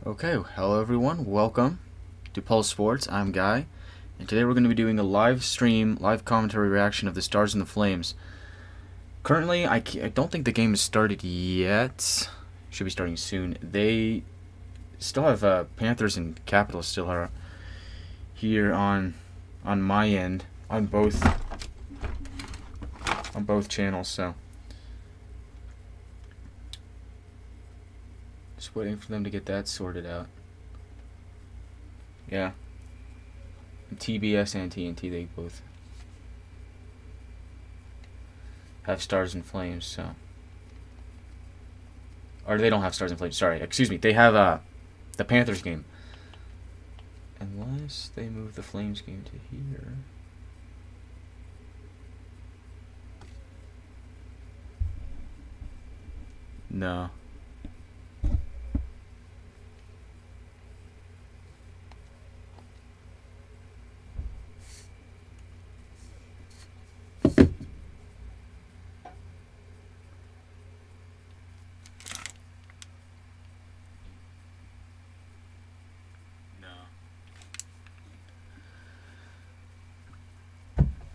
Okay, hello everyone. Welcome to Pulse Sports. I'm Guy, and today we're going to be doing a live stream, live commentary reaction of the Stars and the Flames. Currently, I don't think the game has started yet. Should be starting soon. They still have Panthers and Capitals still are here on my end on both channels. So just waiting for them to get that sorted out. Yeah. TBS and TNT, they both have Stars and Flames, so. Or they don't have Stars and Flames, sorry. Excuse me. They have the Panthers game. Unless they move the Flames game to here. No.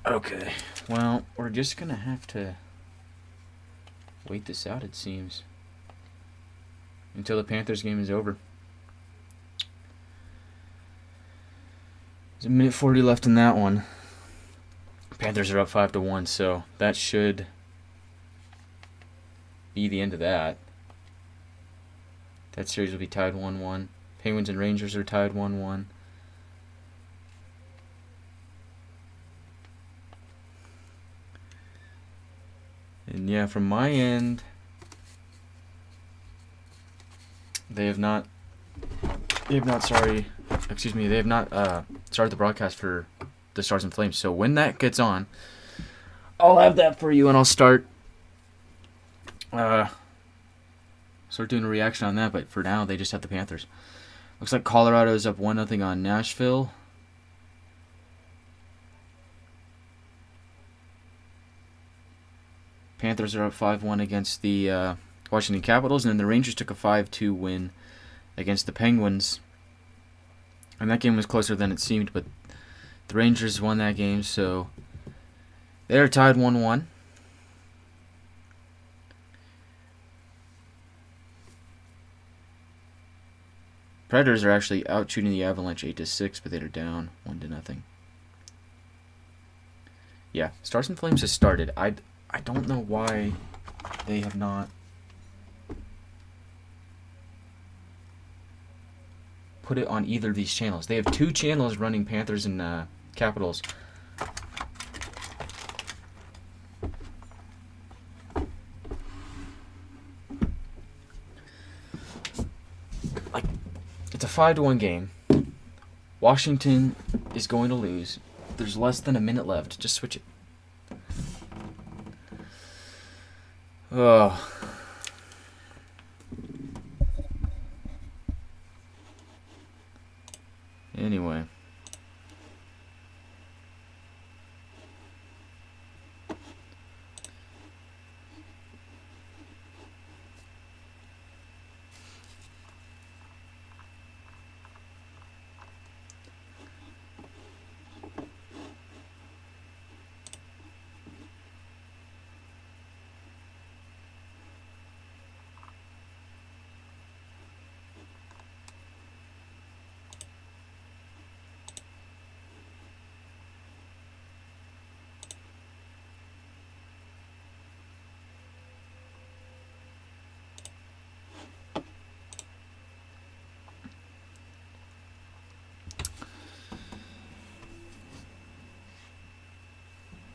Okay, well, we're just gonna have to wait this out, it seems, until the Panthers game is over. There's a minute 40 left in that one. Panthers are up 5-1, so that should be the end of that. That series will be tied 1-1. Penguins and Rangers are tied 1-1. And yeah, from my end, they have not started the broadcast for the Stars and Flames. So when that gets on, I'll have that for you, and I'll start doing a reaction on that. But for now, they just have the Panthers. Looks like Colorado is up 1-0 on Nashville. Panthers are up 5-1 against the Washington Capitals, and then the Rangers took a 5-2 win against the Penguins. And that game was closer than it seemed, but the Rangers won that game, so they're tied 1-1. Predators are actually out shooting the Avalanche 8-6, but they're down 1-0. Yeah, Stars and Flames has started. I don't know why they have not put it on either of these channels. They have two channels running Panthers and Capitals. Like, it's a 5-1 game. Washington is going to lose. There's less than a minute left. Just switch it. Oh. Anyway.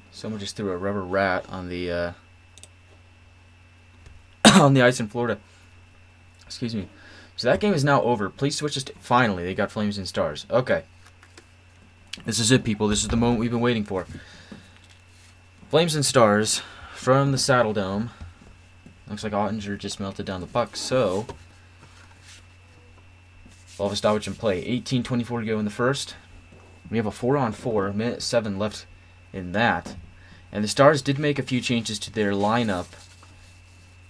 Someone just threw a rubber rat on the on the ice in Florida. Excuse me. So that game is now over. Please switch us to... Finally, they got Flames and Stars. Okay. This is it, people. This is the moment we've been waiting for. Flames and Stars from the Saddle Dome. Looks like Ottinger just melted down the puck, so we'll have a stoppage in play. 18:24 to go in the first. We have a 4-on-4, minute 7 left in that. And the Stars did make a few changes to their lineup.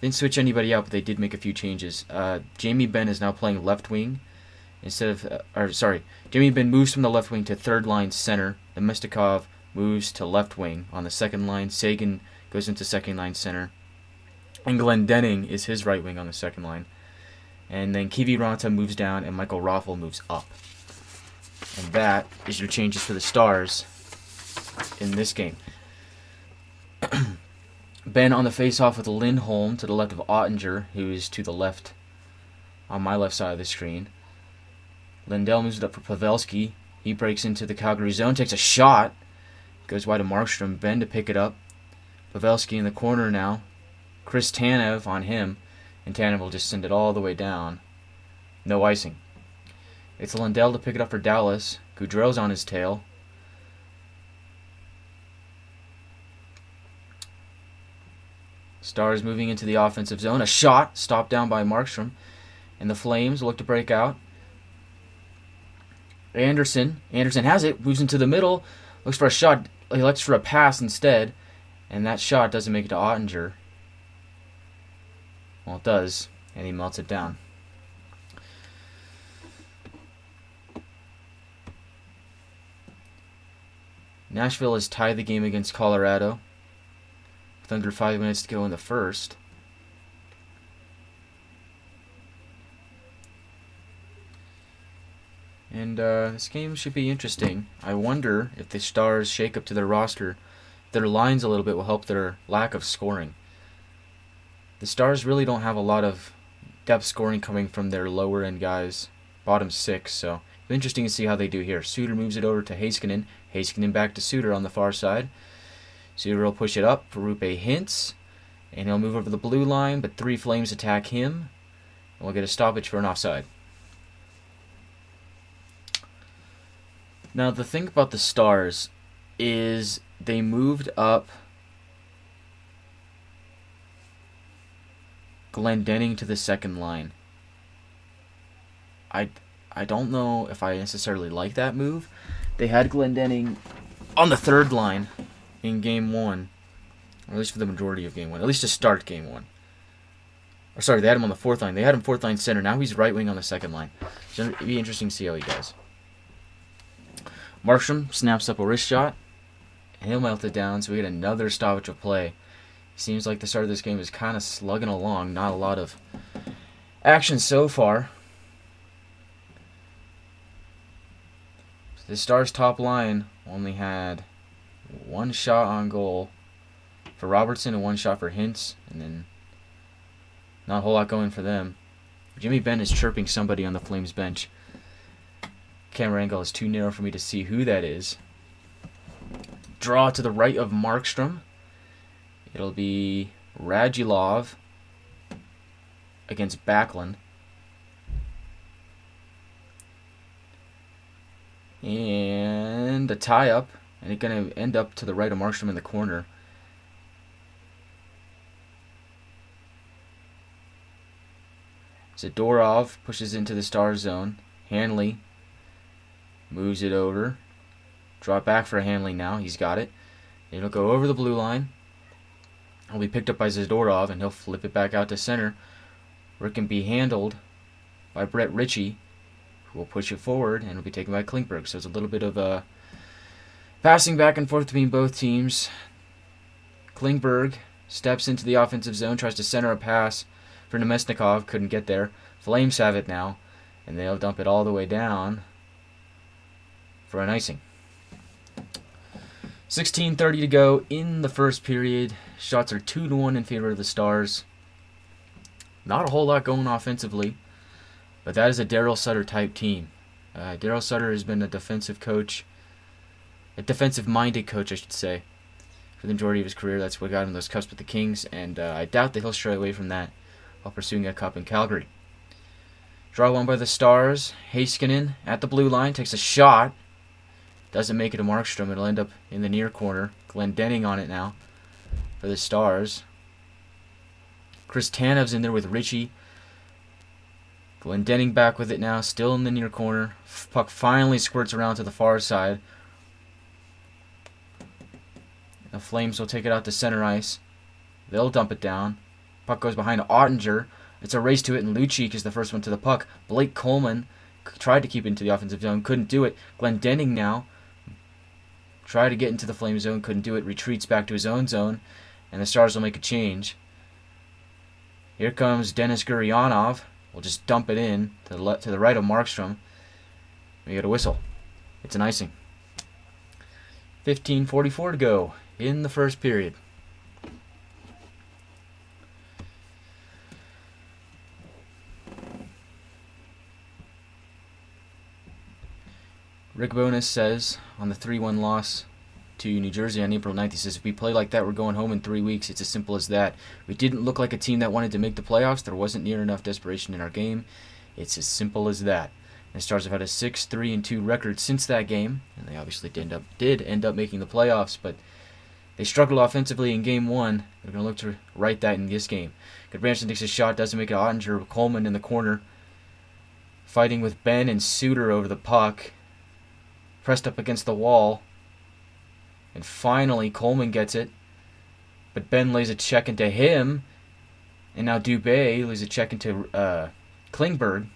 Didn't switch anybody out, but they did make a few changes. Jamie Benn is now playing left wing. Jimmy Benn moves from the left wing to third line center. Nemestikov moves to left wing on the second line. Sagan goes into second line center. And Glendening is his right wing on the second line. And then Kiviranta moves down and Michael Raffl moves up. And that is your changes for the Stars in this game. Ben on the face-off with Lindholm to the left of Ottinger, who is to the left on my left side of the screen. Lindell moves it up for Pavelski. He breaks into the Calgary zone, takes a shot. Goes wide to Markstrom. Ben to pick it up. Pavelski in the corner now. Chris Tanev on him. And Tanev will just send it all the way down. No icing. It's Lindell to pick it up for Dallas. Goudreau's on his tail. Stars moving into the offensive zone. A shot stopped down by Markstrom. And the Flames look to break out. Anderson has it. Moves into the middle. Looks for a shot. He looks for a pass instead. And that shot doesn't make it to Ottinger. Well, it does. And he melts it down. Nashville has tied the game against Colorado with under 5 minutes to go in the first. And this game should be interesting. I wonder if the Stars shake up to their roster. Their lines a little bit will help their lack of scoring. The Stars really don't have a lot of depth scoring coming from their lower end guys, bottom six, so it's interesting to see how they do here. Suter moves it over to Heiskanen. Heiskanen back to Suter on the far side. Suter will push it up for Rupe Hintz, and he'll move over the blue line, but 3 Flames attack him, and we'll get a stoppage for an offside. Now, the thing about the Stars is they moved up Glendening to the second line. I don't know if I necessarily like that move. They had Glendening on the third line in Game 1, or at least for the majority of Game 1, at least to start Game 1. Or sorry, they had him on the fourth line. They had him fourth line center. Now he's right wing on the second line. So it'd be interesting to see how he does. Markstrom snaps up a wrist shot, and he'll melt it down, so we get another stoppage of play. Seems like the start of this game is kind of slugging along. Not a lot of action so far. The Stars' top line only had 1 shot on goal for Robertson and 1 shot for Hintz, and then not a whole lot going for them. Jimmy Benn is chirping somebody on the Flames bench. Camera angle is too narrow for me to see who that is. Draw to the right of Markstrom. It'll be Radulov against Backlund. And a tie-up. And it's going to end up to the right of Markstrom in the corner. Zadorov pushes into the Stars zone. Hanley moves it over. Draw it back for Hanley now. He's got it. It'll go over the blue line. It'll be picked up by Zadorov, and he'll flip it back out to center, where it can be handled by Brett Ritchie, who will push it forward, and it'll be taken by Klingberg. So it's a little bit of a passing back and forth between both teams. Klingberg steps into the offensive zone, tries to center a pass for Nemesnikov, couldn't get there. Flames have it now, and they'll dump it all the way down for an icing. 16:30 to go in the first period. Shots are 2-1 in favor of the Stars. Not a whole lot going offensively, but that is a Daryl Sutter type team. Daryl Sutter has been a defensive coach, a defensive-minded coach, I should say, for the majority of his career. That's what got him those cups with the Kings, and I doubt that he'll stray away from that while pursuing a cup in Calgary. Draw one by the Stars. Heiskanen at the blue line takes a shot. Doesn't make it to Markstrom. It'll end up in the near corner. Glendening on it now for the Stars. Chris Tanev's in there with Ritchie. Glendening back with it now, still in the near corner. Puck finally squirts around to the far side. The Flames will take it out to center ice. They'll dump it down. Puck goes behind Ottinger. It's a race to it, and Lucic is the first one to the puck. Blake Coleman tried to keep it into the offensive zone, couldn't do it. Glendening now tried to get into the Flame zone, couldn't do it. Retreats back to his own zone, and the Stars will make a change. Here comes Denis Gurianov. We'll just dump it in to the right of Markstrom. We get a whistle. It's an icing. 15:44 to go in the first period. Rick Bowness says on the 3-1 loss to New Jersey on April 9th, he says, if we play like that, we're going home in 3 weeks. It's as simple as that. We didn't look like a team that wanted to make the playoffs. There wasn't near enough desperation in our game. It's as simple as that. And the Stars have had a 6-3-2 record since that game, and they obviously did end up making the playoffs, but they struggled offensively in Game 1. They're going to look to right that in this game. Goodbranson takes a shot, doesn't make it. Ottinger, Coleman in the corner, fighting with Ben and Suter over the puck. Pressed up against the wall. And finally, Coleman gets it. But Ben lays a check into him. And now Dubé lays a check into Klingberg.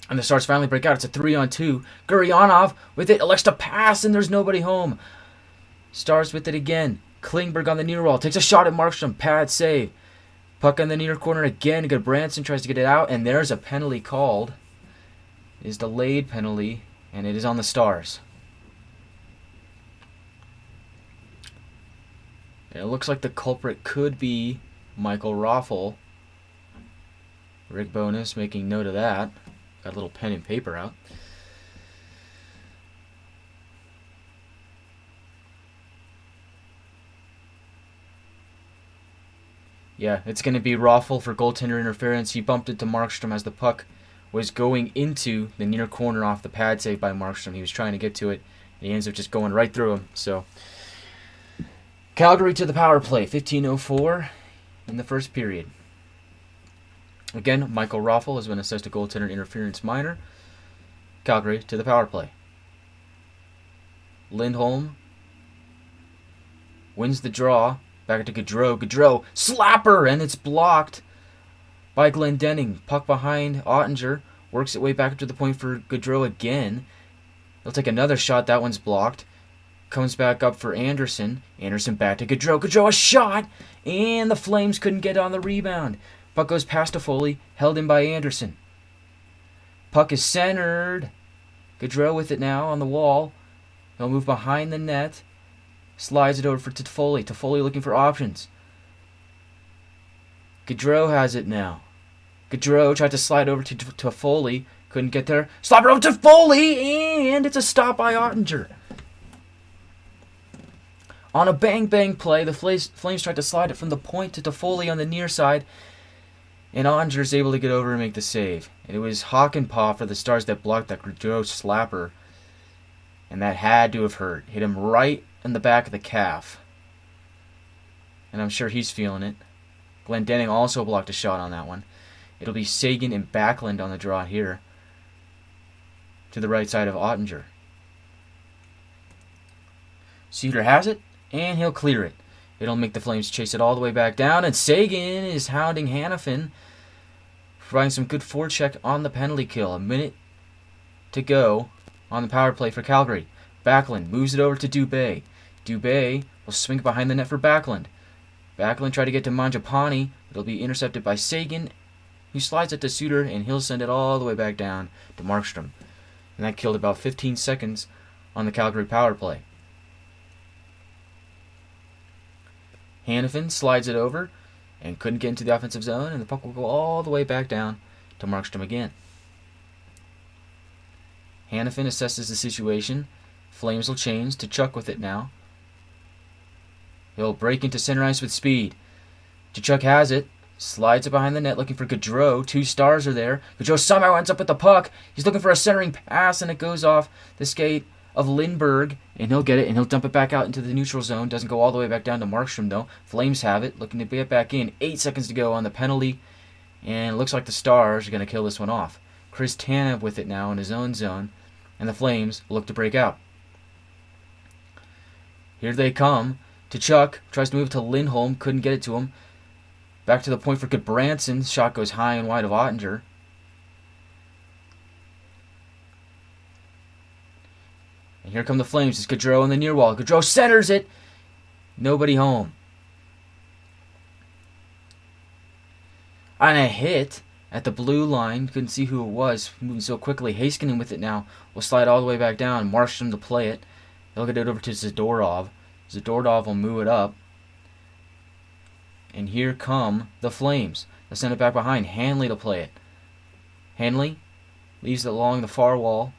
And the Stars finally break out. It's a 3-on-2. Gurianov with it. Elects to pass, and there's nobody home. Stars with it again. Klingberg on the near wall. Takes a shot at Markstrom. Pad save. Puck on the near corner again. Goodbranson tries to get it out. And there's a penalty called. It is delayed penalty. And it is on the Stars. And it looks like the culprit could be Michael Raffl. Rick Bowness making note of that. Got a little pen and paper out. Yeah, it's going to be Raffl for goaltender interference. He bumped into Markstrom as the puck was going into the near corner off the pad save by Markstrom. He was trying to get to it, and he ends up just going right through him. So, Calgary to the power play, 15:04 in the first period. Again, Michael Raffl has been assessed a goaltender interference minor. Calgary to the power play. Lindholm wins the draw. Back to Gaudreau. Gaudreau, slapper, and it's blocked by Glendening. Puck behind Ottinger. Works its way back up to the point for Gaudreau again. He'll take another shot. That one's blocked. Comes back up for Anderson. Anderson back to Gaudreau. Gaudreau, a shot! And the Flames couldn't get on the rebound. Puck goes past Toffoli. Held in by Anderson. Puck is centered. Gaudreau with it now on the wall. He'll move behind the net. Slides it over for Toffoli. Toffoli looking for options. Gaudreau has it now. Gaudreau tried to slide over to Toffoli. Couldn't get there. Slap it over to Toffoli, and it's a stop by Ottinger. On a bang-bang play, the Flames tried to slide it from the point to Toffoli on the near side, and Ottinger's able to get over and make the save. And it was Hawk and Paw for the Stars that blocked that Gaudreau slapper, and that had to have hurt. Hit him right in the back of the calf. And I'm sure he's feeling it. Glendening also blocked a shot on that one. It'll be Sagan and Backlund on the draw here. To the right side of Ottinger. Suter has it, and he'll clear it. It'll make the Flames chase it all the way back down, and Sagan is hounding Hanifin, providing some good forecheck on the penalty kill. A minute to go on the power play for Calgary. Backlund moves it over to Dubé. Dubé will swing behind the net for Backlund. Backlund tried to get to Mangiapane. It'll be intercepted by Sagan. He slides it to Suter, and he'll send it all the way back down to Markstrom. And that killed about 15 seconds on the Calgary power play. Hanifin slides it over and couldn't get into the offensive zone, and the puck will go all the way back down to Markstrom again. Hanifin assesses the situation. Flames will change to Chuck with it now. He'll break into center ice with speed. Tkachuk has it. Slides it behind the net looking for Gaudreau. 2 Stars are there. Gaudreau somehow ends up with the puck. He's looking for a centering pass, and it goes off the skate of Lindberg. And he'll get it, and he'll dump it back out into the neutral zone. Doesn't go all the way back down to Markstrom, though. Flames have it. Looking to get back in. 8 seconds to go on the penalty. And it looks like the Stars are going to kill this one off. Chris Tanev with it now in his own zone. And the Flames look to break out. Here they come. Tkachuk tries to move to Lindholm. Couldn't get it to him. Back to the point for Goodbranson. Shot goes high and wide of Ottinger. Here come the Flames. It's Gaudreau on the near wall. Gaudreau centers it. Nobody home. And a hit at the blue line. Couldn't see who it was. Moving so quickly. Heiskanen with it now. Will slide all the way back down. Markstrom to play it. They'll get it over to Zadorov. Zadorov will move it up. And here come the Flames. They'll send it back behind. Hanley to play it. Hanley leaves it along the far wall.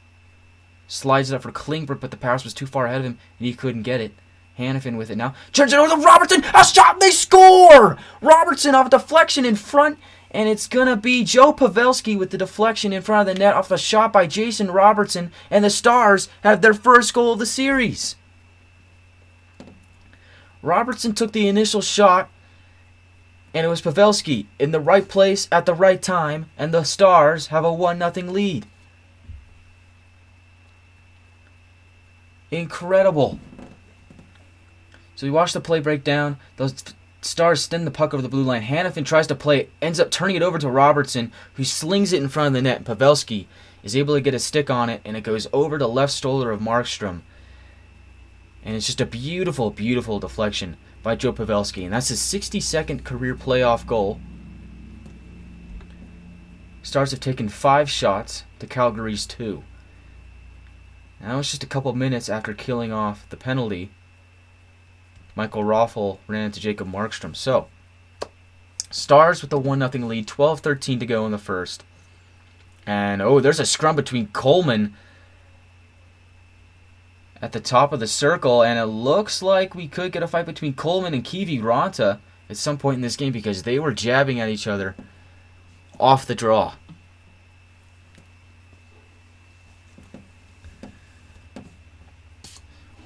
Slides it up for Klingberg, but the pass was too far ahead of him, and he couldn't get it. Hanifin with it now. Turns it over to Robertson. A shot. They score! Robertson off a deflection in front, and it's going to be Joe Pavelski with the deflection in front of the net off a shot by Jason Robertson, and the Stars have their first goal of the series. Robertson took the initial shot, and it was Pavelski in the right place at the right time, and the Stars have a 1-0 lead. Incredible. So we watch the play break down. Those Stars send the puck over the blue line. Hanifin tries to play it, ends up turning it over to Robertson, who slings it in front of the net. Pavelski is able to get a stick on it, and it goes over the left shoulder of Markstrom. And it's just a beautiful, beautiful deflection by Joe Pavelski. And that's his 62nd career playoff goal. Stars have taken 5 shots to Calgary's 2. And that was just a couple minutes after killing off the penalty. Michael Raffl ran into Jacob Markstrom. So, Stars with the 1-0 lead, 12:13 to go in the first. And, there's a scrum between Coleman at the top of the circle, and it looks like we could get a fight between Coleman and Kivi Ranta at some point in this game because they were jabbing at each other off the draw.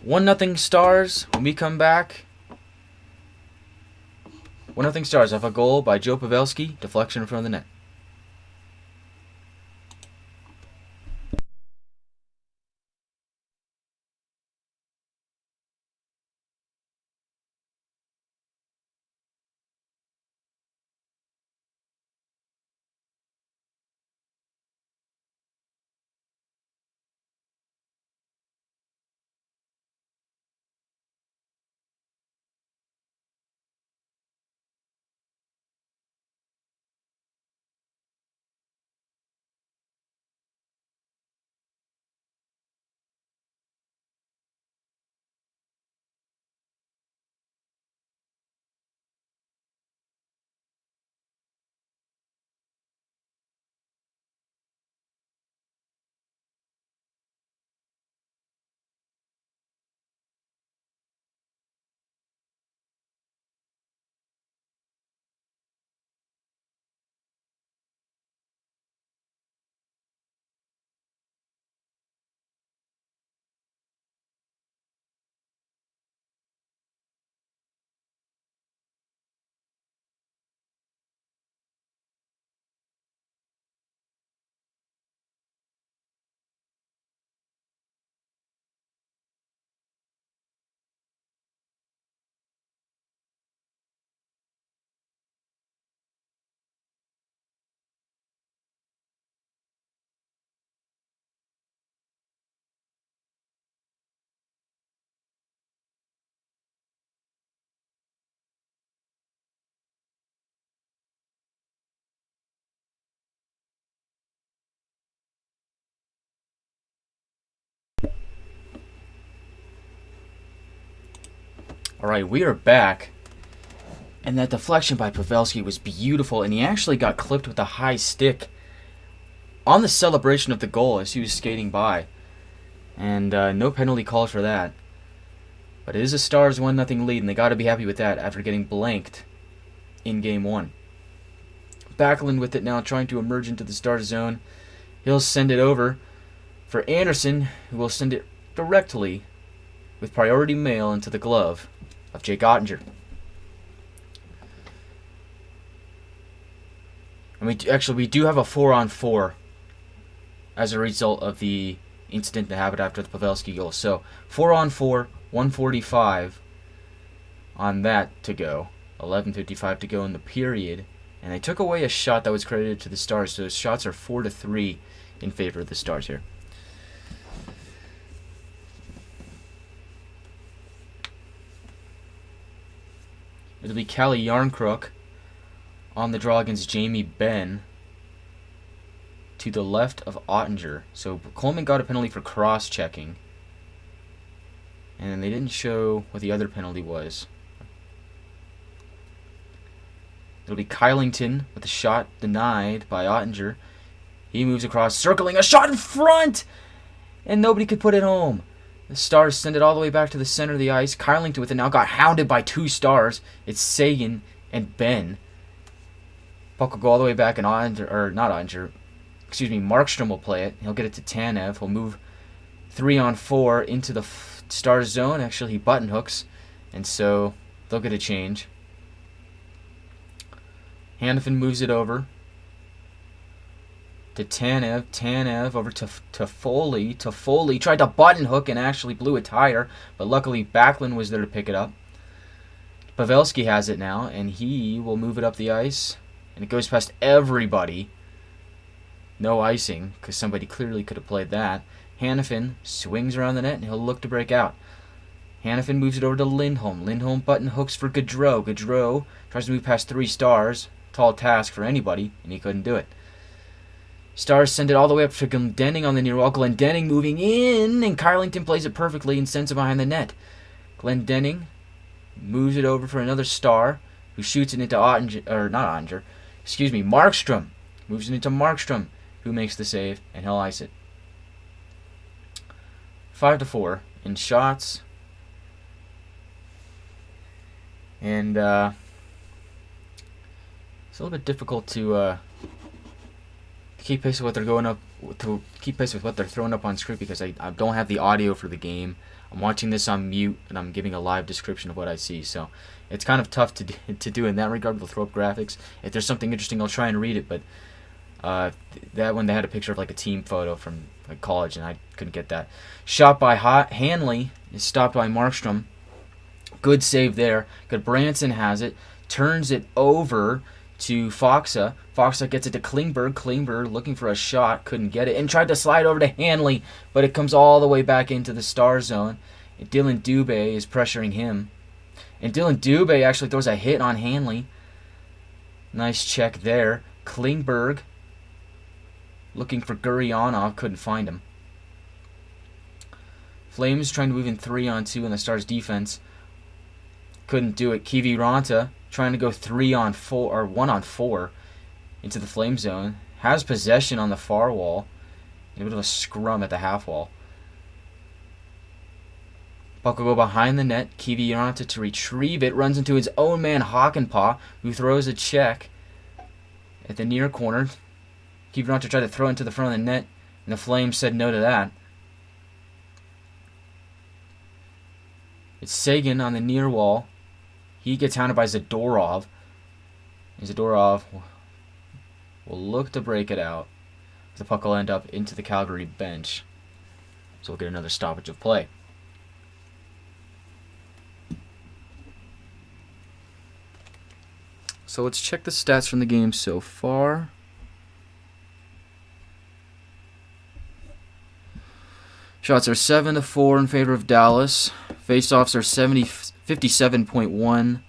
One nothing Stars when we come back. 1-0 Stars off a goal by Joe Pavelski. Deflection in front of the net. Alright, we are back. And that deflection by Pavelski was beautiful, and he actually got clipped with a high stick on the celebration of the goal as he was skating by. And no penalty called for that. But it is a Stars 1-0 lead, and they got to be happy with that after getting blanked in Game 1. Backlund with it now, trying to emerge into the Stars zone. He'll send it over for Anderson, who will send it directly with priority mail into the glove of Jake Ottinger. And we do have a 4-on-4 as a result of the incident that happened after the Pavelski goal. So 4-on-4, 145 on that to go. 11:55 to go in the period. And they took away a shot that was credited to the Stars, so shots are 4-3 in favor of the Stars here. It'll be Callie Yarncrook on the draw against Jamie Benn to the left of Ottinger. So Coleman got a penalty for cross-checking. And they didn't show what the other penalty was. It'll be Kylington with a shot denied by Ottinger. He moves across, circling a shot in front! And nobody could put it home. The Stars send it all the way back to the center of the ice. Kylington with it now got hounded by 2 Stars. It's Sagan and Ben. Puck will go all the way back and Ottinger, or not Ottinger, excuse me, Markstrom will play it. He'll get it to Tanev. He'll move 3-on-4 into the Stars zone. Actually, he button hooks, and so they'll get a change. Hanifin moves it over to Tanev. Tanev over to Foley. To Foley. Tried to button hook and actually blew a tire, but luckily Backlund was there to pick it up. Pavelski has it now, and he will move it up the ice, and it goes past everybody. No icing, because somebody clearly could have played that. Hanifin swings around the net, and he'll look to break out. Hanifin moves it over to Lindholm. Lindholm button hooks for Gaudreau. Gaudreau tries to move past 3 Stars. Tall task for anybody, and he couldn't do it. Stars send it all the way up to Glendening on the near wall. Glendening moving in, and Kylington plays it perfectly and sends it behind the net. Glendening moves it over for another Star, who shoots it into Ottinger, or not Ottinger, excuse me, Markstrom. Moves it into Markstrom, who makes the save, and he'll ice it. 5-4 in shots. And it's a little bit difficult to keep pace with what they're going up, to keep pace with what they're throwing up on screen, because I don't have the audio for the game. I'm watching this on mute, and I'm giving a live description of what I see. So it's kind of tough to do in that regard. We'll throw up graphics. If there's something interesting, I'll try and read it. But that one, they had a picture of like a team photo from like college, and I couldn't get that. Shot by Hanley is stopped by Markstrom. Good save there. Good. Branson has it. Turns it over to Foxa. Foxa gets it to Klingberg. Klingberg looking for a shot. Couldn't get it. And tried to slide over to Hanley, but it comes all the way back into the Star zone. And Dylan Dubé is pressuring him. And Dylan Dubé actually throws a hit on Hanley. Nice check there. Klingberg looking for Gurionov. Couldn't find him. Flames trying to move in 3-on-2 in the Stars defense. Couldn't do it. Kiviranta trying to go 3-on-4 or 1-on-4 into the Flame zone. Has possession on the far wall. A bit of a scrum at the half wall. Puck will go behind the net. Kiviranta to retrieve it. Runs into his own man Hakanpää, who throws a check at the near corner. Kiviranta tried to throw it into the front of the net, and the Flames said no to that. It's Sagan on the near wall. He gets hounded by Zadorov. And Zadorov will look to break it out. The puck will end up into the Calgary bench. So we'll get another stoppage of play. So let's check the stats from the game so far. Shots are 7-4 in favor of Dallas. Faceoffs are 57.1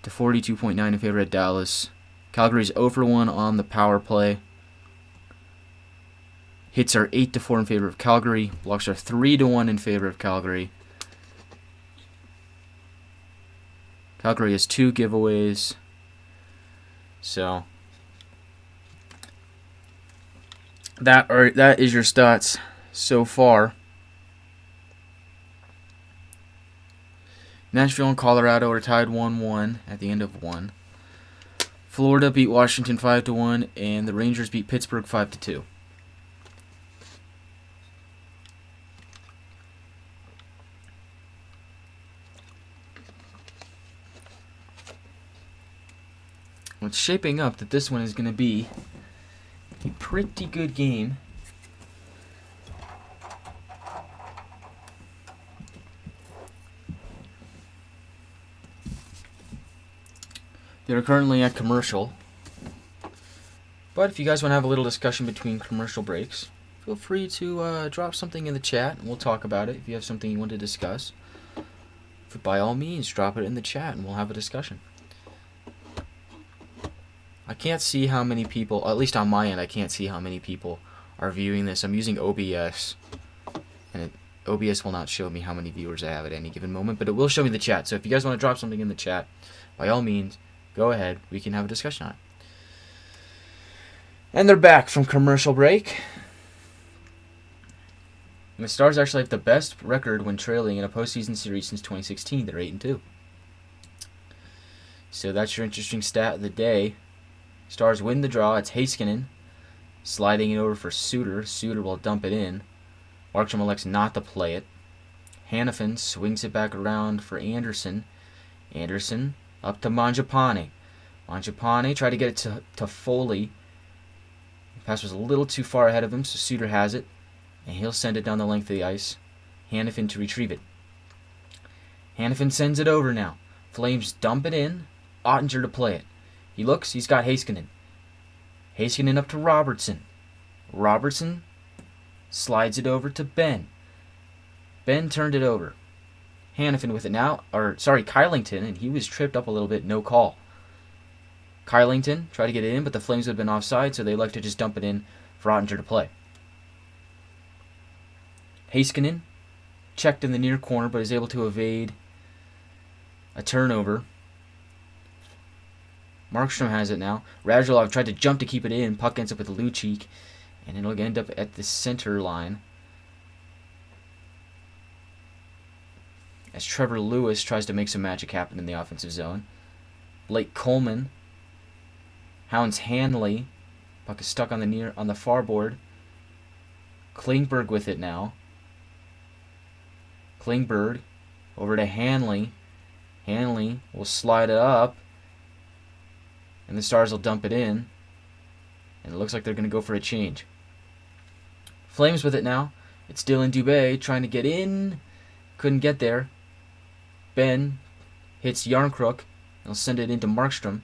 to 42.9 in favor of Dallas. Calgary's 0-for-1 on the power play. Hits are 8-4 in favor of Calgary. Blocks are 3-1 in favor of Calgary. Calgary has 2 giveaways. So that is your stats so far. Nashville and Colorado are tied 1-1 at the end of 1. Florida beat Washington 5-1, and the Rangers beat Pittsburgh 5-2. Well, it's shaping up that this one is going to be a pretty good game. They're currently at commercial. But if you guys want to have a little discussion between commercial breaks, feel free to drop something in the chat and we'll talk about it. If you have something you want to discuss, by all means, drop it in the chat and we'll have a discussion. I can't see how many people, at least on my end, I can't see how many people are viewing this. I'm using OBS, and OBS will not show me how many viewers I have at any given moment, but it will show me the chat. So if you guys want to drop something in the chat, by all means, go ahead. We can have a discussion on it. And they're back from commercial break. And the Stars actually have the best record when trailing in a postseason series since 2016. They're 8-2. So that's your interesting stat of the day. Stars win the draw. It's Heiskanen sliding it over for Suter. Suter will dump it in. Markstrom elects not to play it. Hanifin swings it back around for Anderson. Anderson up to Mangiapane. Mangiapane tried to get it to Foley. The pass was a little too far ahead of him, so Suter has it. And he'll send it down the length of the ice. Hanifin to retrieve it. Hanifin sends it over now. Flames dump it in. Ottinger to play it. He looks, he's got Heiskanen. Heiskanen up to Robertson. Robertson slides it over to Ben. Ben turned it over. Hanifin with it now, Kylington, and he was tripped up a little bit, no call. Kylington tried to get it in, but the Flames would have been offside, so they like to just dump it in for Ottinger to play. Heiskanen checked in the near corner, but is able to evade a turnover. Markstrom has it now. Radulov tried to jump to keep it in. Puck ends up with Lucic, and it'll end up at the center line. As Trevor Lewis tries to make some magic happen in the offensive zone. Blake Coleman hounds Hanley. Puck is stuck on the far board. Klingberg with it now. Klingberg over to Hanley. Hanley will slide it up. And the Stars will dump it in. And it looks like they're going to go for a change. Flames with it now. It's Dylan Dubé trying to get in. Couldn't get there. Ben hits Yarncrook. He'll send it into Markstrom.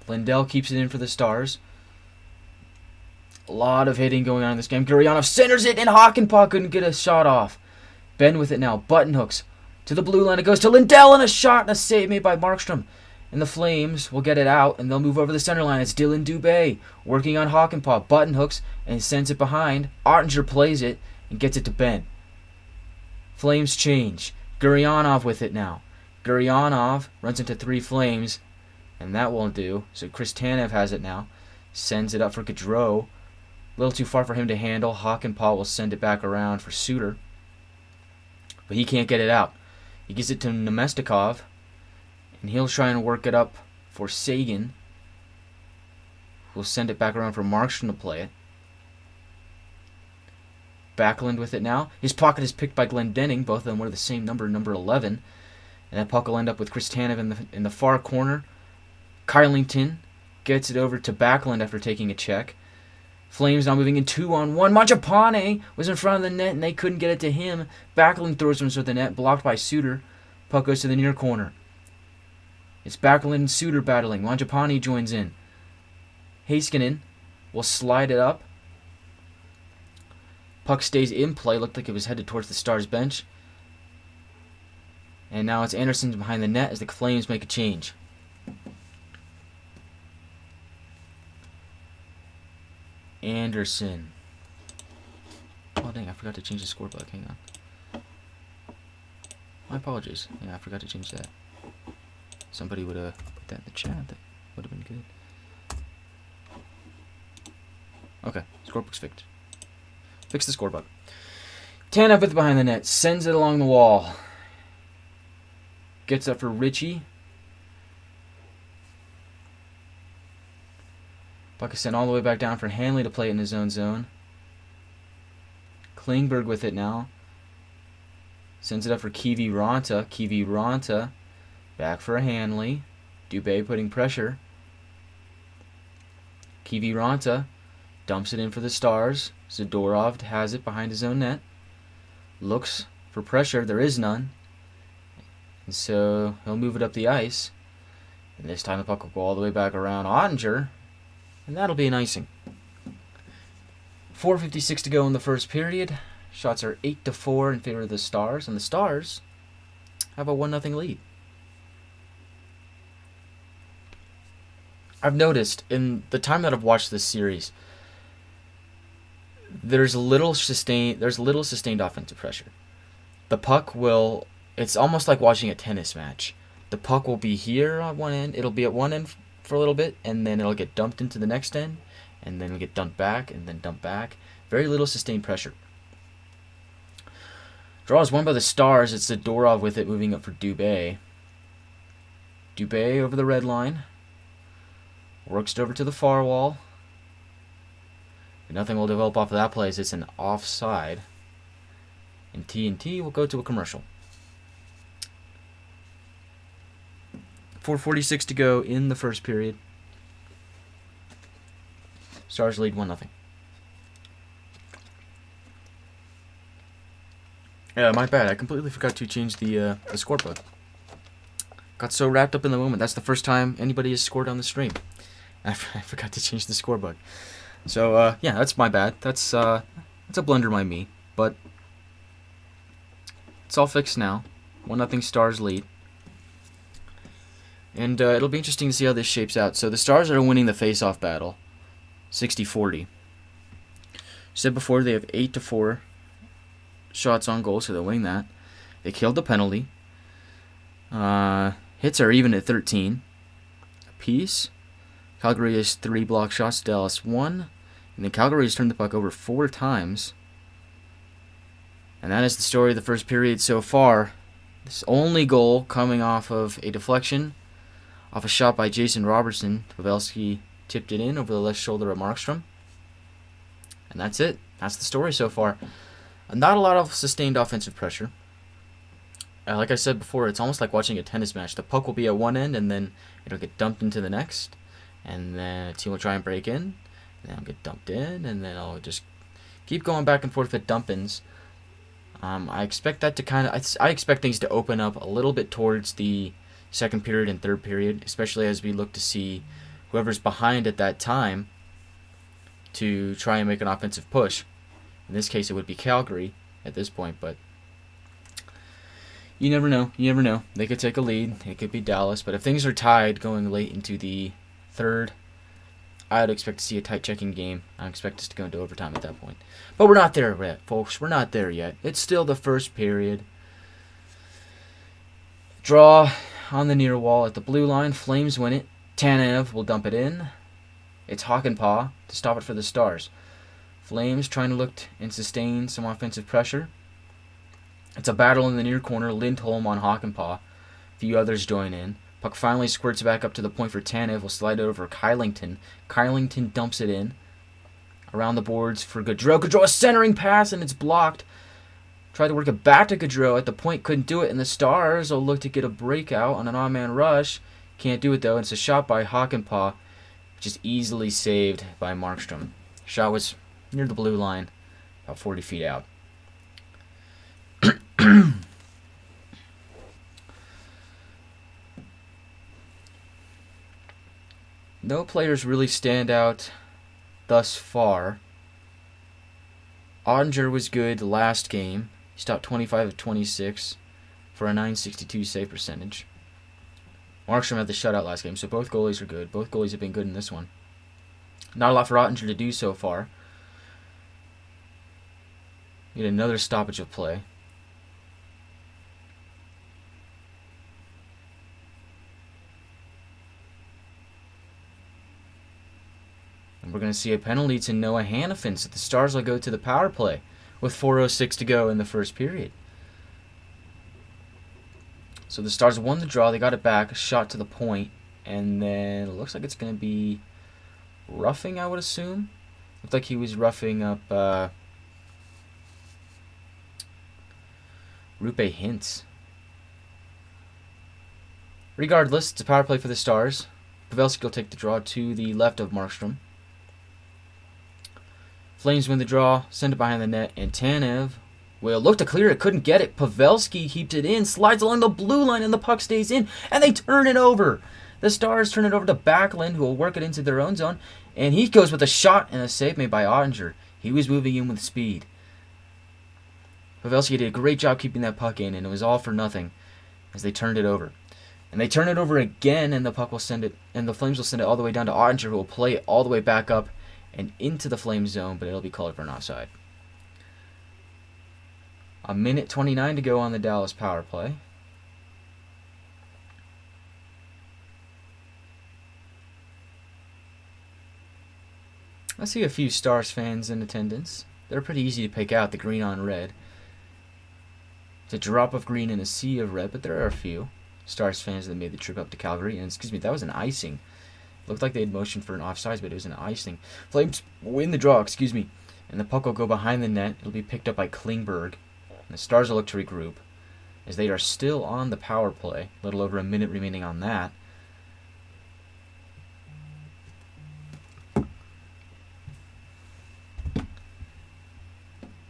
Lindell keeps it in for the Stars. A lot of hitting going on in this game. Gurianov centers it, and Hakanpää couldn't get a shot off. Ben with it now. Button hooks to the blue line. It goes to Lindell, and a shot and a save made by Markstrom. And the Flames will get it out, and they'll move over the center line. It's Dylan Dubé working on Hakanpää. Button hooks and sends it behind. Ottinger plays it and gets it to Ben. Flames change. Gurianov with it now. Gurianov runs into 3 Flames, and that won't do. So Chris Tanev has it now. Sends it up for Gaudreau. A little too far for him to handle. Hakanpää will send it back around for Suter. But he can't get it out. He gives it to Nemestikov, and he'll try and work it up for Sagan. We'll send it back around for Markstrom to play it. Backlund with it now. His pocket is picked by Glendening. Both of them wear the same number 11. And that puck will end up with Chris Tanev in the far corner. Kylington gets it over to Backlund after taking a check. Flames now moving in 2-on-1. Mangiapane was in front of the net, and they couldn't get it to him. Backlund throws him to the net, blocked by Suter. Puck goes to the near corner. It's Backlund and Suter battling. Mangiapane joins in. Heiskanen will slide it up. Puck stays in play. Looked like it was headed towards the Stars bench. And now it's Anderson behind the net as the Flames make a change. Anderson. Oh dang, I forgot to change the scorebook. Hang on. My apologies. Yeah, I forgot to change that. Somebody would have put that in the chat. That would have been good. Okay, scorebook's fixed. Fix the scorebook. Tanev with it behind the net. Sends it along the wall. Gets up for Ritchie. Puck is sent all the way back down for Hanley to play it in his own zone. Klingberg with it now. Sends it up for Kivi Ronta. Kivi Ronta back for Hanley. Dubé putting pressure. Kivi Ronta dumps it in for the Stars. Zadorov has it behind his own net. Looks for pressure. There is none. And so he'll move it up the ice. And this time the puck will go all the way back around Ottinger. And that'll be an icing. 4:56 to go in the first period. Shots are 8-4 in favor of the Stars. And the Stars have a 1-0 lead. I've noticed in the time that I've watched this series, there's little sustained offensive pressure. The puck will. It's almost like watching a tennis match. The puck will be here on one end. It'll be at one end for a little bit, and then it'll get dumped into the next end, and then it'll get dumped back, and then dumped back. Very little sustained pressure. Draw is won by the Stars. It's Zadorov with it, moving up for Dubé. Dubé over the red line. Works it over to the far wall. Nothing will develop off of that play as it's an offside. And TNT will go to a commercial. 4:46 to go in the first period. Stars lead 1-0. Yeah, my bad. I completely forgot to change the scorebook. Got so wrapped up in the moment. That's the first time anybody has scored on the stream. I forgot to change the scorebook. So, yeah, that's my bad. That's a blunder by me. But it's all fixed now. 1-0 Stars lead. And it'll be interesting to see how this shapes out. So the Stars are winning the face-off battle. 60-40. Said before, they have 8-4 shots on goal, so they're winning that. They killed the penalty. Hits are even at 13 apiece. Calgary has 3 block shots, Dallas 1. And then Calgary has turned the puck over 4 times. And that is the story of the first period so far. This only goal coming off of a deflection, off a shot by Jason Robertson. Pavelski tipped it in over the left shoulder of Markstrom. And that's it. That's the story so far. Not a lot of sustained offensive pressure. Like I said before, it's almost like watching a tennis match. The puck will be at one end, and then it'll get dumped into the next. And then a team will try and break in, and then it'll get dumped in, and then it'll just keep going back and forth with dump-ins. I expect that to I expect things to open up a little bit towards the second period and third period, especially as we look to see whoever's behind at that time to try and make an offensive push. In this case, it would be Calgary at this point, but you never know. You never know. They could take a lead. It could be Dallas, but if things are tied going late into the third, I'd expect to see a tight checking game. I expect us to go into overtime at that point. But we're not there yet, folks. We're not there yet. It's still the first period. Draw on the near wall at the blue line. Flames win it. Tanev will dump it in. It's Hakanpää to stop it for the Stars. Flames trying to look and sustain some offensive pressure. It's a battle in the near corner. Lindholm on Hakanpää. A few others join in. Puck finally squirts back up to the point for Tanev. Will slide it over Kylington. Kylington dumps it in. Around the boards for Gaudreau. Gaudreau, a centering pass, and it's blocked. Tried to work it back to Gaudreau. At the point, couldn't do it. And the Stars will look to get a breakout on an odd-man rush. Can't do it, though. And it's a shot by Hakanpää, which is easily saved by Markstrom. Shot was near the blue line, about 40 feet out. No players really stand out thus far. Ottinger was good last game. He stopped 25 of 26 for a .962 save percentage. Markstrom had the shutout last game, so both goalies are good. Both goalies have been good in this one. Not a lot for Ottinger to do so far. We get another stoppage of play. And we're going to see a penalty to Noah Hannafin, so the Stars will go to the power play with 4:06 to go in the first period. So the Stars won the draw. They got it back, a shot to the point, and then it looks like it's going to be roughing, I would assume. Looked like he was roughing up Rupe Hintz. Regardless, it's a power play for the Stars. Pavelski will take the draw to the left of Markstrom. Flames win the draw, send it behind the net, and Tanev will look to clear it, couldn't get it. Pavelski keeps it in, slides along the blue line, and the puck stays in, and they turn it over. The Stars turn it over to Backlund, who will work it into their own zone, and he goes with a shot and a save made by Ottinger. He was moving in with speed. Pavelski did a great job keeping that puck in, and it was all for nothing as they turned it over. And they turn it over again, and the puck will send it, and the Flames will send it all the way down to Ottinger, who will play it all the way back up and into the Flames zone, but it'll be called for an offside. A minute 29 to go on the Dallas power play. I see a few Stars fans in attendance. They're pretty easy to pick out, the green on red. It's a drop of green in a sea of red, but there are a few Stars fans that made the trip up to Calgary. And excuse me, that was an icing. Looked like they had motioned for an offsides, but it was an icing. Flames win the draw, excuse me. And the puck will go behind the net. It'll be picked up by Klingberg. And the Stars will look to regroup, as they are still on the power play. A little over a minute remaining on that.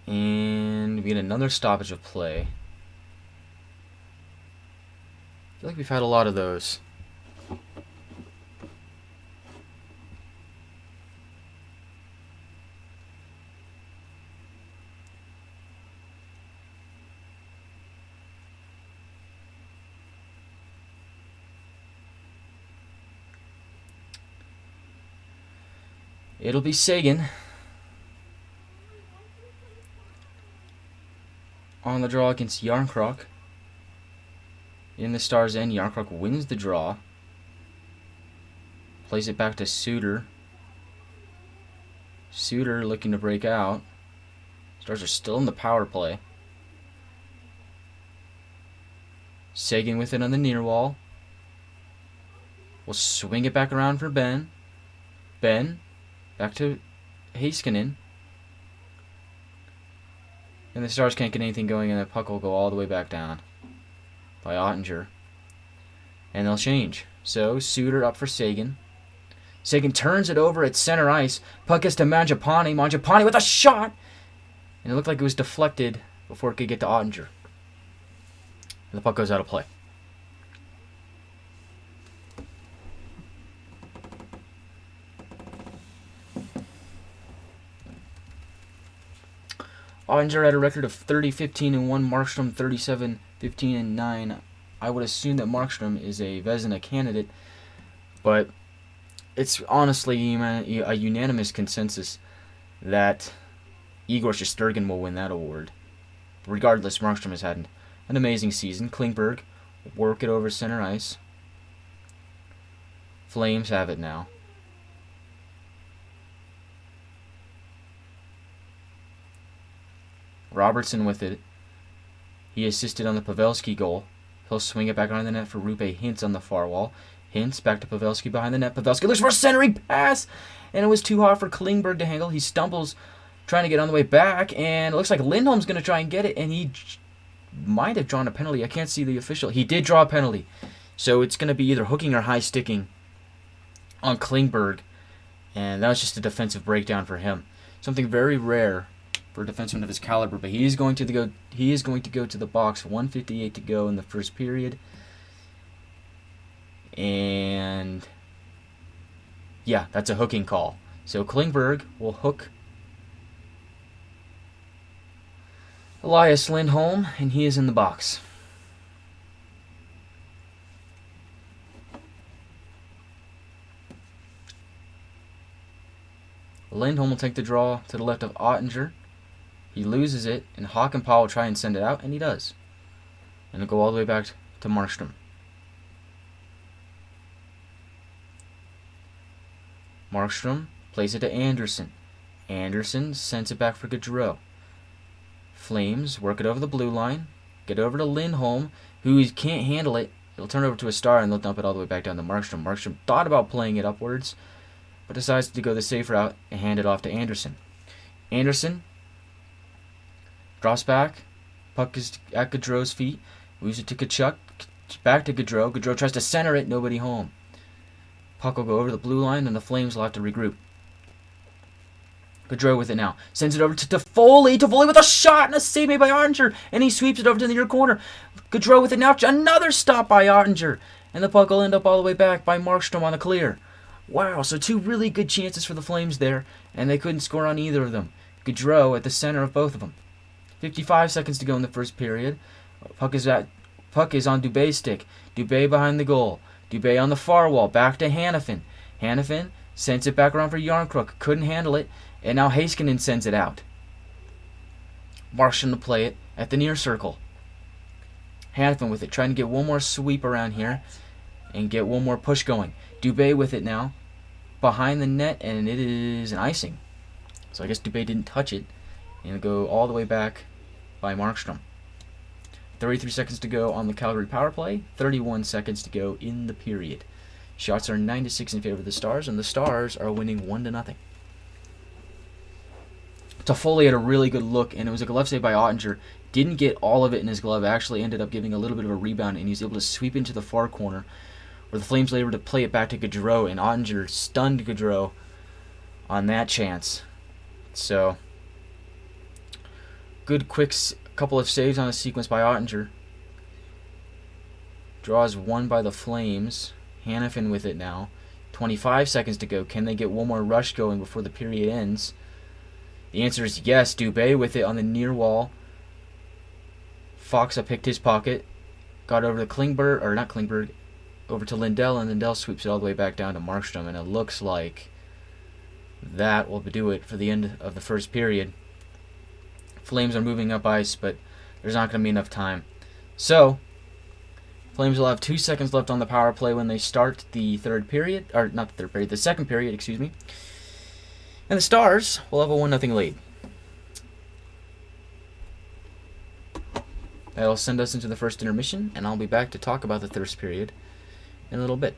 And we get another stoppage of play. I feel like we've had a lot of those. It'll be Sagan on the draw against Yarncroc. In the Stars' end, Yarncroc wins the draw. Plays it back to Suter. Suter looking to break out. Stars are still in the power play. Sagan with it on the near wall. We'll swing it back around for Ben. Ben. Back to Heiskanen. And the Stars can't get anything going, and the puck will go all the way back down by Ottinger. And they'll change. So, Suter up for Sagan. Sagan turns it over at center ice. Puck gets to Mangiapane. Mangiapane with a shot! And it looked like it was deflected before it could get to Ottinger. And the puck goes out of play. Ottinger had a record of 30-15-1, Markstrom 37-15-9. I would assume that Markstrom is a Vezina candidate, but it's honestly a unanimous consensus that Igor Shesterkin will win that award. Regardless, Markstrom has had an amazing season. Klingberg work it over center ice. Flames have it now. Robertson with it. He assisted on the Pavelski goal. He'll swing it back on the net for Rupe Hintz on the far wall. Hintz back to Pavelski behind the net. Pavelski looks for a centering pass, and it was too hot for Klingberg to handle. He stumbles trying to get on the way back, and it looks like Lindholm's going to try and get it, and he might have drawn a penalty. I can't see the official. He did draw a penalty. So it's going to be either hooking or high sticking on Klingberg, and that was just a defensive breakdown for him. Something very rare for a defenseman of his caliber, but he is going to go to the box. 1:58 to go in the first period. And yeah, that's a hooking call. So Klingberg will hook Elias Lindholm, and he is in the box. Lindholm will take the draw to the left of Ottinger. He loses it, and Hakanpää will try and send it out, and he does. And it'll go all the way back to Markstrom. Markstrom plays it to Anderson. Anderson sends it back for Gaudreau. Flames work it over the blue line. Get over to Lindholm, who can't handle it. It'll turn over to a Star, and they'll dump it all the way back down to Markstrom. Markstrom thought about playing it upwards, but decides to go the safe route and hand it off to Anderson. Anderson drops back. Puck is at Gaudreau's feet. Moves it to Tkachuk. Back to Gaudreau. Gaudreau tries to center it. Nobody home. Puck will go over the blue line, and the Flames will have to regroup. Gaudreau with it now. Sends it over to Toffoli. Toffoli with a shot and a save made by Ottinger. And he sweeps it over to the near corner. Gaudreau with it now. Another stop by Ottinger. And the puck will end up all the way back by Markstrom on the clear. Wow, so two really good chances for the Flames there, and they couldn't score on either of them. Gaudreau at the center of both of them. 55 seconds to go in the first period. Puck Puck is on Dubé's stick. Dubé behind the goal. Dubé on the far wall. Back to Hanifin. Hanifin sends it back around for Yarncrook. Couldn't handle it. And now Heiskanen sends it out. Markstrom to play it at the near circle. Hanifin with it. Trying to get one more sweep around here. And get one more push going. Dubé with it now. Behind the net. And it is an icing. So I guess Dubé didn't touch it. And it'll go all the way back by Markstrom. 33 seconds to go on the Calgary power play. 31 seconds to go in the period. Shots are 9-6 in favor of the Stars, and the Stars are winning 1-0. Toffoli had a really good look, and it was a glove save by Ottinger. Didn't get all of it in his glove. Actually ended up giving a little bit of a rebound, and he was able to sweep into the far corner, where the Flames were able to play it back to Gaudreau, and Ottinger stunned Gaudreau on that chance. So, good quick couple of saves on a sequence by Ottinger. Draws one by the Flames. Hanifin with it now. 25 seconds to go. Can they get one more rush going before the period ends? The answer is yes. Dubé with it on the near wall. Foxa picked his pocket. Got over to Klingberg, or not Klingberg, over to Lindell, and Lindell sweeps it all the way back down to Markstrom, and it looks like that will do it for the end of the first period. Flames are moving up ice, but there's not going to be enough time. So, Flames will have 2 seconds left on the power play when they start the third period, or not the third period, the second period, excuse me. And the Stars will have a 1-0 lead. That'll send us into the first intermission, and I'll be back to talk about the third period in a little bit.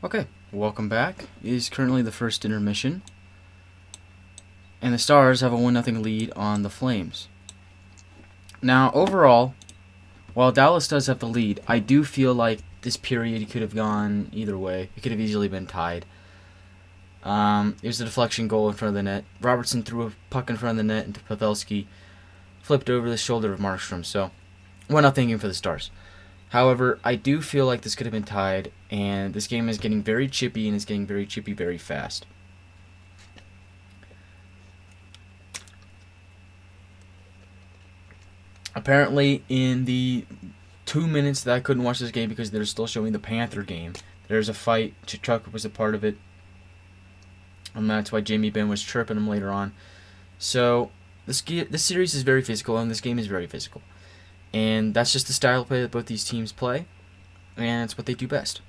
Okay, welcome back. It is currently the first intermission, and the Stars have a 1-0 lead on the Flames. Now, overall, while Dallas does have the lead, I do feel like this period could have gone either way. It could have easily been tied. It was a deflection goal in front of the net. Robertson threw a puck in front of the net into Pavelski, flipped over the shoulder of Markstrom, so 1-0 game for the Stars. However, I do feel like this could have been tied, and this game is getting very chippy, and it's getting very chippy very fast. Apparently, in the 2 minutes that I couldn't watch this game because they're still showing the Panther game, there's a fight. Tkachuk was a part of it, and that's why Jamie Benn was chirping him later on. So, this series is very physical, and this game is very physical. And that's just the style of play that both these teams play, and it's what they do best.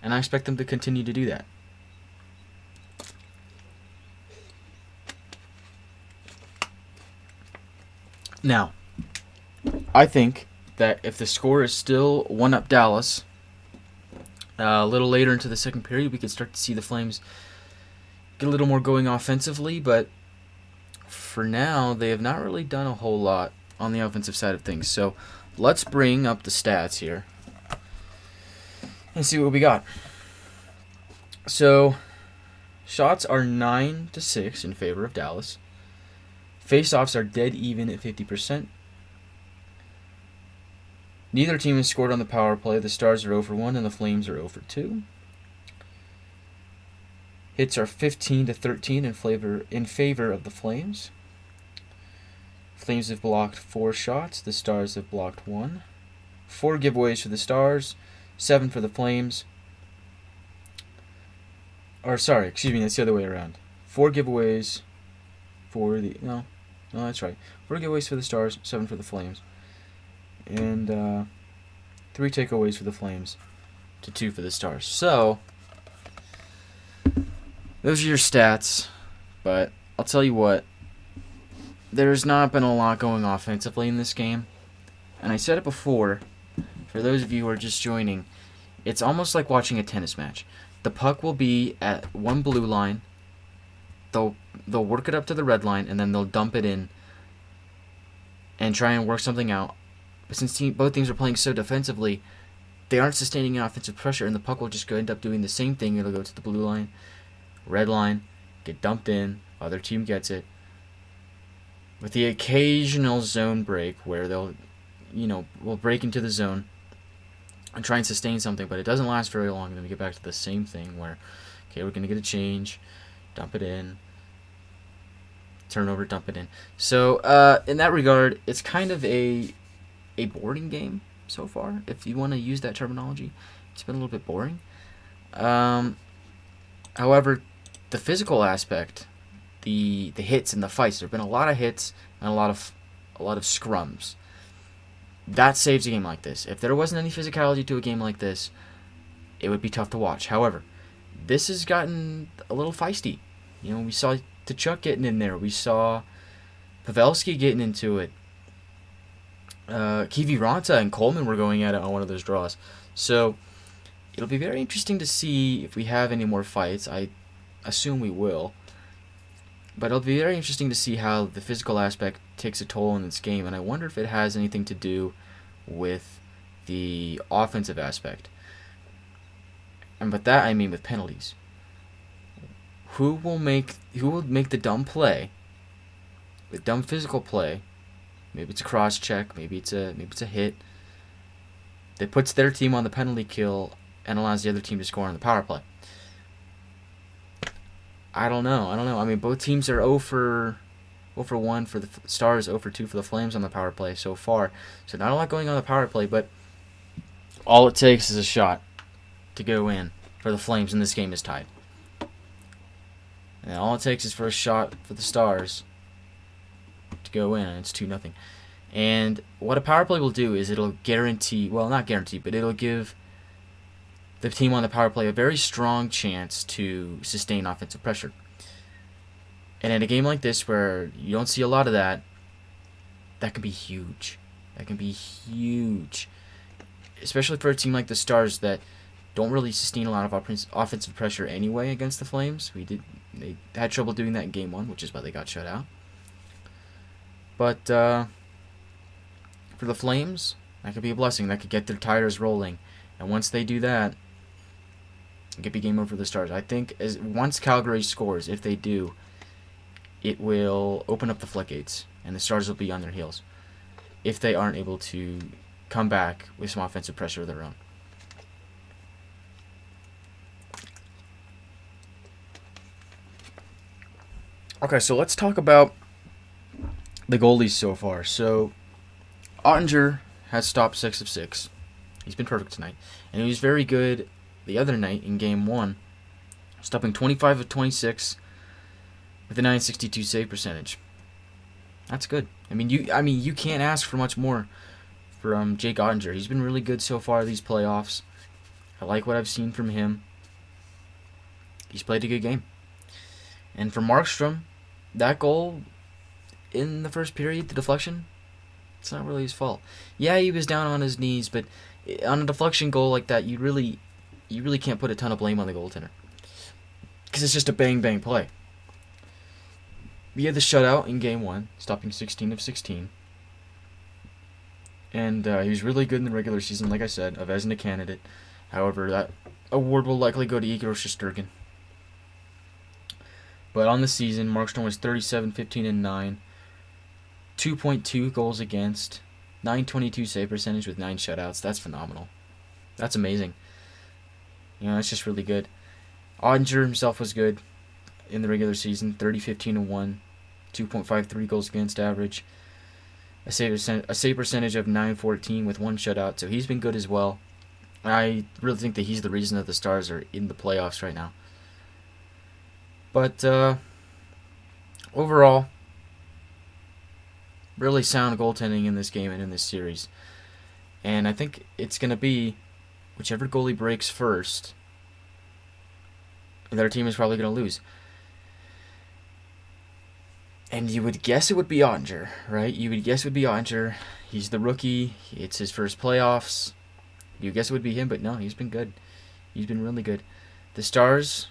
And I expect them to continue to do that. Now, I think that if the score is still 1-0 Dallas, a little later into the second period, we could start to see the Flames get a little more going offensively, but for now, they have not really done a whole lot on the offensive side of things. So let's bring up the stats here and see what we got. So shots are 9-6 in favor of Dallas. Face-offs are dead even at 50%. Neither team has scored on the power play. The Stars are 0 for 1 and the Flames are 0 for 2. Hits are 15-13 in favor of the Flames. Flames have blocked 4 shots. The Stars have blocked 1. 4 giveaways for the Stars, 7 for the Flames. Or sorry, excuse me, that's the other way around. 4 giveaways for the no, that's right. 4 giveaways for the Stars, 7 for the Flames, and 3 takeaways for the Flames to 2 for the Stars. So those are your stats, but I'll tell you what. There's not been a lot going offensively in this game. And I said it before, for those of you who are just joining, it's almost like watching a tennis match. The puck will be at one blue line, they'll work it up to the red line, and then they'll dump it in and try and work something out. But since both teams are playing so defensively, they aren't sustaining an offensive pressure, and the puck will just end up doing the same thing. It'll go to the blue line, red line, get dumped in, other team gets it. With the occasional zone break where they'll, will break into the zone and try and sustain something, but it doesn't last very long. And then we get back to the same thing where, okay, we're going to get a change, dump it in, turnover, dump it in. So, in that regard, it's kind of a boring game so far, if you want to use that terminology. It's been a little bit boring. However, the physical aspect, the hits and the fights. There have been a lot of hits and a lot of scrums. That saves a game like this. If there wasn't any physicality to a game like this, it would be tough to watch. However, this has gotten a little feisty. We saw Tkachuk getting in there. We saw Pavelski getting into it. Kiviranta and Coleman were going at it on one of those draws. So it'll be very interesting to see if we have any more fights. I assume we will. But it'll be very interesting to see how the physical aspect takes a toll in this game, and I wonder if it has anything to do with the offensive aspect. And by that I mean with penalties. Who will make the dumb play, the dumb physical play? Maybe it's a cross check, maybe it's a hit that puts their team on the penalty kill and allows the other team to score on the power play. I don't know. I mean, both teams are 0 for 1 for the Stars, 0 for 2 for the Flames on the power play so far. So not a lot going on the power play, but all it takes is a shot to go in for the Flames, and this game is tied. And all it takes is for a shot for the Stars to go in, and it's 2-0. And what a power play will do is it'll guarantee, well, not guarantee, but it'll give the team on the power play a very strong chance to sustain offensive pressure. And in a game like this where you don't see a lot of that, that can be huge. That can be huge. Especially for a team like the Stars that don't really sustain a lot of offensive pressure anyway against the Flames. They had trouble doing that in Game 1, which is why they got shut out. But for the Flames, that could be a blessing. That could get their tires rolling. And once they do that, it could be game over for the Stars. I think once Calgary scores, if they do, it will open up the floodgates, and the Stars will be on their heels if they aren't able to come back with some offensive pressure of their own. Okay, so let's talk about the goalies so far. So, Ottinger has stopped 6 of 6. He's been perfect tonight. And he was very good the other night in Game 1, stopping 25 of 26 with a 962 save percentage. That's good. I mean, you can't ask for much more from Jake Ottinger. He's been really good so far these playoffs. I like what I've seen from him. He's played a good game. And for Markstrom, that goal in the first period, the deflection, it's not really his fault. Yeah, he was down on his knees, but on a deflection goal like that, you really can't put a ton of blame on the goaltender, because it's just a bang-bang play. We had the shutout in Game 1, stopping 16 of 16. And he was really good in the regular season, like I said, a Vezina candidate. However, that award will likely go to Igor Shesterkin. But on the season, Markstrom was 37, 15, and 9. 2.2 goals against. 922 save percentage with 9 shutouts. That's phenomenal. That's amazing. That's just really good. Ottinger himself was good in the regular season. 30, 15, and 1. 2.53 goals against average. A save percentage of 914 with 1 shutout. So he's been good as well. I really think that he's the reason that the Stars are in the playoffs right now. But overall, really sound goaltending in this game and in this series. And I think it's going to be whichever goalie breaks first, their team is probably going to lose. And you would guess it would be Ottinger, right? You would guess it would be Ottinger. He's the rookie. It's his first playoffs. You guess it would be him, but no, he's been good. He's been really good. The Stars,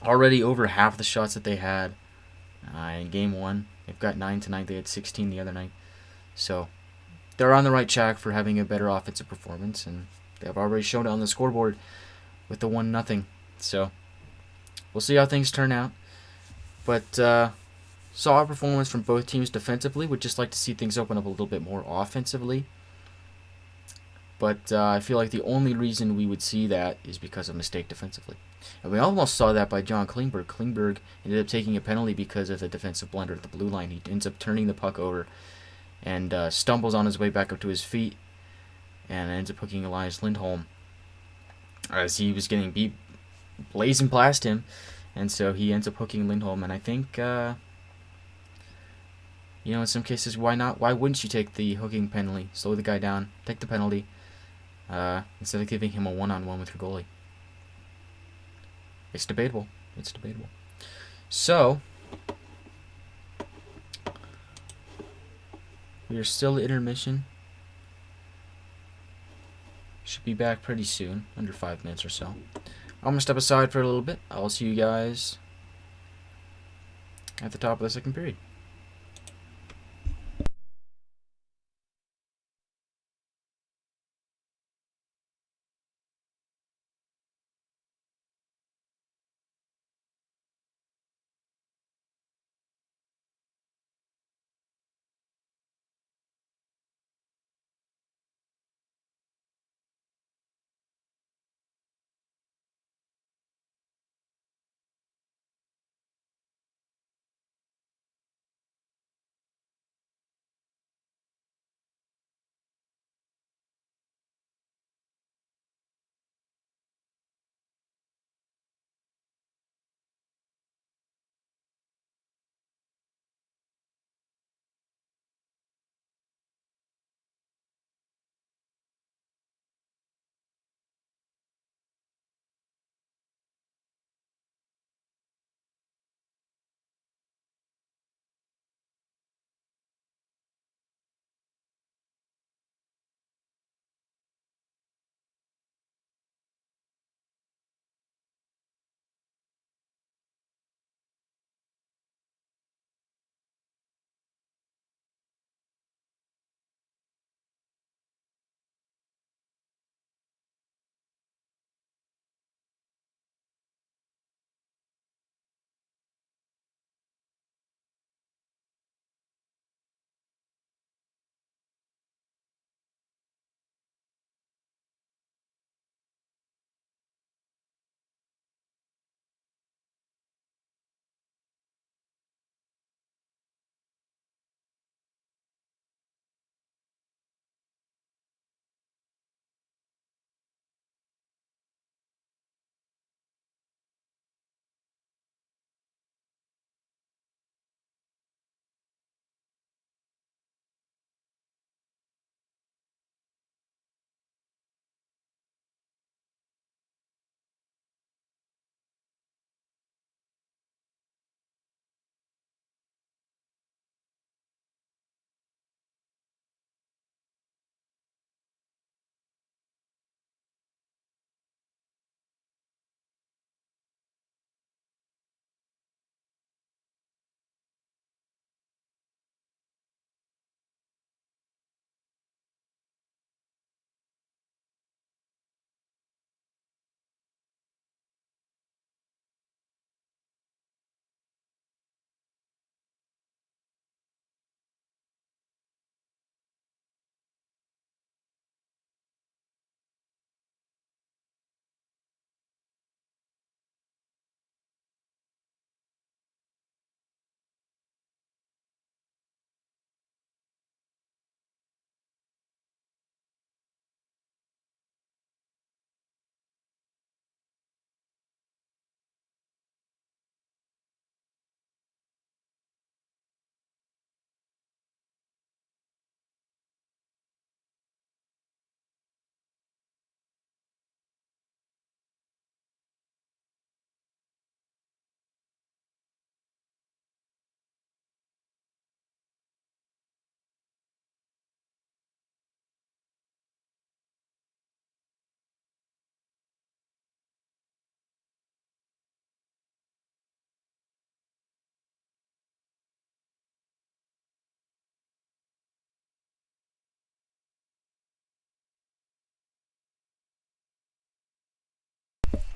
already over half the shots that they had in Game 1. They've got 9 tonight. They had 16 the other night. So they're on the right track for having a better offensive performance, and they've already shown it on the scoreboard with the 1-0. So we'll see how things turn out. But solid performance from both teams defensively. Would just like to see things open up a little bit more offensively. But I feel like the only reason we would see that is because of mistake defensively. And we almost saw that by John Klingberg. Klingberg ended up taking a penalty because of the defensive blunder at the blue line. He ends up turning the puck over and stumbles on his way back up to his feet and ends up hooking Elias Lindholm as he was getting beat, blazing past him. And so he ends up hooking Lindholm. And I think, in some cases, why not? Why wouldn't you take the hooking penalty? Slow the guy down, take the penalty, instead of giving him a one-on-one with your goalie. It's debatable. So, we are still at intermission. Should be back pretty soon, under 5 minutes or so. I'm going to step aside for a little bit. I'll see you guys at the top of the second period.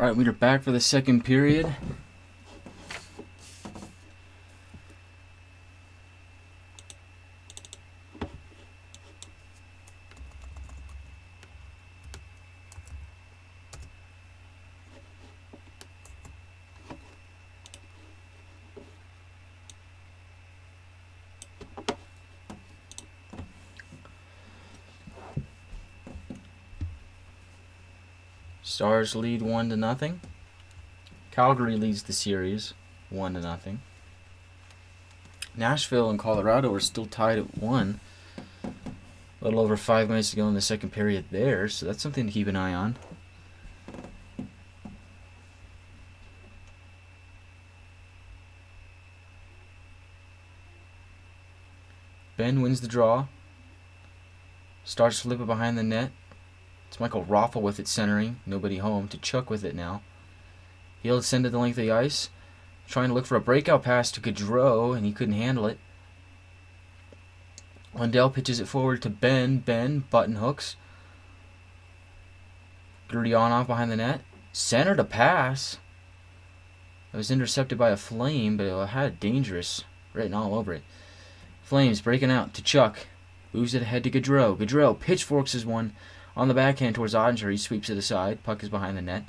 Alright, we are back for the second period. Stars lead 1-0. Calgary leads the series 1-0. Nashville and Colorado are still tied at 1. A little over 5 minutes to go in the second period there, so that's something to keep an eye on. Ben wins the draw. Starts to flip it behind the net. It's Michael Raffel with it centering. Nobody home. To Chuck with it now. He'll send it the length of the ice. Trying to look for a breakout pass to Gaudreau, and he couldn't handle it. Lundell pitches it forward to Ben. Ben button hooks. Gurianov behind the net. Centered a pass. It was intercepted by a Flame, but it had dangerous written all over it. Flames breaking out to Chuck. Moves it ahead to Gaudreau. Gaudreau pitchforks his one on the backhand towards Ottinger. He sweeps it aside. Puck is behind the net.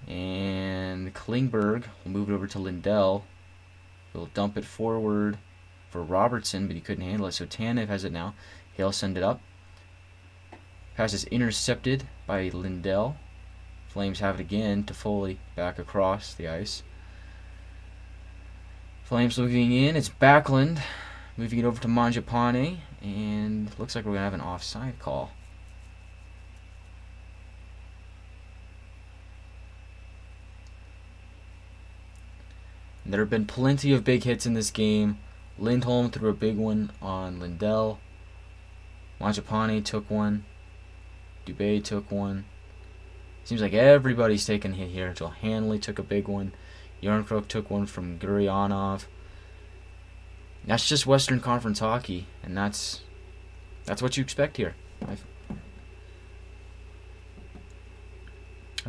And Klingberg will move it over to Lindell. He'll dump it forward for Robertson, but he couldn't handle it. So Tanev has it now. He'll send it up. Pass is intercepted by Lindell. Flames have it again to Foley back across the ice. Flames moving in. It's Backlund. Moving it over to Mangiapane. And looks like we're going to have an offside call. There have been plenty of big hits in this game. Lindholm threw a big one on Lindell. Mangiapane took one. Dubé took one. Seems like everybody's taking a hit here. Joel Hanley took a big one. Yarncroke took one from Gurianov. That's just Western Conference hockey, and that's what you expect here. I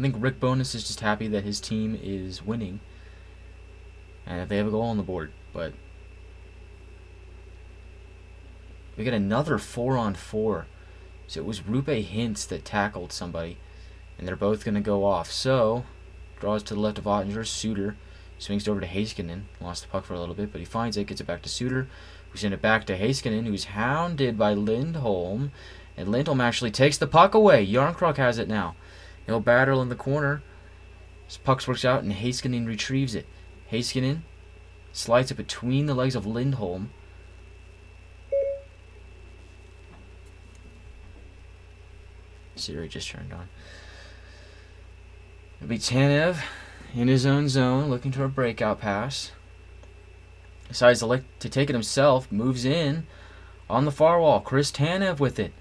think Rick Bowness is just happy that his team is winning and that they have a goal on the board. But we get another 4-on-4. So it was Rupe Hintz that tackled somebody, and they're both going to go off. So draws to the left of Ottinger. Suter swings it over to Heiskanen. Lost the puck for a little bit, but he finds it, gets it back to Suter. We send it back to Heiskanen, who's hounded by Lindholm. And Lindholm actually takes the puck away. Yarncroc has it now. He'll battle in the corner. His puck works out, and Heiskanen retrieves it. Heiskanen slides it between the legs of Lindholm. Siri just turned on. It'll be Tanev in his own zone, looking for a breakout pass. Decides to take it himself, moves in on the far wall. Chris Tanev with it.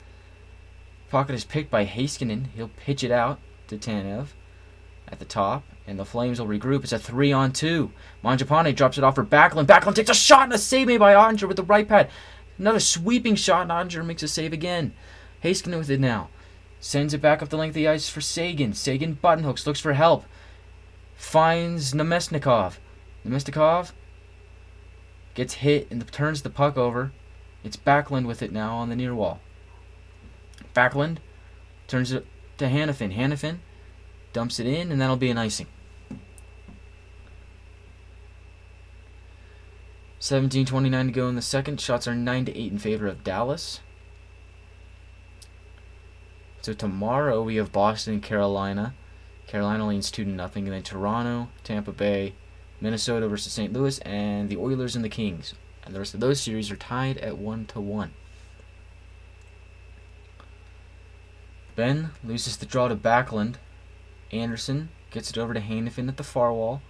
Pocket is picked by Heiskanen. He'll pitch it out to Tanev at the top, and the Flames will regroup. It's a 3-on-2. Mangiapane drops it off for Backlund. Backlund takes a shot and a save made by Ottinger with the right pad. Another sweeping shot, and Ottinger makes a save again. Heiskanen with it now. Sends it back up the length of the ice for Sagan. Sagan button hooks, looks for help. Finds Nemesnikov. Nemesnikov gets hit and turns the puck over. It's Backlund with it now on the near wall. Backlund turns it to Hanifin. Hanifin dumps it in, and that'll be an icing. 17:29 to go in the second. Shots are 9-8 in favor of Dallas. So tomorrow we have Boston and Carolina. Carolina leads 2-0, and then Toronto, Tampa Bay, Minnesota versus St. Louis, and the Oilers and the Kings. And the rest of those series are tied at 1-1. Ben loses the draw to Backlund. Anderson gets it over to Hanifin at the far wall.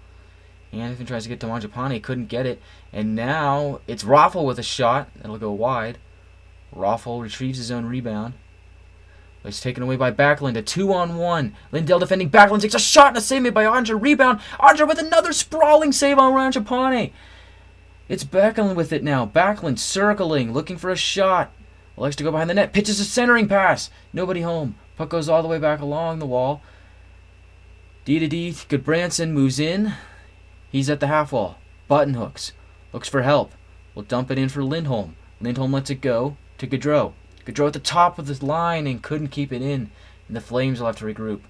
Hanifin tries to get to Mangiapane, couldn't get it. And now it's Raffel with a shot. That'll go wide. Raffel retrieves his own rebound. But it's taken away by Backlund. A 2-on-1. Lindell defending. Backlund takes a shot and a save made by Ottinger. Rebound. Ottinger with another sprawling save on Mangiapane. It's Backlund with it now. Backlund circling, looking for a shot. Likes to go behind the net. Pitches a centering pass. Nobody home. Puck goes all the way back along the wall. D to D. Goodbranson moves in. He's at the half wall. Button hooks. Looks for help. Will dump it in for Lindholm. Lindholm lets it go to Gaudreau. Gaudreau at the top of the line and couldn't keep it in. And the Flames will have to regroup.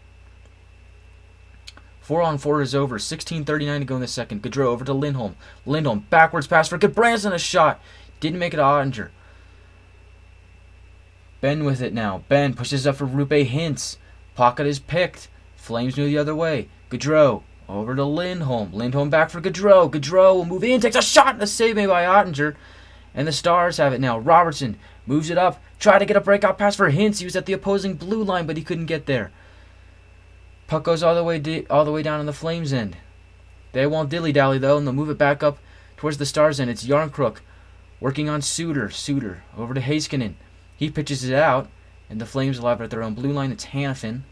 4-on-4 is over. 16:39 to go in the second. Gaudreau over to Lindholm. Lindholm backwards pass for Goodbranson. A shot. Didn't make it to Ottinger. Ben with it now. Ben pushes up for Rupe Hintz. Pocket is picked. Flames move the other way. Gaudreau over to Lindholm. Lindholm back for Gaudreau. Gaudreau will move in. Takes a shot. And a save made by Ottinger. And the Stars have it now. Robertson moves it up. Tried to get a breakout pass for Hintz. He was at the opposing blue line, but he couldn't get there. Puck goes all the way down on the Flames' end. They won't dilly-dally, though, and they'll move it back up towards the Stars' end. It's Yarncrook working on Suter. Suter over to Heiskanen. He pitches it out, and the Flames will have it at their own blue line. It's Hanifin.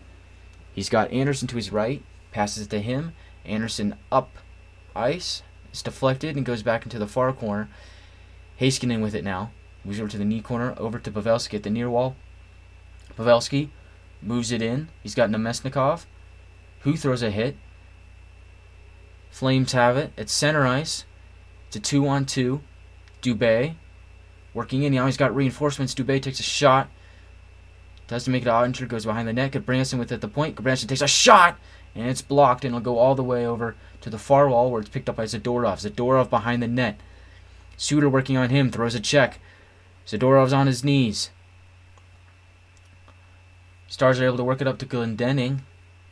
He's got Anderson to his right. Passes it to him. Anderson up ice. It's deflected and goes back into the far corner. Heiskanen with it now. Moves over to the knee corner. Over to Pavelski at the near wall. Pavelski moves it in. He's got Nemesnikov, who throws a hit. Flames have it. It's center ice. It's a 2-on-2. Dubé working in. Now he's got reinforcements. Dubé takes a shot. Doesn't make it. Ottinger goes behind the net. Goodbranson with it at the point. Goodbranson takes a shot, and it's blocked, and it'll go all the way over to the far wall where it's picked up by Zadorov. Zadorov behind the net. Suter working on him. Throws a check. Zadorov's on his knees. Stars are able to work it up to Glendening.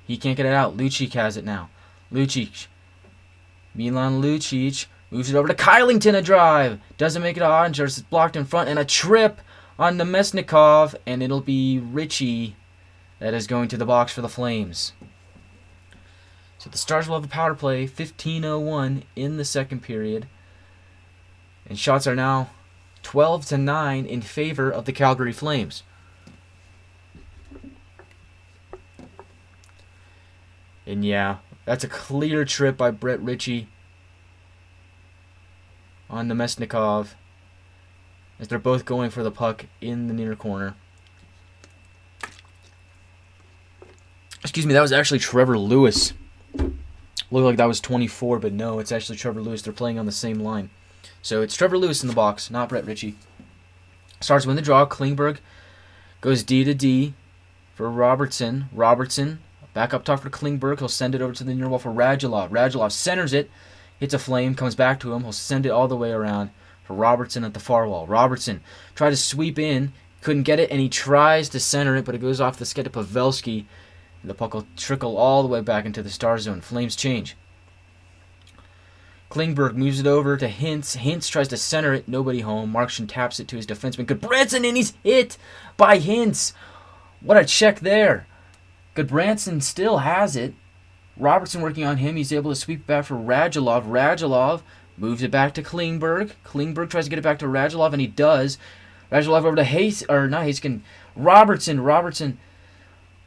He can't get it out. Lucic has it now. Lucic. Milan Lucic moves it over to Kylington. A drive. Doesn't make it to Ottinger. It's blocked in front. And a trip on Nemesnikov. And it'll be Ritchie that is going to the box for the Flames. So the Stars will have a power play. 15:01 in the second period. And shots are now 12-9 in favor of the Calgary Flames. And yeah, that's a clear trip by Brett Ritchie on Nemesnikov as they're both going for the puck in the near corner. Excuse me, that was actually Trevor Lewis. Looked like that was 24, but no, it's actually Trevor Lewis. They're playing on the same line. So it's Trevor Lewis in the box, not Brett Ritchie. Stars win the draw. Klingberg goes D to D for Robertson. Robertson back up top for Klingberg. He'll send it over to the near wall for Radulov. Radulov centers it. Hits a flame. Comes back to him. He'll send it all the way around for Robertson at the far wall. Robertson tried to sweep in. Couldn't get it, and he tries to center it, but it goes off the skate to Pavelski. And the puck will trickle all the way back into the Star zone. Flames change. Klingberg moves it over to Hintz. Hintz tries to center it. Nobody home. Markstrom taps it to his defenseman. Goodbranson, and he's hit by Hintz. What a check there. Goodbranson still has it. Robertson working on him. He's able to sweep back for Radulov. Radulov moves it back to Klingberg. Klingberg tries to get it back to Radulov, and he does. Radulov over to Robertson. Robertson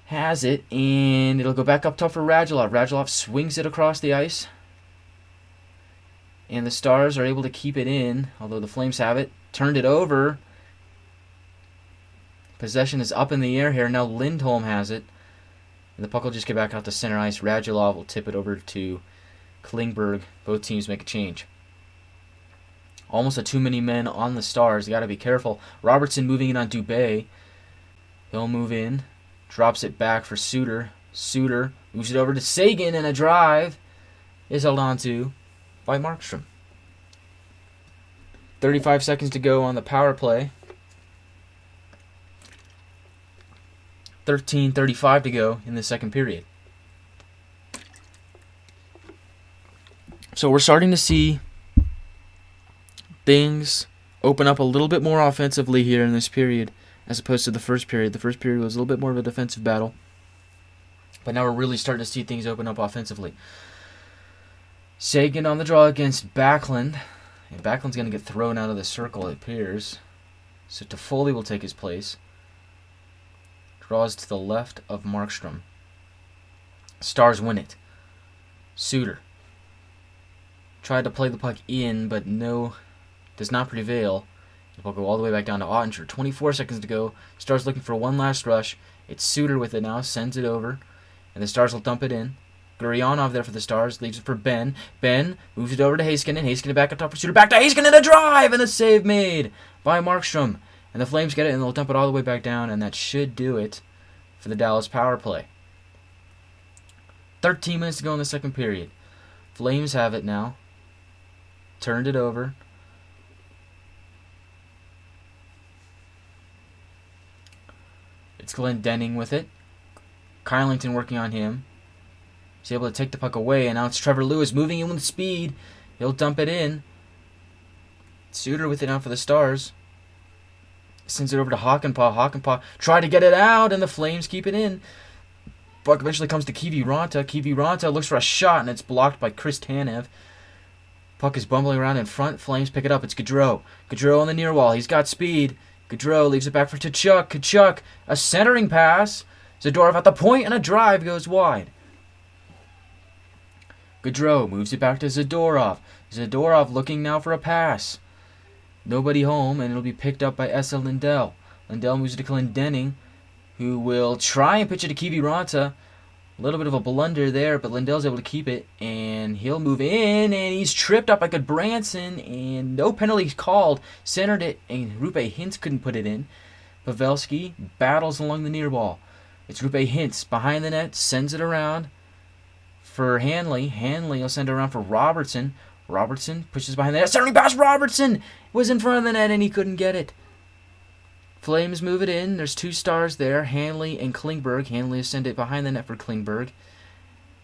has it, and it'll go back up top for Radulov. Radulov swings it across the ice. And the Stars are able to keep it in, although the Flames have it. Turned it over. Possession is up in the air here. Now Lindholm has it. And the puck will just get back out to center ice. Radulov will tip it over to Klingberg. Both teams make a change. Almost a too many men on the Stars. You got to be careful. Robertson moving in on Dubé. He'll move in. Drops it back for Suter. Suter moves it over to Sagan, and a drive is held on to by Markstrom. 35 seconds to go on the power play. 13:35 to go in the second period. So we're starting to see things open up a little bit more offensively here in this period as opposed to the first period. The first period was a little bit more of a defensive battle. But now we're really starting to see things open up offensively. Sagan on the draw against Backlund. And Backlund's going to get thrown out of the circle, it appears. So Toffoli will take his place. Draws to the left of Markstrom. Stars win it. Suter tried to play the puck in, but no, does not prevail. The puck will go all the way back down to Ottinger. 24 seconds to go. Stars looking for one last rush. It's Suter with it now. Sends it over. And the Stars will dump it in. Gurionov there for the Stars. Leaves it for Ben. Ben moves it over to Heiskanen. Heiskanen back up top for shooter. Back to Heiskanen. A drive and a save made by Markstrom. And the Flames get it, and they'll dump it all the way back down, and that should do it for the Dallas power play. 13 minutes to go in the second period. Flames have it now. Turned it over. It's Glendening with it. Kylington working on him. He's able to take the puck away, and now it's Trevor Lewis moving in with speed. He'll dump it in. Suter with it now for the Stars. Sends it over to Hakanpää. Hakanpää try to get it out, and the Flames keep it in. Puck eventually comes to Kiviranta. Kiviranta looks for a shot, and it's blocked by Chris Tanev. Puck is bumbling around in front. Flames pick it up. It's Gaudreau. Gaudreau on the near wall. He's got speed. Gaudreau leaves it back for Tkachuk. Tkachuk, a centering pass. Zadorov at the point, and a drive goes wide. Gaudreau moves it back to Zadorov. Zadorov looking now for a pass. Nobody home, and it'll be picked up by Esa Lindell. Lindell moves it to Glendening, who will try and pitch it to Kiviranta. A little bit of a blunder there, but Lindell's able to keep it, and he'll move in, and he's tripped up by Goodbranson, and no penalties called. Centered it, and Rupe Hintz couldn't put it in. Pavelski battles along the near wall. It's Rupe Hintz behind the net, sends it around for Hanley. Hanley will send it around for Robertson. Robertson pushes behind the net, centering pass. Robertson was in front of the net, and he couldn't get it. Flames move it in. There's two Stars there, Hanley and Klingberg. Hanley will send it behind the net for Klingberg.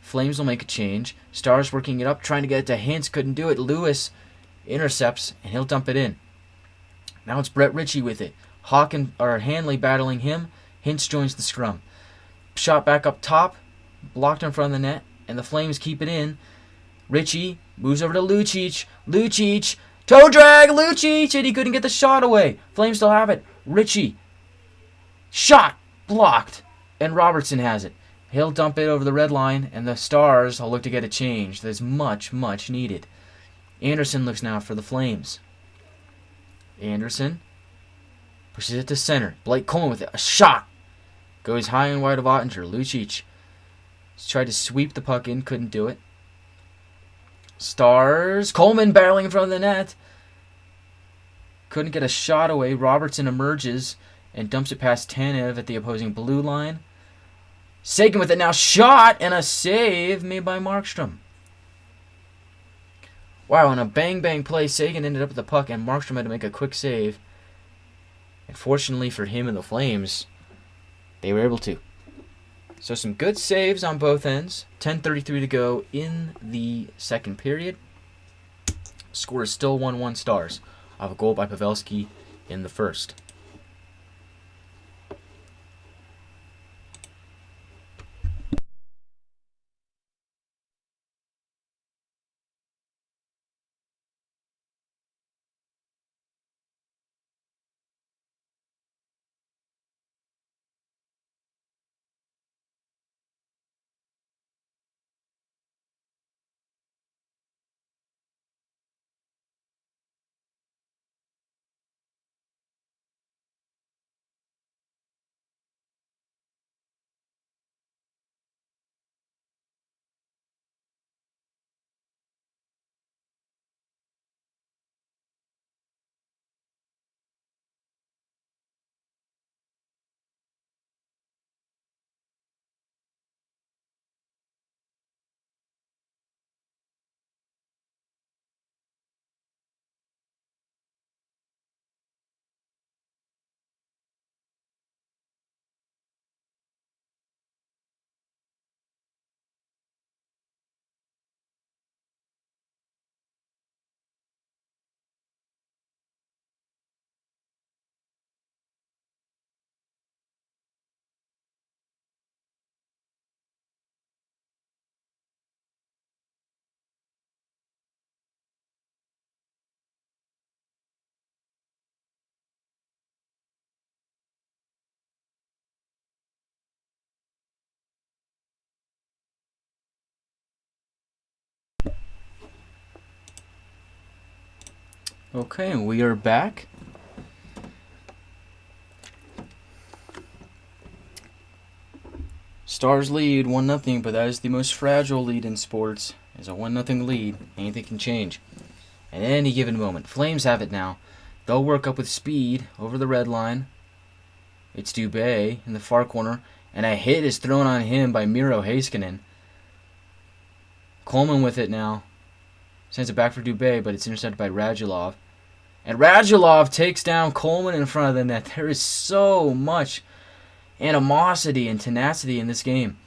Flames will make a change. Stars working it up, trying to get it to Hintz. Couldn't do it. Lewis intercepts, and he'll dump it in. Now it's Brett Ritchie with it. Hanley battling him. Hintz joins the scrum. Shot back up top, blocked in front of the net, and the Flames keep it in. Ritchie moves over to Lucic. Lucic, toe drag, Lucic, and he couldn't get the shot away. Flames still have it. Ritchie, shot, blocked, and Robertson has it. He'll dump it over the red line, and the Stars will look to get a change that's much, much needed. Anderson looks now for the Flames. Anderson pushes it to center. Blake Coleman with it. A shot. Goes high and wide of Ottinger. Lucic tried to sweep the puck in, couldn't do it. Stars. Coleman battling in front of the net. Couldn't get a shot away. Robertson emerges and dumps it past Tanev at the opposing blue line. Sagan with it now. Shot and a save made by Markstrom. Wow, in a bang-bang play, Sagan ended up with the puck, and Markstrom had to make a quick save. And fortunately for him and the Flames, they were able to. So some good saves on both ends. 10:33 to go in the second period. Score is still 1-1 Stars. Off a goal by Pavelski in the first. Okay, we are back. Stars lead 1-0, but that is the most fragile lead in sports. It's a 1-0 lead. Anything can change at any given moment. Flames have it now. They'll work up with speed over the red line. It's Dubé in the far corner, and a hit is thrown on him by Miro Heiskanen. Coleman with it now. Sends it back for Dubé, but it's intercepted by Radulov. And Radulov takes down Coleman in front of the net. There is so much animosity and tenacity in this game.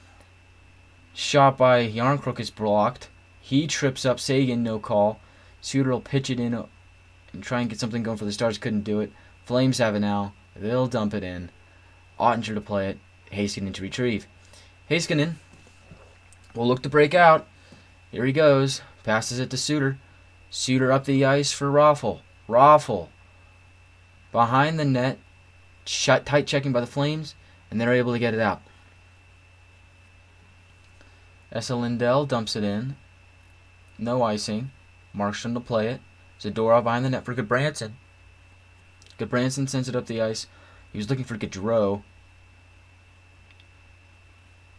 Shot by Yarncrook is blocked. He trips up Sagan, no call. Suter will pitch it in and try and get something going for the Stars. Couldn't do it. Flames have it now. They'll dump it in. Ottinger to play it. Heiskanen to retrieve. Heiskanen will look to break out. Here he goes. Passes it to Suter. Suter up the ice for Raffl. Raffl behind the net. Tight checking by the Flames. And they're able to get it out. Esa Lindell dumps it in. No icing. Markstrom to play it. Zadorov behind the net for Goodbranson. Goodbranson sends it up the ice. He was looking for Gaudreau.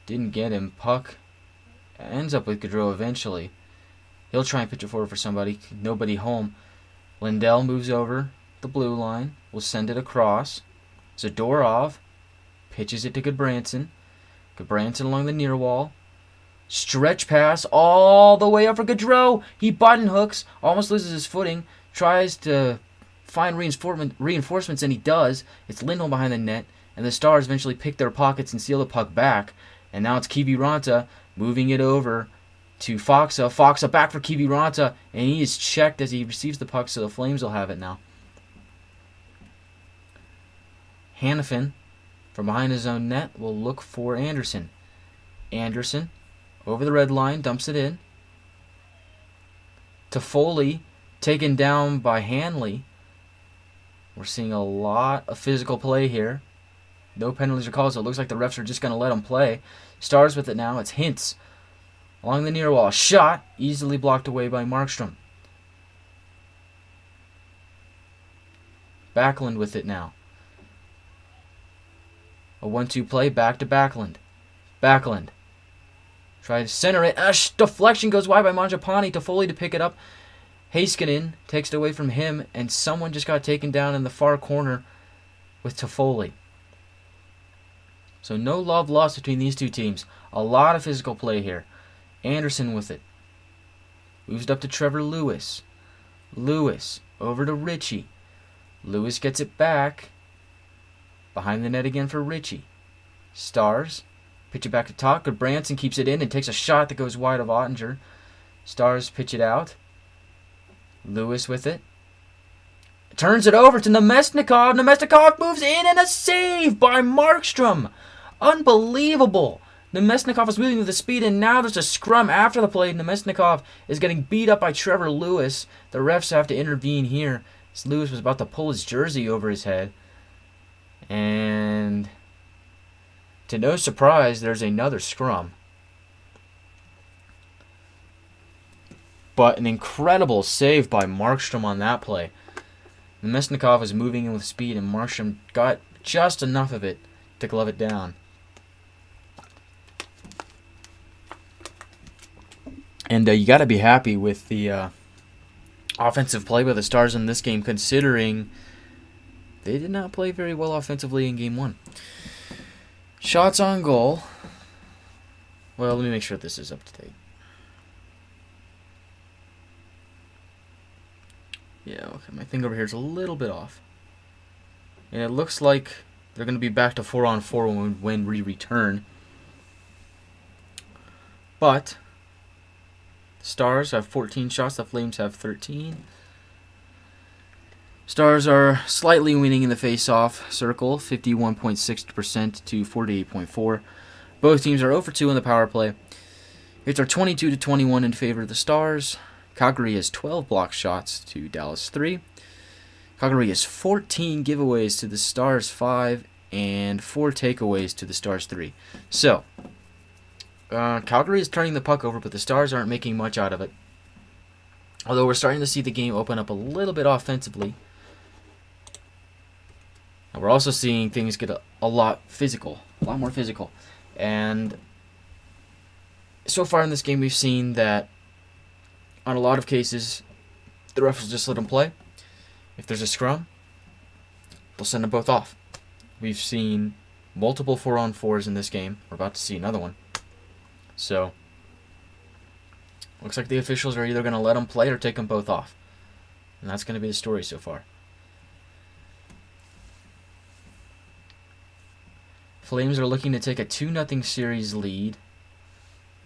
Didn't get him. Puck ends up with Gaudreau eventually. He'll try and pitch it forward for somebody. Nobody home. Lindell moves over the blue line. Will send it across. Zadorov pitches it to Goodbranson. Goodbranson along the near wall. Stretch pass all the way up for Gaudreau. He button hooks. Almost loses his footing. Tries to find reinforcements, and he does. It's Lindholm behind the net. And the Stars eventually pick their pockets and seal the puck back. And now it's Kiviranta moving it over to Faksa. Faksa back for Kiviranta. And he is checked as he receives the puck, so the Flames will have it now. Hanifin, from behind his own net, will look for Anderson. Anderson, over the red line, dumps it in. Toffoli, taken down by Hanley. We're seeing a lot of physical play here. No penalties or calls, so it looks like the refs are just going to let him play. Stars with it now. It's Hintz along the near wall. Shot, easily blocked away by Markstrom. Backlund with it now. A 1-2 play, back to Backlund. Backlund. Try to center it. Deflection goes wide by Mangiapane. Toffoli to pick it up. Heiskanen takes it away from him, and someone just got taken down in the far corner with Toffoli. So no love lost between these two teams. A lot of physical play here. Anderson with it. Moves it up to Trevor Lewis. Lewis over to Ritchie. Lewis gets it back. Behind the net again for Ritchie. Stars. Pitch it back to Talk. Goodbranson keeps it in and takes a shot that goes wide of Ottinger. Stars pitch it out. Lewis with it. Turns it over to Nemesnikov. Nemesnikov moves in and a save by Markstrom. Unbelievable. Nemesnikov is moving with the speed, and now there's a scrum after the play. Nemesnikov is getting beat up by Trevor Lewis. The refs have to intervene here. Lewis was about to pull his jersey over his head. And to no surprise, there's another scrum. But an incredible save by Markstrom on that play. Nemesnikov was moving in with speed, and Markstrom got just enough of it to glove it down. And you got to be happy with the offensive play by the Stars in this game, considering they did not play very well offensively in Game 1. Shots on goal. Well, let me make sure this is up to date. Yeah, okay, my thing over here is a little bit off. And it looks like they're going to be back to 4-on-4 when we return. But the Stars have 14 shots, the Flames have 13. Stars are slightly winning in the face-off circle, 51.6% to 48.4%. Both teams are 0 for 2 in the power play. Hits are 22-21 in favor of the Stars. Calgary has 12 block shots to Dallas 3. Calgary has 14 giveaways to the Stars 5 and 4 takeaways to the Stars 3. So, Calgary is turning the puck over, but the Stars aren't making much out of it. Although we're starting to see the game open up a little bit offensively. And we're also seeing things get a lot more physical. And so far in this game, we've seen that on a lot of cases, the refs will just let them play. If there's a scrum, they'll send them both off. We've seen multiple 4-on-4s in this game. We're about to see another one. So, looks like the officials are either going to let them play or take them both off. And that's going to be the story so far. Flames are looking to take a 2-0 series lead.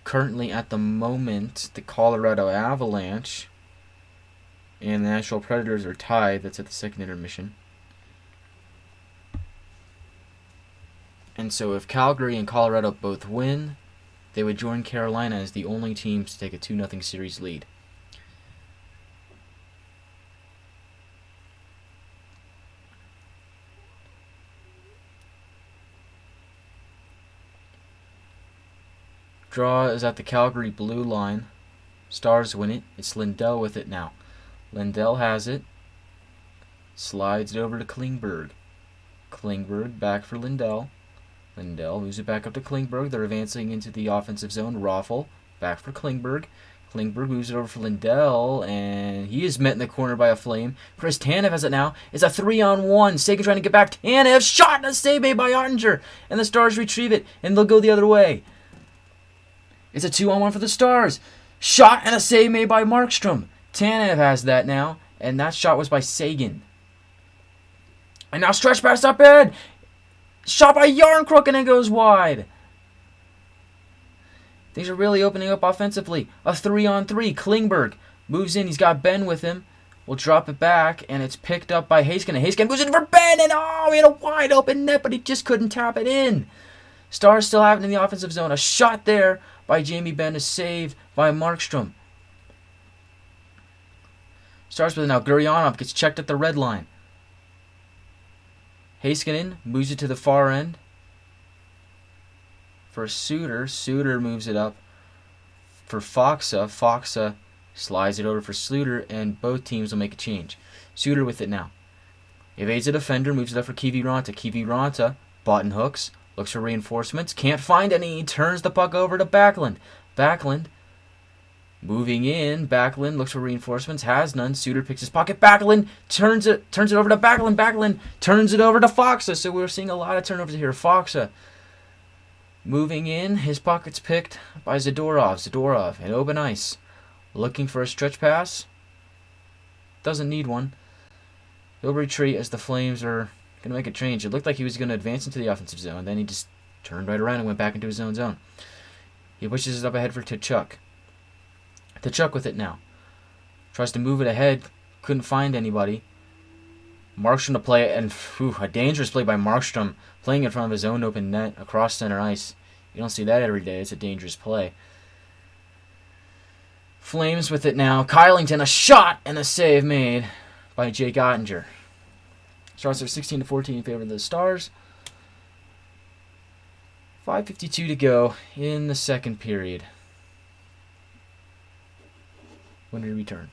Currently, at the moment, the Colorado Avalanche and the Nashville Predators are tied. That's at the second intermission. And so if Calgary and Colorado both win, they would join Carolina as the only teams to take a 2-0 series lead. Draw is at the Calgary blue line. Stars win it. It's Lindell with it now. Lindell has it. Slides it over to Klingberg. Klingberg back for Lindell. Lindell moves it back up to Klingberg. They're advancing into the offensive zone. Raffle back for Klingberg. Klingberg moves it over for Lindell, and he is met in the corner by a Flame. Chris Tanev has it now. It's a 3-on-1. Sagan trying to get back. Tanev shot and a save made by Ottinger, and the Stars retrieve it, and they'll go the other way. It's a 2-on-1 for the Stars. Shot and a save made by Markstrom. Tanev has that now, and that shot was by Sagan. And now stretch pass up ahead. Shot by Yarncrook, and it goes wide. Things are really opening up offensively. A 3-on-3. Klingberg moves in. He's got Ben with him. We'll drop it back, and it's picked up by Heiskanen. Heiskanen moves in for Ben, and he had a wide open net, but he just couldn't tap it in. Stars still have it in the offensive zone. A shot there by Jamie Benn is saved by Markstrom. Stars with it now. Gurionov gets checked at the red line. Heiskanen moves it to the far end for Suter. Suter moves it up for Faksa. Faksa slides it over for Sluter, and both teams will make a change. Suter with it now. Evades a defender, moves it up for Kiviranta. Kiviranta, button hooks, looks for reinforcements, can't find any. He turns the puck over to Backlund. Backlund moving in. Backlund looks for reinforcements, has none. Suter picks his pocket. Backlund turns it over to Backlund. Backlund turns it over to Faksa. So we're seeing a lot of turnovers here. Faksa moving in. His pocket's picked by Zadorov. Zadorov in open ice, looking for a stretch pass. Doesn't need one. He'll retreat as the Flames are going to make a change. It looked like he was going to advance into the offensive zone. Then he just turned right around and went back into his own zone. He pushes it up ahead for Tkachuk. Tkachuk with it now. Tries to move it ahead. Couldn't find anybody. Markstrom to play it, and a dangerous play by Markstrom, playing in front of his own open net across center ice. You don't see that every day. It's a dangerous play. Flames with it now. Kylington, a shot and a save made by Jake Ottinger. Stars are 16-14 in favor of the Stars. 5:52 to go in the second period. When we return.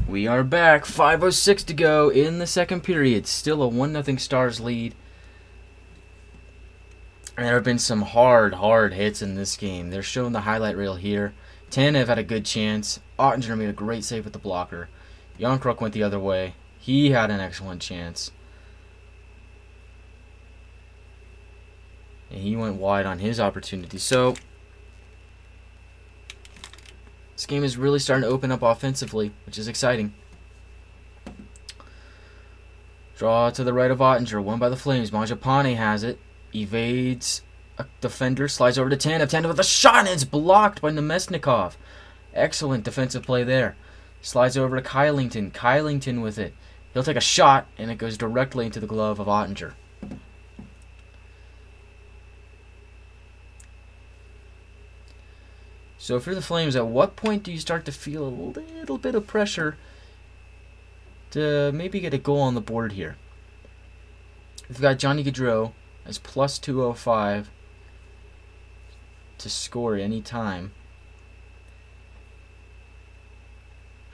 We are back. 5:06 to go in the second period. Still a 1-0 Stars lead. And there have been some hard hits in this game. They're showing the highlight reel here. Tanev had a good chance. Ottinger made a great save with the blocker. Jonkruk went the other way. He had an excellent chance. And he went wide on his opportunity. So, this game is really starting to open up offensively, which is exciting. Draw to the right of Ottinger, won by the Flames. Mangiapane has it. Evades a defender, slides over to Tanev. Tanev with a shot, and it's blocked by Nemesnikov. Excellent defensive play there. Slides over to Kylington. Kylington with it. He'll take a shot, and it goes directly into the glove of Ottinger. So for the Flames, at what point do you start to feel a little bit of pressure to maybe get a goal on the board here? We've got Johnny Gaudreau as plus 205 to score any time.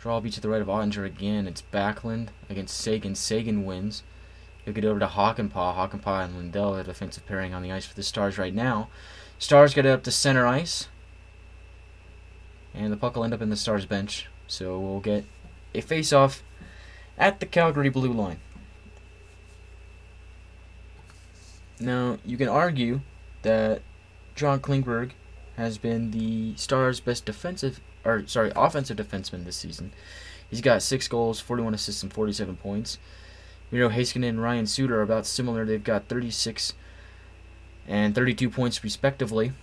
Draw be to the right of Ottinger again. It's Backlund against Sagan. Sagan wins. He'll get over to Hakanpää. Hakanpää and Lindell, a defensive pairing on the ice for the Stars right now. Stars get it up to center ice. And the puck will end up in the Stars bench. So we'll get a face-off at the Calgary blue line. Now, you can argue that John Klingberg has been the Stars' best offensive defenseman this season. He's got 6 goals, 41 assists, and 47 points. Miro Heiskanen and Ryan Suter are about similar. They've got 36 and 32 points respectively.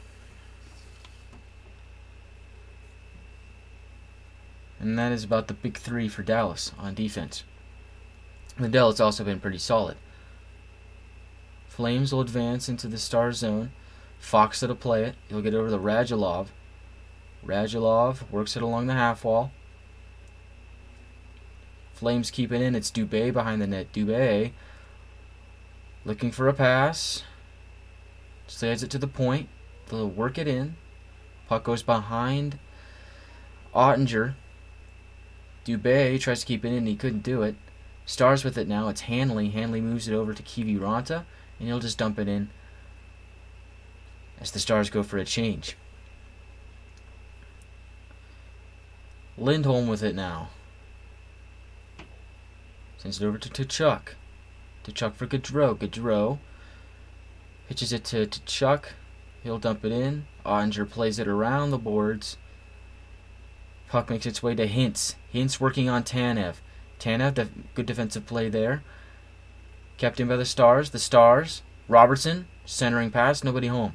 And that is about the big three for Dallas on defense. Lindell has also been pretty solid. Flames will advance into the Star zone. Fox to play it. He'll get over to Radulov. Radulov works it along the half wall. Flames keep it in. It's Dubé behind the net. Dubé looking for a pass. Slides it to the point. They'll work it in. Puck goes behind Ottinger. Dubé tries to keep it in. He couldn't do it. Stars with it now. It's Hanley. Hanley moves it over to Kiviranta, and he'll just dump it in as the Stars go for a change. Lindholm with it now. Sends it over to Tkachuk. Tkachuk for Gaudreau. Gaudreau pitches it to Tkachuk. He'll dump it in. Ottinger plays it around the boards. Puck makes its way to Hintz. Hintz working on Tanev. Tanev, good defensive play there. Kept in by the Stars. The Stars. Robertson, centering pass, nobody home.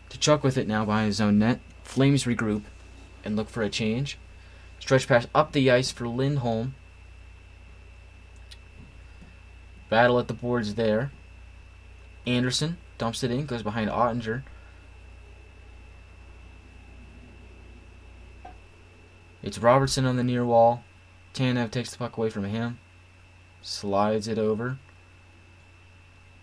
Tkachuk with it now behind his own net. Flames regroup and look for a change. Stretch pass up the ice for Lindholm. Battle at the boards there. Anderson dumps it in, goes behind Ottinger. It's Robertson on the near wall. Tanev takes the puck away from him. Slides it over.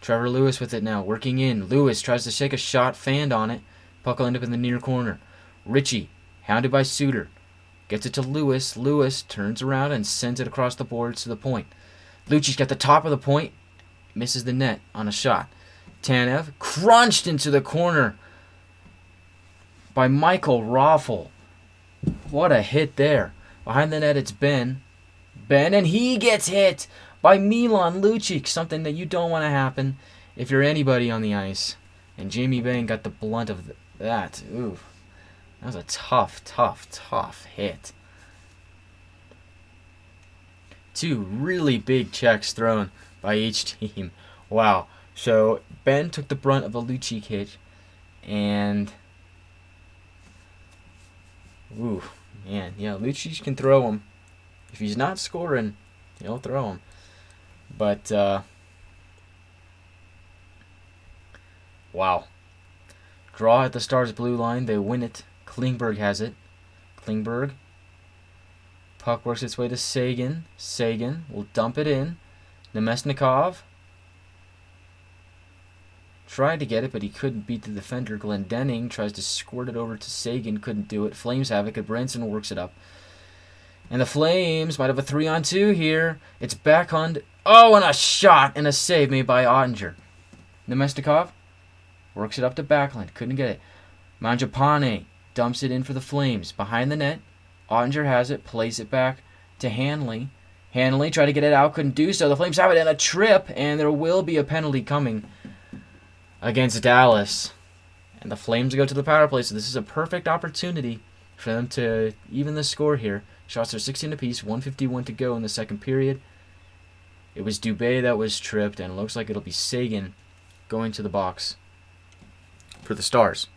Trevor Lewis with it now, working in. Lewis tries to shake a shot, fanned on it. Puck will end up in the near corner. Ritchie, hounded by Suter. Gets it to Lewis. Lewis turns around and sends it across the boards to the point. Lucci's got the top of the point. Misses the net on a shot. Tanev crunched into the corner by Michael Raffl. What a hit there. Behind the net, it's Ben. Ben, and he gets hit by Milan Lucic. Something that you don't want to happen if you're anybody on the ice. And Jamie Benn got the blunt of that. Ooh. That was a tough hit. 2 really big checks thrown by each team. Wow. So, Ben took the brunt of a Lucic hit. And ooh, man, yeah, Lucic can throw him. If he's not scoring, he'll throw him. But, wow. Draw at the Stars' blue line. They win it. Klingberg has it. Klingberg. Puck works its way to Sagan. Sagan will dump it in. Nemesnikov tried to get it, but he couldn't beat the defender. Glendening tries to squirt it over to Sagan. Couldn't do it. Flames have it. Goodbranson works it up. And the Flames might have a 3-on-2 here. It's backhand. Oh, and a shot and a save made by Ottinger. Nemesnikov works it up to Backlund. Couldn't get it. Mangiapane dumps it in for the Flames. Behind the net. Ottinger has it. Plays it back to Hanley. Hanley tried to get it out. Couldn't do so. The Flames have it in a trip. And there will be a penalty coming against Dallas. And the Flames go to the power play. So this is a perfect opportunity for them to even the score here. Shots are 16 apiece, 1:51 to go in the second period. It was Dubé that was tripped, and it looks like it'll be Sagan going to the box for the Stars.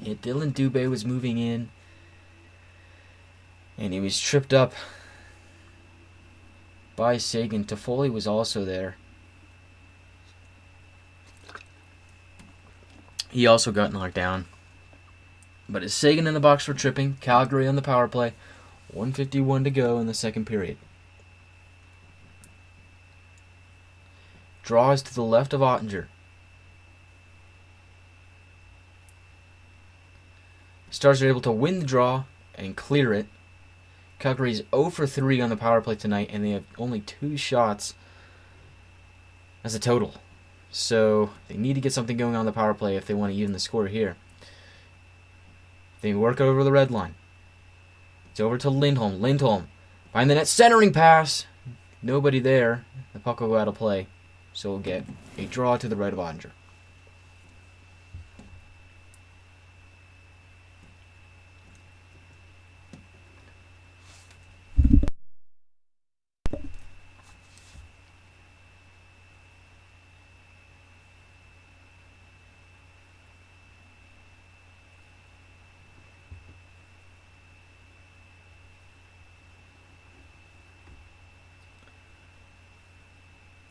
Yeah, Dylan Dubé was moving in, and he was tripped up by Sagan. Toffoli was also there. He also got knocked down. But it's Sagan in the box for tripping. Calgary on the power play. 1:51 to go in the second period. Draws to the left of Ottinger. Stars are able to win the draw and clear it. Calgary's 0 for 3 on the power play tonight, and they have only 2 shots as a total. So they need to get something going on the power play if they want to even the score here. They work over the red line. It's over to Lindholm. Lindholm behind the net, centering pass. Nobody there. The puck will go out of play. So we'll get a draw to the right of Ottinger.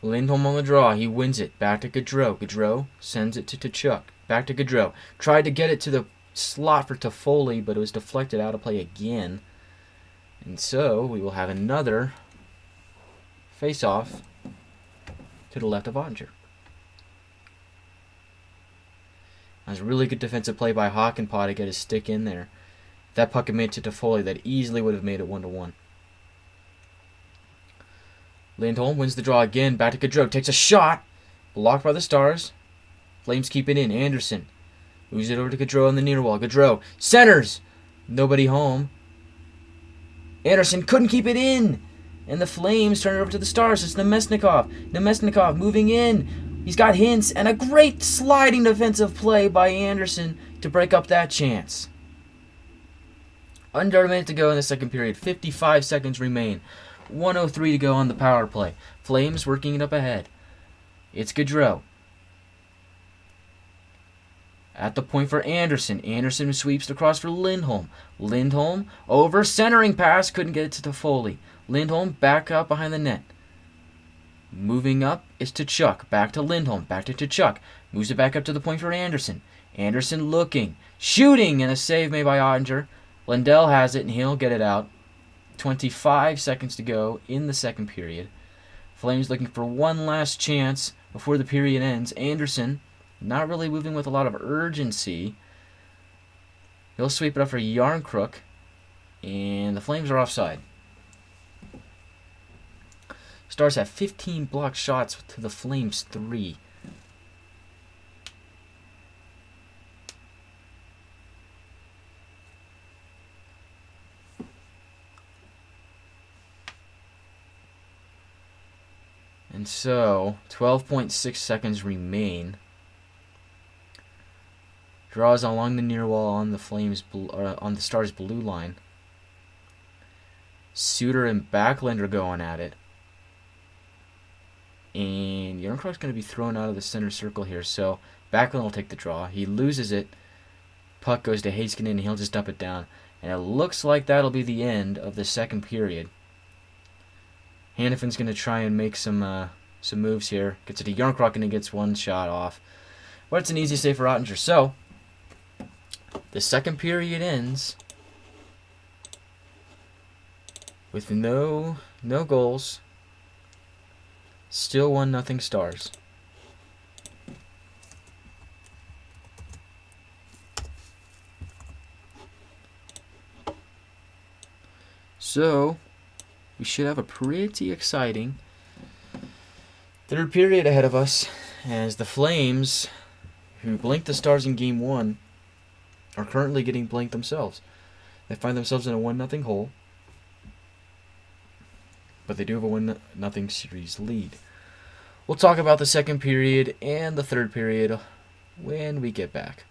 Lindholm on the draw. He wins it. Back to Gaudreau. Gaudreau sends it to Tkachuk. Back to Gaudreau. Tried to get it to the slot for Toffoli, but it was deflected out of play again. And so we will have another face-off to the left of Ottinger. That was a really good defensive play by Hakanpää to get his stick in there. If that puck had made it to Toffoli, that easily would have made it 1-1. Lindholm wins the draw again. Back to Gaudreau. Takes a shot. Blocked by the Stars. Flames keep it in. Anderson moves it over to Gaudreau on the near wall. Gaudreau centers. Nobody home. Anderson couldn't keep it in. And the Flames turn it over to the Stars. It's Nemesnikov. Nemesnikov moving in. He's got hints. And a great sliding defensive play by Anderson to break up that chance. Under a minute to go in the second period. 55 seconds remain. 1:03 to go on the power play. Flames working it up ahead. It's Gaudreau. At the point for Anderson. Anderson sweeps across for Lindholm. Lindholm over centering pass. Couldn't get it to Toffoli. Lindholm back out behind the net. Moving up is Tkachuk. Back to Lindholm. Back to Tkachuk. Moves it back up to the point for Anderson. Anderson looking. Shooting, and a save made by Ottinger. Lindell has it, and he'll get it out. 25 seconds to go in the second period. Flames looking for one last chance before the period ends. Anderson not really moving with a lot of urgency. He'll sweep it up for Yarncrook, and the Flames are offside. Stars have 15 blocked shots to the Flames 3. And so, 12.6 seconds remain. Draws along the near wall on the Flames, on the Stars' blue line. Suter and Backlund are going at it. And Yarncrook's going to be thrown out of the center circle here. So, Backlund will take the draw. He loses it. Puck goes to Heiskanen, and he'll just dump it down. And it looks like that'll be the end of the second period. Hannifin's going to try and make some moves here. Gets it to Yarncrook, and he gets one shot off. But it's an easy save for Ottinger. So, the second period ends with no goals. Still 1-0 Stars. So, we should have a pretty exciting third period ahead of us as the Flames, who blinked the Stars in Game 1, are currently getting blanked themselves. They find themselves in a 1-0 hole, but they do have a 1-0 series lead. We'll talk about the second period and the third period when we get back.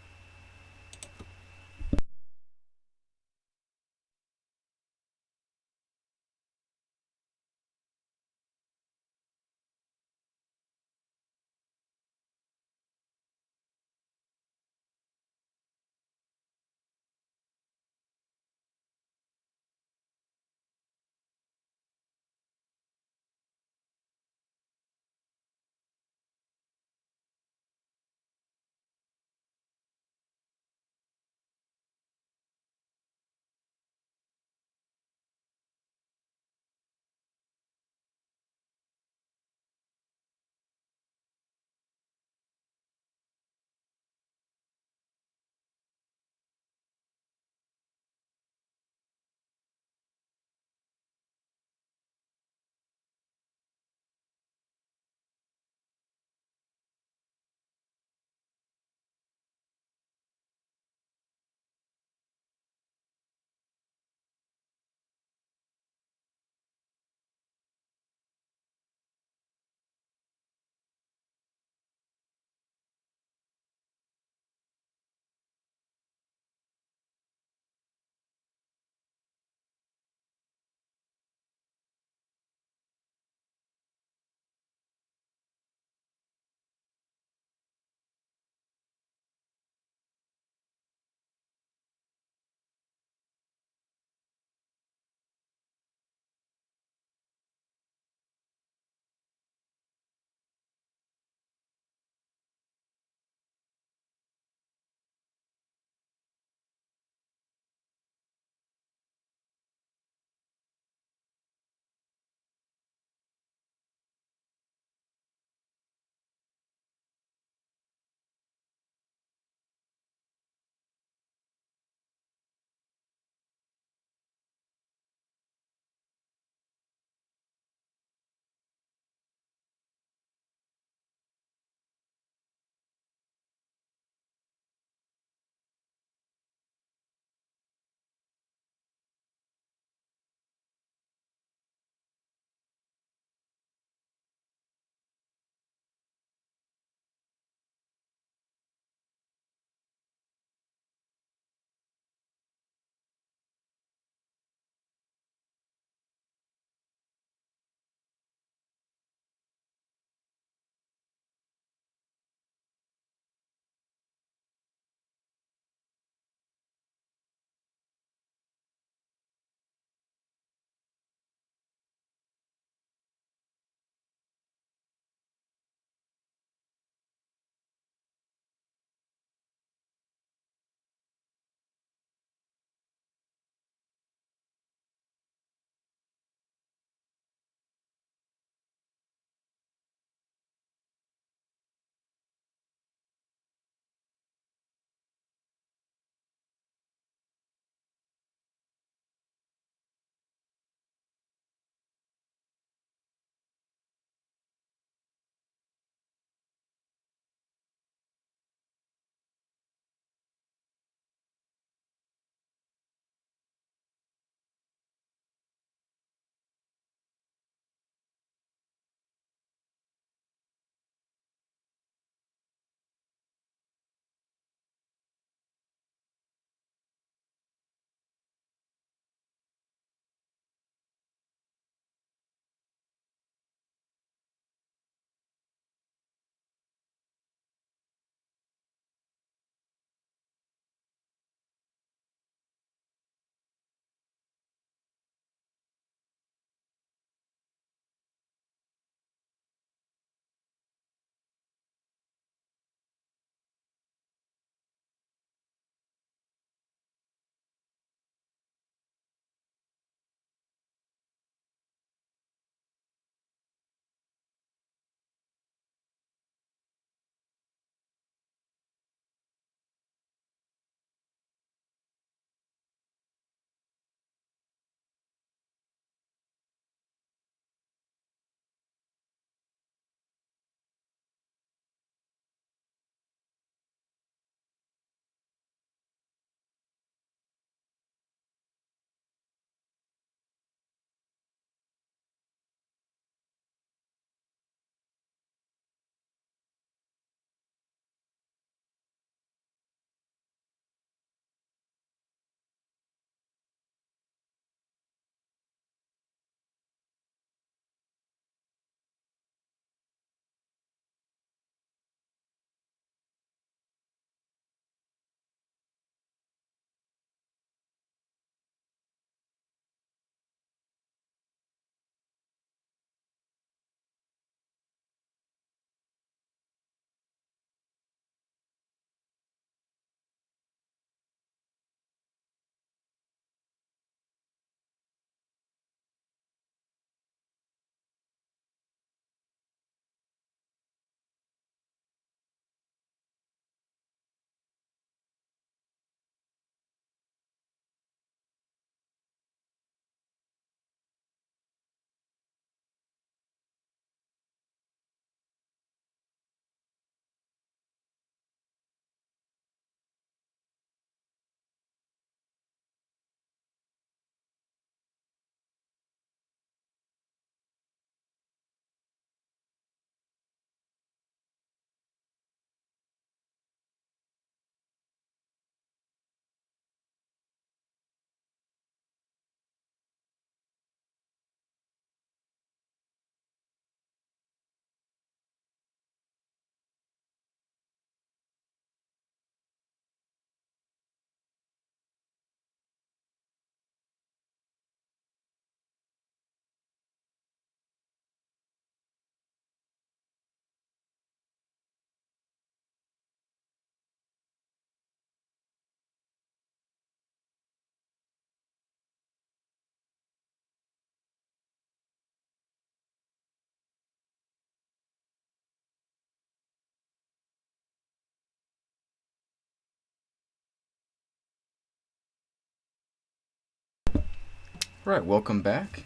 Right, welcome back.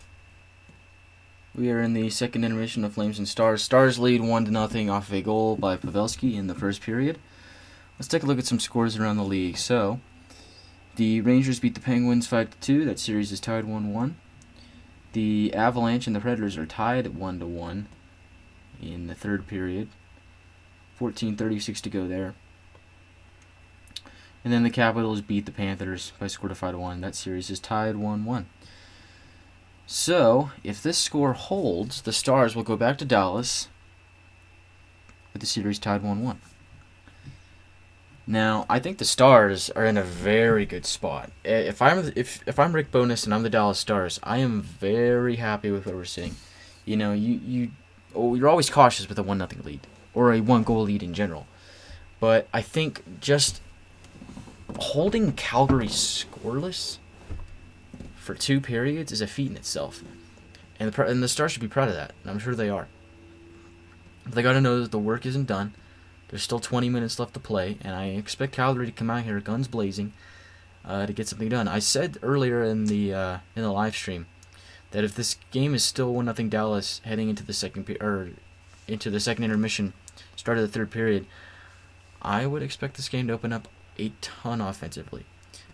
We are in the second intermission of Flames and Stars. Stars lead 1-0 off of a goal by Pavelski in the first period. Let's take a look at some scores around the league. So, the Rangers beat the Penguins 5-2. That series is tied 1-1. The Avalanche and the Predators are tied at 1-1 in the third period. 14:36 to go there. And then the Capitals beat the Panthers by a score of 5-1. That series is tied 1-1. So, if this score holds, the Stars will go back to Dallas with the series tied 1-1. Now, I think the Stars are in a very good spot. If I'm Rick Bowness and I'm the Dallas Stars, I am very happy with what we're seeing. You know, you're always cautious with a 1-0 lead or a 1-goal lead in general. But I think just holding Calgary scoreless for 2 periods is a feat in itself. And the Stars should be proud of that, and I'm sure they are. But they got to know that the work isn't done. There's still 20 minutes left to play, and I expect Calgary to come out here guns blazing to get something done. I said earlier in the live stream that if this game is still 1-0 Dallas heading into the second intermission, start of the third period, I would expect this game to open up a ton offensively.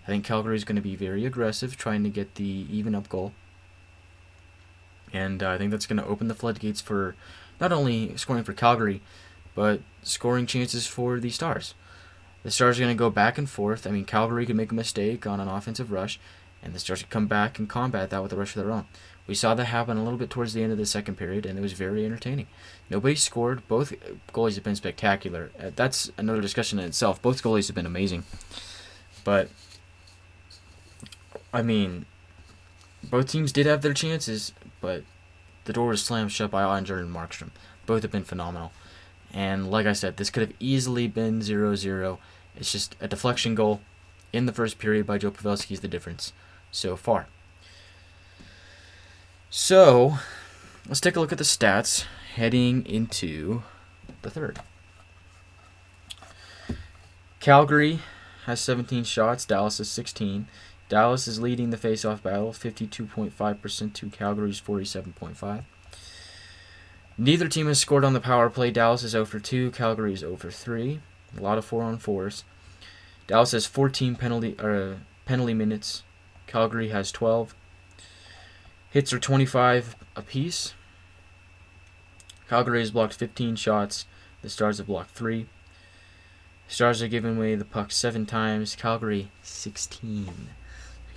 I think Calgary is going to be very aggressive, trying to get the even-up goal. And I think that's going to open the floodgates for not only scoring for Calgary, but scoring chances for the Stars. The Stars are going to go back and forth. I mean, Calgary could make a mistake on an offensive rush, and the Stars could come back and combat that with a rush of their own. We saw that happen a little bit towards the end of the second period, and it was very entertaining. Nobody scored. Both goalies have been spectacular. That's another discussion in itself. Both goalies have been amazing. But I mean, both teams did have their chances, but the door was slammed shut by Oettinger and Markstrom. Both have been phenomenal. And like I said, this could have easily been 0-0. It's just a deflection goal in the first period by Joe Pavelski is the difference so far. So, let's take a look at the stats heading into the third. Calgary has 17 shots. Dallas has 16. Dallas is leading the face-off battle, 52.5% to Calgary's 47.5%. Neither team has scored on the power play. Dallas is 0-2. Calgary is 0-3. A lot of 4-on-4s. Dallas has 14 penalty minutes. Calgary has 12. Hits are 25 apiece. Calgary has blocked 15 shots. The Stars have blocked 3. Stars are giving away the puck 7 times. Calgary, 16.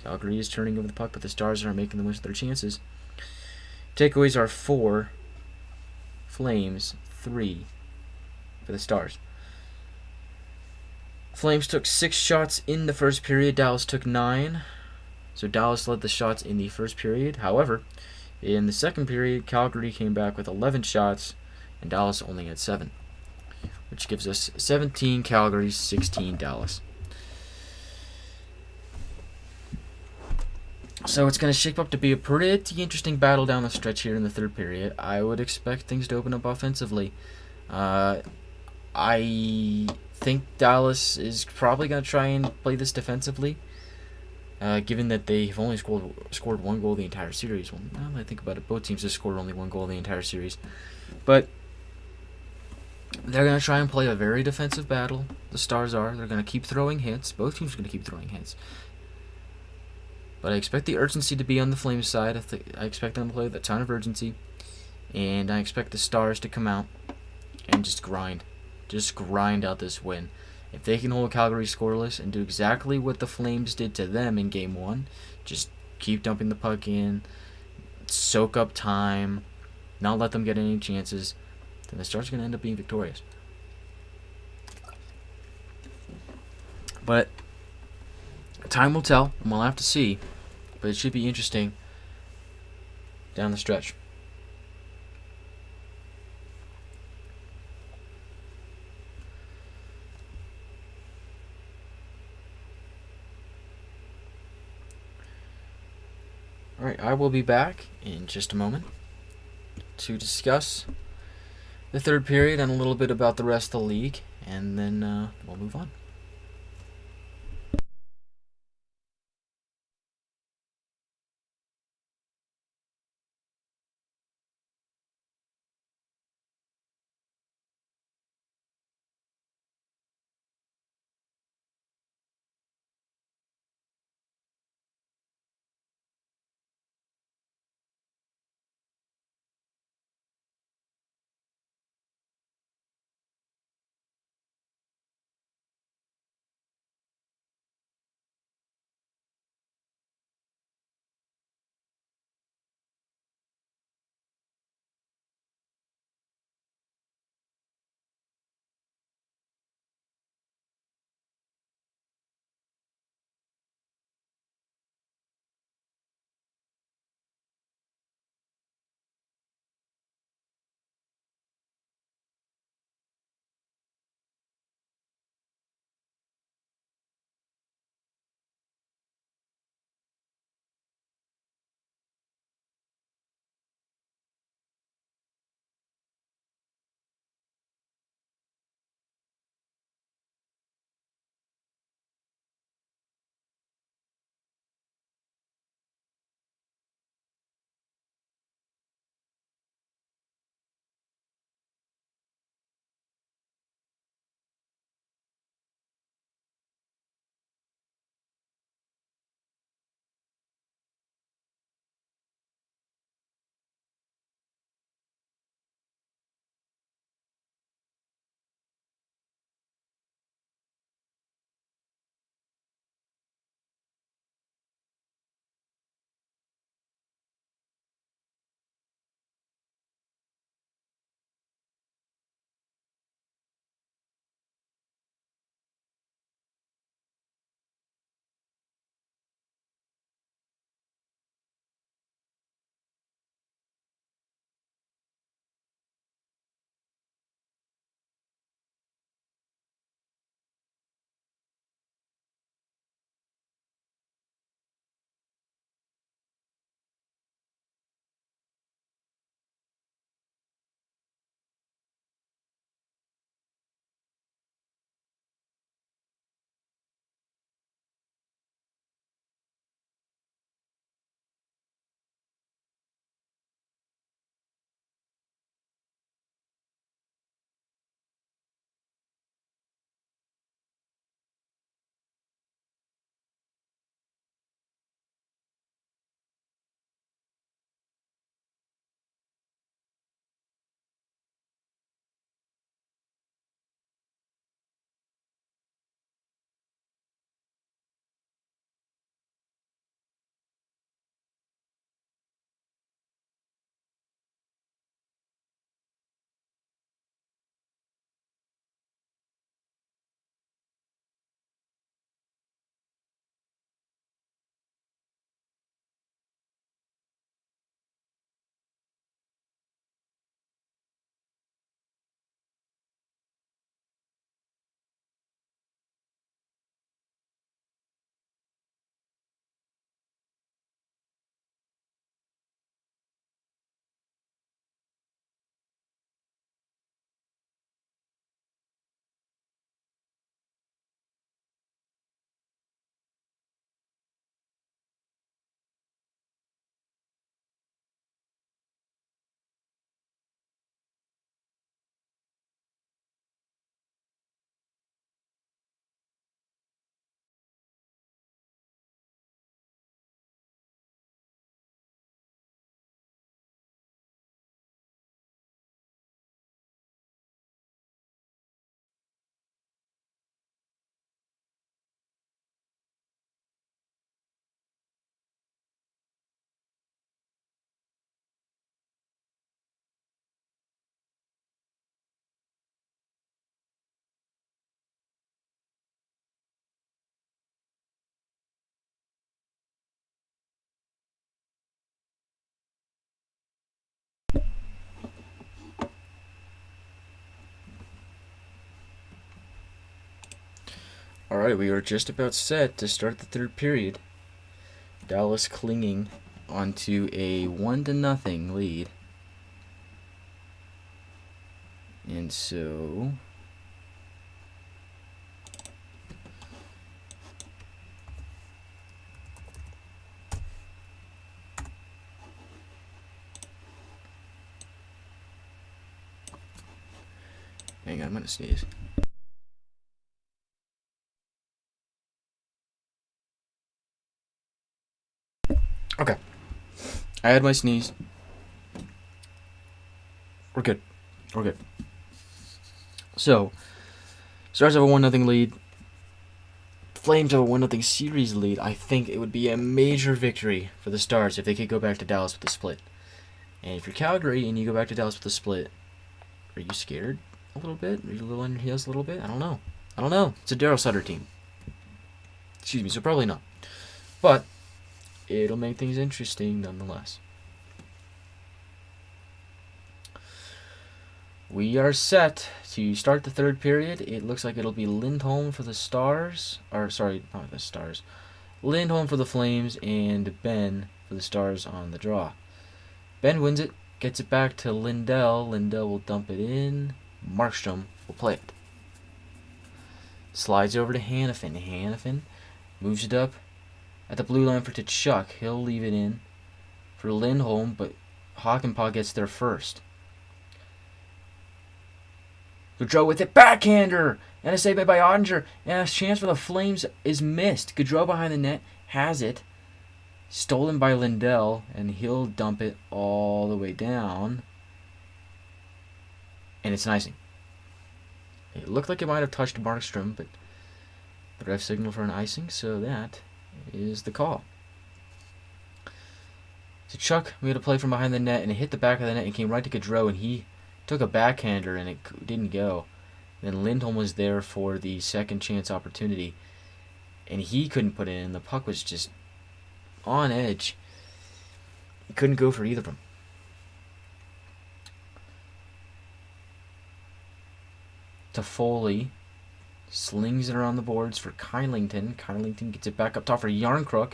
Calgary is turning over the puck, but the Stars are making the most of their chances. Takeaways are 4. Flames, 3 for the Stars. Flames took 6 shots in the first period. Dallas took 9. So Dallas led the shots in the first period. However, in the second period, Calgary came back with 11 shots, and Dallas only had 7. Which gives us 17 Calgary, 16 Dallas. So it's going to shape up to be a pretty interesting battle down the stretch here in the third period. I would expect things to open up offensively. I think Dallas is probably going to try and play this defensively, given that they've only scored 1 goal the entire series. Well, now that I think about it, both teams have scored only 1 goal the entire series. But they're going to try and play a very defensive battle. The Stars are. They're going to keep throwing hits. Both teams are going to keep throwing hits. But I expect the urgency to be on the Flames side. I expect them to play with a ton of urgency. And I expect the Stars to come out and just grind. Just grind out this win. If they can hold Calgary scoreless and do exactly what the Flames did to them in Game 1, just keep dumping the puck in, soak up time, not let them get any chances, then the Stars are going to end up being victorious. But time will tell, and we'll have to see. But it should be interesting down the stretch. Alright, I will be back in just a moment to discuss the third period and a little bit about the rest of the league, and then we'll move on. Alright, we are just about set to start the third period. Dallas clinging onto a 1-0 lead. And so hang on, I'm gonna sneeze. Okay. I had my sneeze. We're good. We're good. So, Stars have a 1-0 lead. Flames have a 1-0 series lead. I think it would be a major victory for the Stars if they could go back to Dallas with a split. And if you're Calgary and you go back to Dallas with a split, are you scared a little bit? Are you a little on your heels a little bit? I don't know. It's a Daryl Sutter team. Excuse me, so probably not. But it'll make things interesting nonetheless. We are set to start the third period. It looks like it'll be Lindholm for the Stars. Or, sorry, not the Stars. Lindholm for the Flames and Ben for the Stars on the draw. Ben wins it, gets it back to Lindell. Lindell will dump it in. Markstrom will play it. Slides over to Hanifin. Hanifin moves it up at the blue line for Tkachuk. He'll leave it in for Lindholm, but Hakanpää gets there first. Gaudreau with it, backhander, and a save by Ottinger, and a chance for the Flames is missed. Gaudreau behind the net has it, stolen by Lindell, and he'll dump it all the way down, and it's an icing. It looked like it might have touched Markstrom, but the ref signaled for an icing, so that is the call. So Chuck made a play from behind the net, and it hit the back of the net and came right to Gaudreau, and he took a backhander and it didn't go. Then Lindholm was there for the second chance opportunity, and he couldn't put it in. The puck was just on edge. He couldn't go for either of them. Toffoli slings it around the boards for Kylington. Kylington gets it back up top for Yarncrook,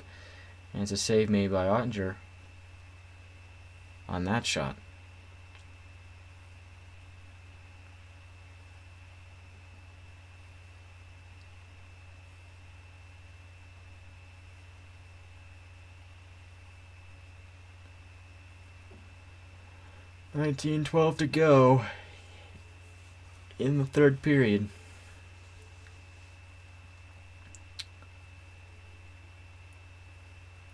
and it's a save made by Ottinger on that shot. $19:12 to go in the third period.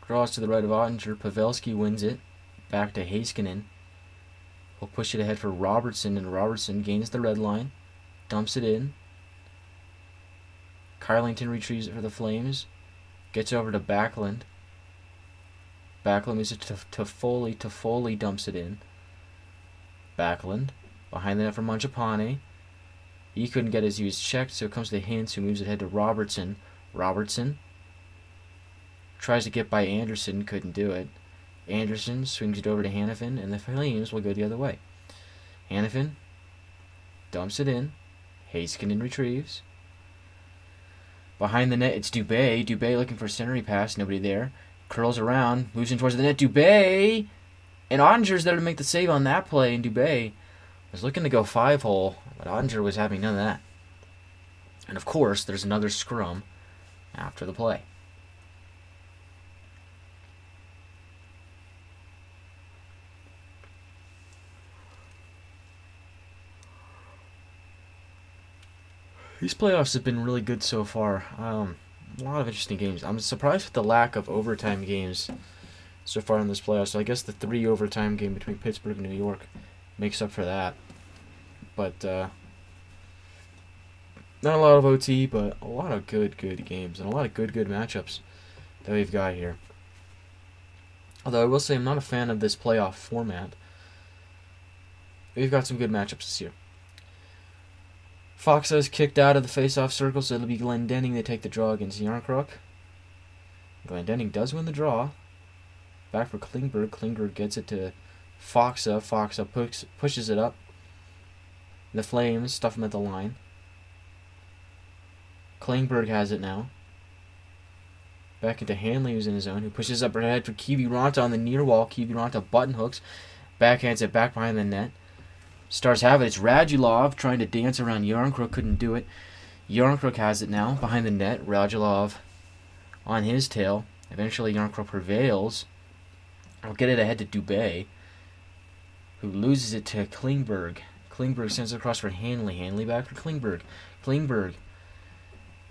Cross to the right of Ottinger. Pavelski wins it. Back to Heiskanen. He'll push it ahead for Robertson, and Robertson gains the red line. Dumps it in. Kylington retrieves it for the Flames. Gets over to Backlund. Backlund moves it to Foley. Toffoli dumps it in. Backlund behind the net for Mangiapane. He couldn't get his use checked, so it comes to Hintz, who moves it ahead to Robertson. Robertson tries to get by Anderson, couldn't do it. Anderson swings it over to Hanifin, and the Flames will go the other way. Hanifin dumps it in. Heiskanen retrieves. Behind the net, it's Dubé. Dubé looking for a centering pass, nobody there. Curls around, moves in towards the net. Dubé! And Ottinger's there to make the save on that play, and Dubé was looking to go 5-hole, but Ottinger was having none of that. And of course, there's another scrum after the play. These playoffs have been really good so far. A lot of interesting games. I'm surprised with the lack of overtime games so far in this playoff. So I guess the 3 overtime game between Pittsburgh and New York makes up for that. But not a lot of OT, but a lot of good games and a lot of good matchups that we've got here. Although I will say I'm not a fan of this playoff format. We've got some good matchups this year. Fox is kicked out of the face-off circle, so it'll be Glendening to take the draw against Yarncrook. Glendening does win the draw. Back for Klingberg. Klingberg gets it to Foxa. Foxa pushes it up. The Flames stuff him at the line. Klingberg has it now. Back into Hanley, who's in his zone, who pushes up ahead for Kiviranta on the near wall. Kiviranta button hooks, backhands it back behind the net. Stars have it. It's Radulov trying to dance around Yarncrook, couldn't do it. Yarncrook has it now behind the net. Radulov on his tail. Eventually Yarncrook prevails. I'll get it ahead to Dubé, who loses it to Klingberg. Klingberg sends it across for Hanley. Hanley back for Klingberg. Klingberg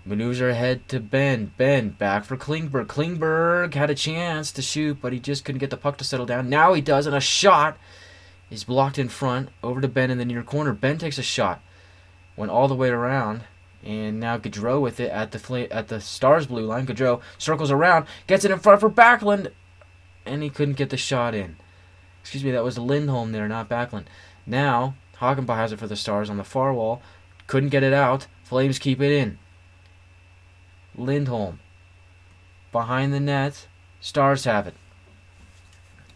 maneuvers her ahead to Ben. Ben back for Klingberg. Klingberg had a chance to shoot, but he just couldn't get the puck to settle down. Now he does, and a shot is blocked in front. Over to Ben in the near corner. Ben takes a shot. Went all the way around. And now Gaudreau with it at the Stars blue line. Gaudreau circles around, gets it in front for Backlund, and he couldn't get the shot in. Excuse me, that was Lindholm there, not Backlund. Now Hagenbach has it for the Stars on the far wall. Couldn't get it out. Flames keep it in. Lindholm behind the net. Stars have it.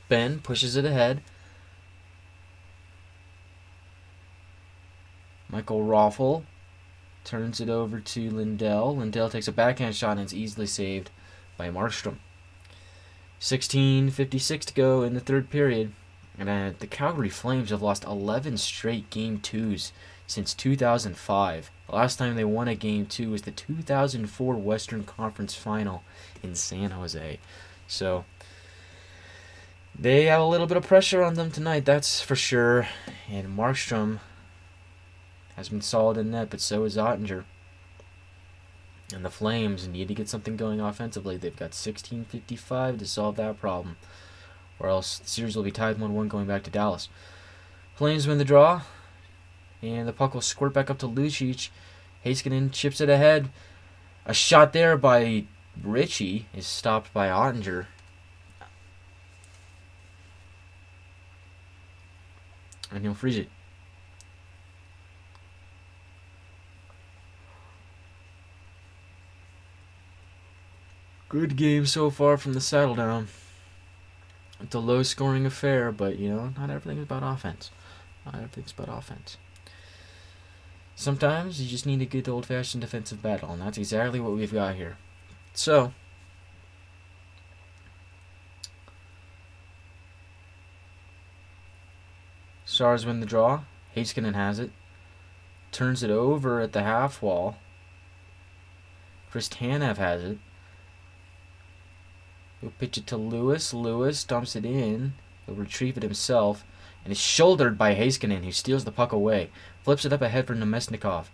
Ben pushes it ahead. Michael Raffel turns it over to Lindell. Lindell takes a backhand shot and it's easily saved by Markstrom. 16:56 to go in the third period. And the Calgary Flames have lost 11 straight Game 2s since 2005. The last time they won a Game 2 was the 2004 Western Conference Final in San Jose. So they have a little bit of pressure on them tonight, that's for sure. And Markstrom has been solid in net, but so is Ottinger. And the Flames need to get something going offensively. They've got 16:55 to solve that problem, or else the series will be tied 1-1 going back to Dallas. Flames win the draw, and the puck will squirt back up to Lucic. Heiskanen chips it ahead. A shot there by Ritchie is stopped by Ottinger. And he'll freeze it. Good game so far from the Saddle Down. It's a low-scoring affair, but, not everything is about offense. Not everything's about offense. Sometimes you just need a good old-fashioned defensive battle, and that's exactly what we've got here. So, Stars win the draw. Heiskanen has it. Turns it over at the half wall. Chris Tanev has it. He'll pitch it to Lewis. Lewis dumps it in. He'll retrieve it himself. And is shouldered by Heiskanen, who steals the puck away. Flips it up ahead for Nemesnikov.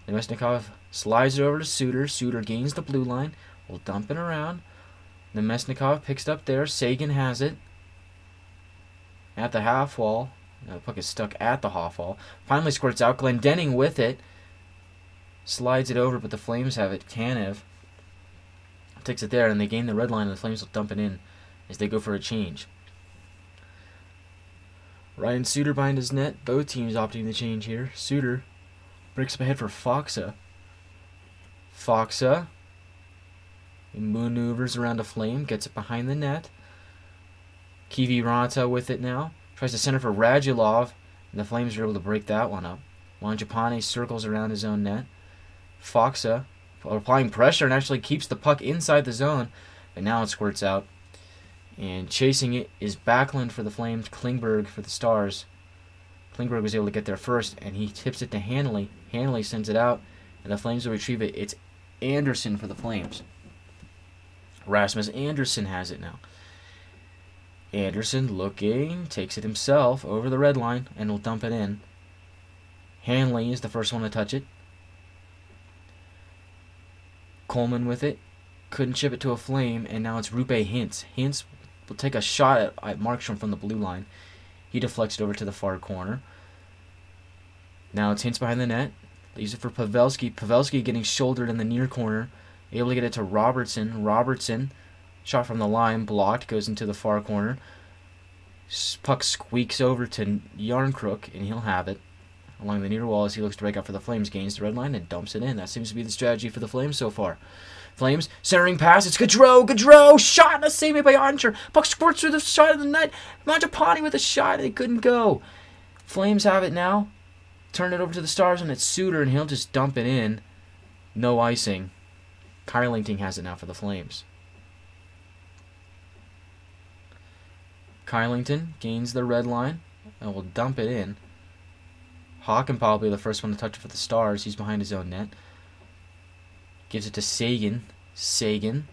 Nemesnikov slides it over to Suter. Suter gains the blue line. Will dump it around. Nemesnikov picks it up there. Sagan has it. At the half wall. The puck is stuck at the half wall. Finally squirts out. Glendening with it. Slides it over, but the Flames have it. Tanev takes it there, and they gain the red line, and the Flames will dump it in as they go for a change. Ryan Suter behind his net. Both teams opting to change here. Suter breaks up ahead for Foxa. Foxa maneuvers around a Flame, gets it behind the net. Kiviranta with it now. Tries to center for Radulov, and the Flames are able to break that one up. Mangiapane circles around his own net. Foxa applying pressure and actually keeps the puck inside the zone, but now it squirts out. And chasing it is Backlund for the Flames, Klingberg for the Stars. Klingberg was able to get there first, and he tips it to Hanley. Hanley sends it out, and the Flames will retrieve it. It's Anderson for the Flames. Rasmus Anderson has it now. Anderson looking, takes it himself over the red line, and will dump it in. Hanley is the first one to touch it. Coleman with it. Couldn't chip it to a Flame, and now it's Rupe Hintz. Hintz will take a shot at Markstrom from the blue line. He deflects it over to the far corner. Now it's Hintz behind the net. Leaves it for Pavelski. Pavelski getting shouldered in the near corner. Able to get it to Robertson. Robertson, shot from the line, blocked, goes into the far corner. Puck squeaks over to Yarncrook, and he'll have it along the near wall as he looks to break out for the Flames. Gains the red line and dumps it in. That seems to be the strategy for the Flames so far. Flames, centering pass, it's Gaudreau, shot, and a save made by Ottinger. Puck squirts through the side of the net. Mangiapane with a shot, and it couldn't go. Flames have it now. Turn it over to the Stars, and it's Suter, and he'll just dump it in. No icing. Kylington has it now for the Flames. Kylington gains the red line and will dump it in. Hawken probably the first one to touch it for the Stars. He's behind his own net. Gives it to Sagan. Sagan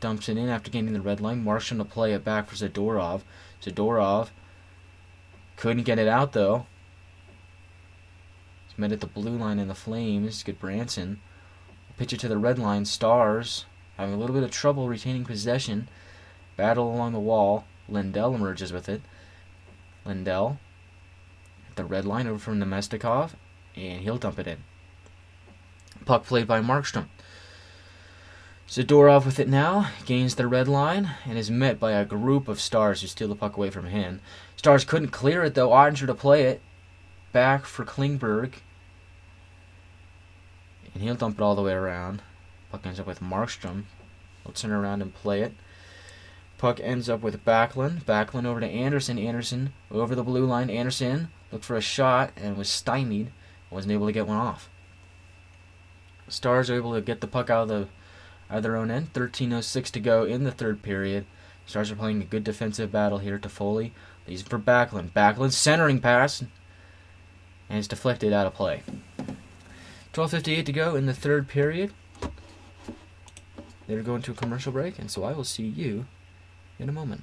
dumps it in after gaining the red line. Markstrom to play it back for Zadorov. Zadorov couldn't get it out though. He's met at the blue line in the Flames. Good Branson. Pitch it to the red line. Stars having a little bit of trouble retaining possession. Battle along the wall. Lindell emerges with it. Lindell at the red line over from Nemestikov, and he'll dump it in. Puck played by Markstrom. Zadorov with it now, gains the red line, and is met by a group of Stars who steal the puck away from him. Stars couldn't clear it though. Ottinger to play it. Back for Klingberg. And he'll dump it all the way around. Puck ends up with Markstrom. He'll turn around and play it. Puck ends up with Backlund. Backlund over to Anderson. Anderson over the blue line. Anderson looked for a shot and was stymied. Wasn't able to get one off. Stars are able to get the puck out of their own end. 13:06 to go in the third period. Stars are playing a good defensive battle here. Toffoli leaves it for Backlund. Backlund centering pass. And it's deflected out of play. 12:58 to go in the third period. They're going to a commercial break, and so I will see you in a moment.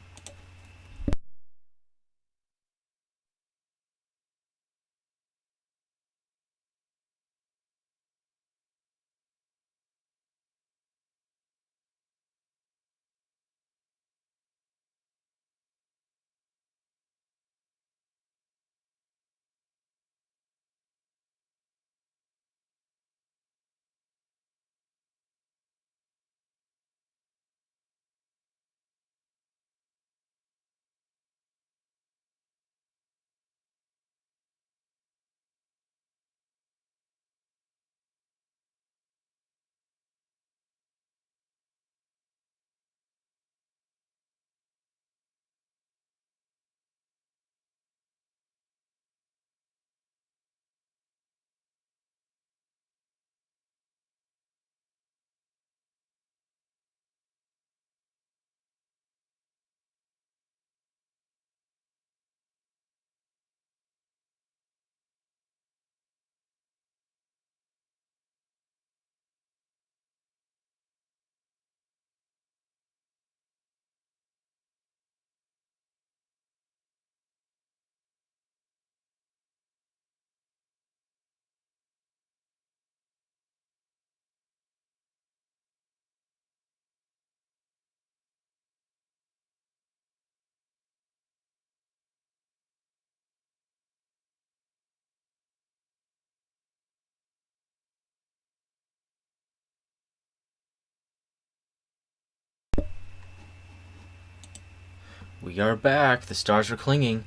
We are back. The Stars are clinging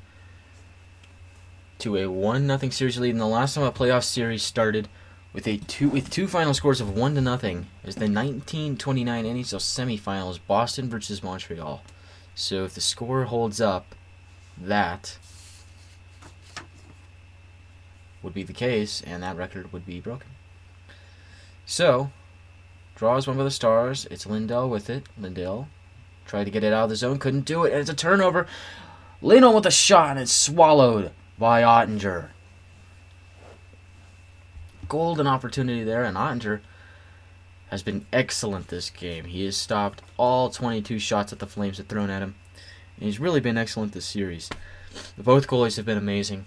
to a 1-0 series lead. And the last time a playoff series started with two final scores of 1-0 is the 1929 NHL semifinals, Boston versus Montreal. So if the score holds up, that would be the case, and that record would be broken. So, draw is won by the Stars. It's Lindell with it. Lindell tried to get it out of the zone, couldn't do it, and it's a turnover. Leno with a shot, and it's swallowed by Ottinger. Golden opportunity there, and Ottinger has been excellent this game. He has stopped all 22 shots that the Flames have thrown at him, and he's really been excellent this series. Both goalies have been amazing,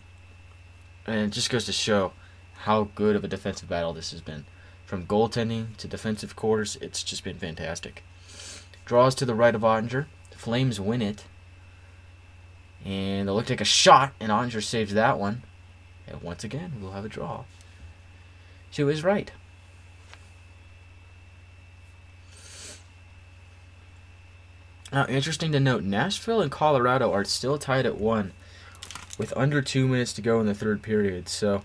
and it just goes to show how good of a defensive battle this has been. From goaltending to defensive quarters, it's just been fantastic. Draws to the right of Ottinger. The Flames win it. And they'll look to take a shot, and Ottinger saves that one. And once again, we'll have a draw to his right. Now, interesting to note, Nashville and Colorado are still tied at 1 with under 2 minutes to go in the third period. So,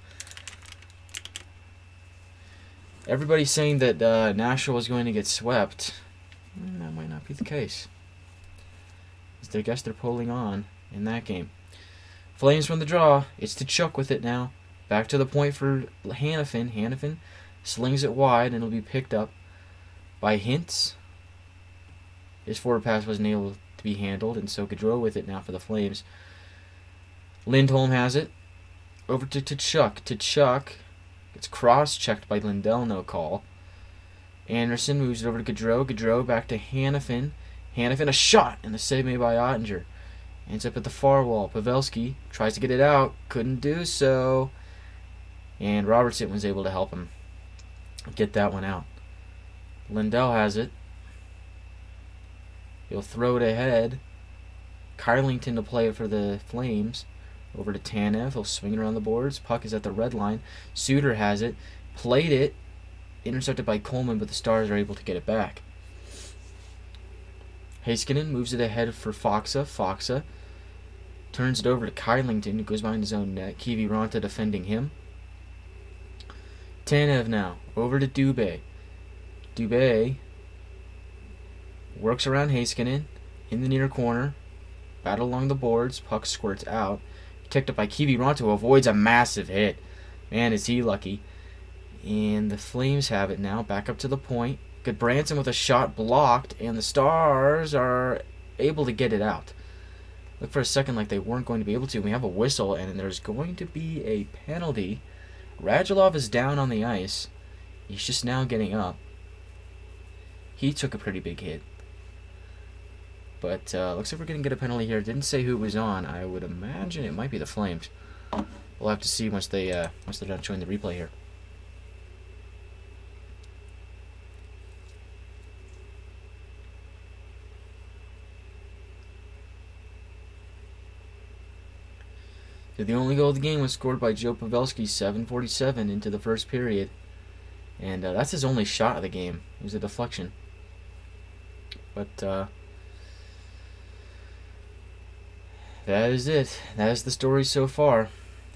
everybody's saying that Nashville is going to get swept. That might not be the case. I guess they're pulling on in that game. Flames from the draw. It's to Chuck with it now. Back to the point for Hannafin. Hannafin slings it wide, and it'll be picked up by Hintz. His forward pass wasn't able to be handled, and so Gaudreau with it now for the Flames. Lindholm has it. Over to Tkachuk. Tkachuk gets cross-checked by Lindell, no call. Anderson moves it over to Gaudreau. Gaudreau back to Hanifin. Hanifin, a shot, and the save made by Ottinger. Ends up at the far wall. Pavelski tries to get it out. Couldn't do so. And Robertson was able to help him get that one out. Lindell has it. He'll throw it ahead. Kylington to play it for the Flames. Over to Tanev. He'll swing it around the boards. Puck is at the red line. Suter has it. Played it. Intercepted by Coleman, but the Stars are able to get it back. Heiskanen moves it ahead for Foxa. Foxa turns it over to Kylington, who goes behind his own net. Kiviranta defending him. Tanev now. Over to Dubé. Dubé works around Heiskanen in the near corner. Battle along the boards. Puck squirts out. Ticked up by Kiviranta, who avoids a massive hit. Man, is he lucky. And the Flames have it now. Back up to the point. Goodbranson with a shot blocked, and the Stars are able to get it out. Looked for a second like they weren't going to be able to. We have a whistle, and there's going to be a penalty. Radulov is down on the ice. He's just now getting up. He took a pretty big hit. But looks like we're going to get a penalty here. Didn't say who it was on. I would imagine it might be the Flames. We'll have to see once they're done showing the replay here. So the only goal of the game was scored by Joe Pavelski, 7:47 into the first period. And that's his only shot of the game. It was a deflection. But that is it. That is the story so far.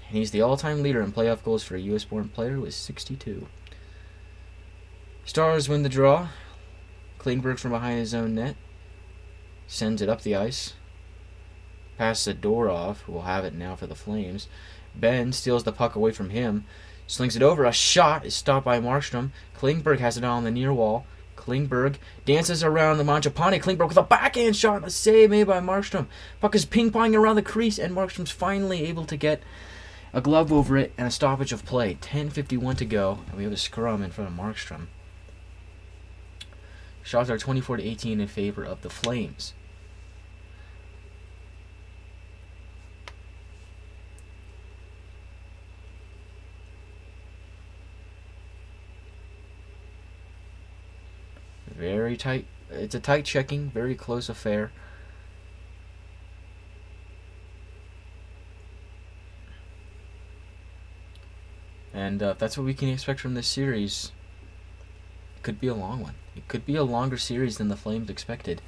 And he's the all-time leader in playoff goals for a U.S.-born player with 62. Stars win the draw. Klingberg from behind his own net sends it up the ice. Pass Zadorov, who will have it now for the Flames. Ben steals the puck away from him. Slings it over. A shot is stopped by Markstrom. Klingberg has it on the near wall. Klingberg dances around the Mangiapane. Klingberg with a backhand shot. A save made by Markstrom. Puck is ping-ponging around the crease, and Markstrom's finally able to get a glove over it and a stoppage of play. 10:51 to go, and we have a scrum in front of Markstrom. Shots are 24-18 in favor of the Flames. Very tight. It's a tight checking, very close affair. And if that's what we can expect from this series, it could be a long one. It could be a longer series than the Flames expected.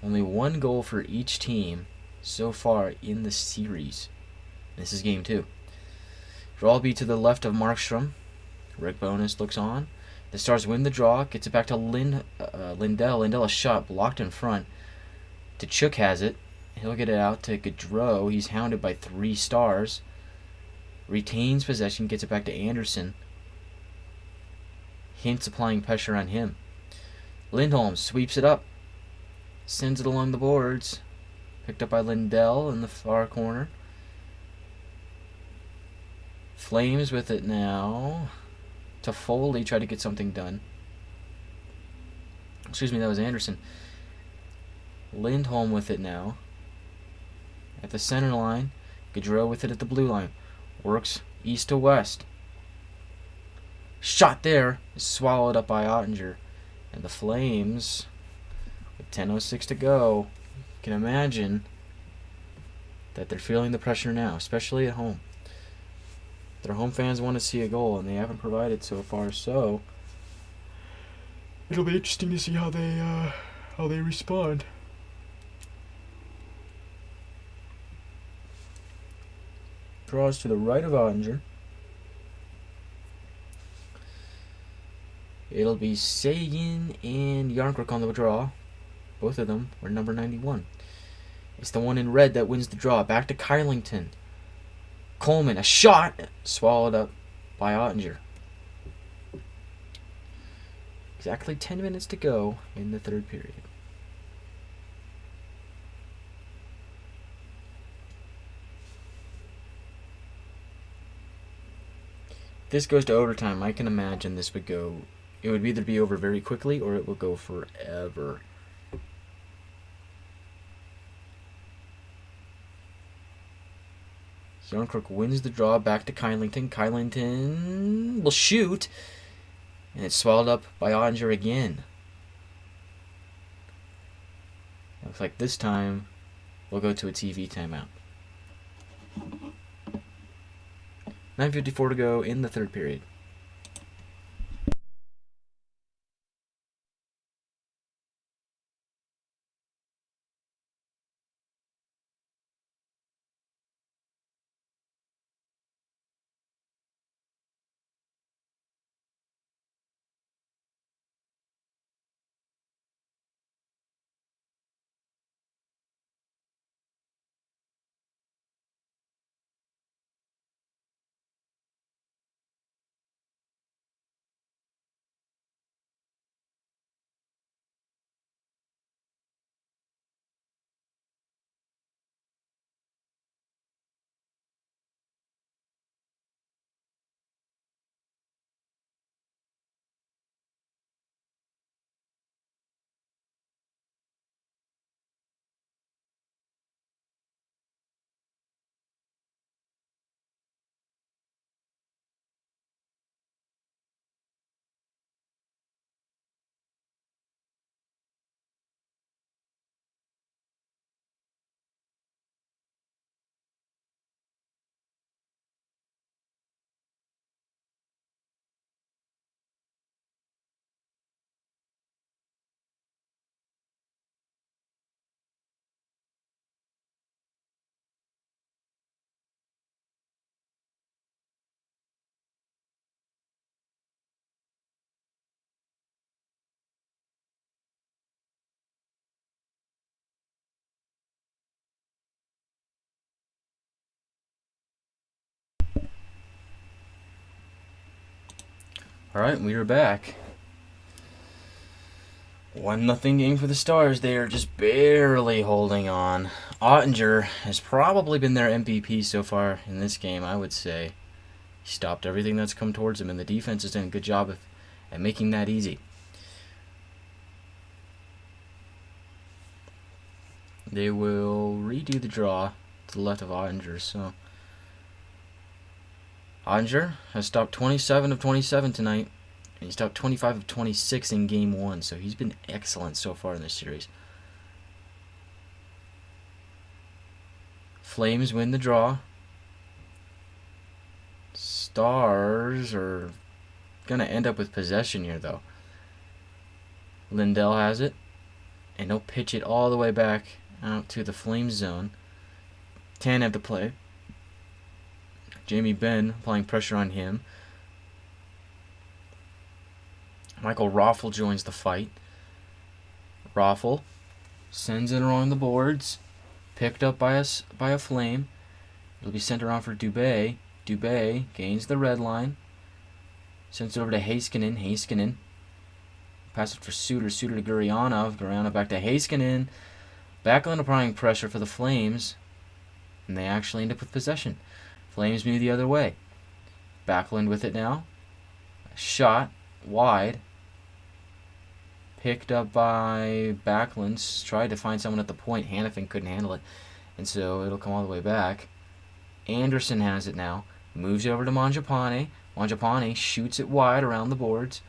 Only one goal for each team so far in the series. This is game 2. Draw be to the left of Markstrom. Rick Bowness looks on. The Stars win the draw. Gets it back to Lindell. Lindell a shot blocked in front. Tkachuk has it. He'll get it out to Gaudreau. He's hounded by 3 Stars. Retains possession. Gets it back to Anderson. Hintz applying pressure on him. Lindholm sweeps it up. Sends it along the boards. Picked up by Lindell in the far corner. Flames with it now. Toffoli tried to get something done. Excuse me, that was Anderson. Lindholm with it now. At the center line. Gaudreau with it at the blue line. Works east to west. Shot there is swallowed up by Ottinger. And the Flames, with 10:06 to go, you can imagine that they're feeling the pressure now, especially at home. Their home fans want to see a goal, and they haven't provided so far. So it'll be interesting to see how they respond. Draws to the right of Ottinger. It'll be Sagan and Yarncrook on the draw. Both of them were number 91. It's the one in red that wins the draw. Back to Kylington. Coleman, a shot, swallowed up by Ottinger. Exactly 10 minutes to go in the third period. If this goes to overtime, I can imagine this would go... It would either be over very quickly or it will go forever. Yarncrook wins the draw back to Kylington. Kylington will shoot. And it's swallowed up by Ottinger again. Looks like this time we'll go to a TV timeout. 9:54 to go in the third period. Alright, we are back. 1-0 game for the Stars. They are just barely holding on. Ottinger has probably been their MVP so far in this game, I would say. He stopped everything that's come towards him, and the defense has done a good job at making that easy. They will redo the draw to the left of Ottinger, so... Ottinger has stopped 27 of 27 tonight, and he stopped 25 of 26 in Game 1, so he's been excellent so far in this series. Flames win the draw. Stars are going to end up with possession here, though. Lindell has it, and he'll pitch it all the way back out to the Flames zone. Tanev to play. Jamie Benn applying pressure on him. Michael Raffel joins the fight. Raffel sends it along the boards. Picked up by a Flame. It'll be sent around for Dubé. Dubé gains the red line. Sends it over to Heiskanen. Heiskanen. Pass it for Suter. Suter to Gurianov. Gurianov back to Heiskanen. Backlund applying pressure for the Flames. And they actually end up with possession. Flames move the other way. Backlund with it now. Shot wide. Picked up by Backlund. Tried to find someone at the point. Hannafin couldn't handle it. And so it'll come all the way back. Anderson has it now. Moves over to Mangiapane. Mangiapane shoots it wide around the boards.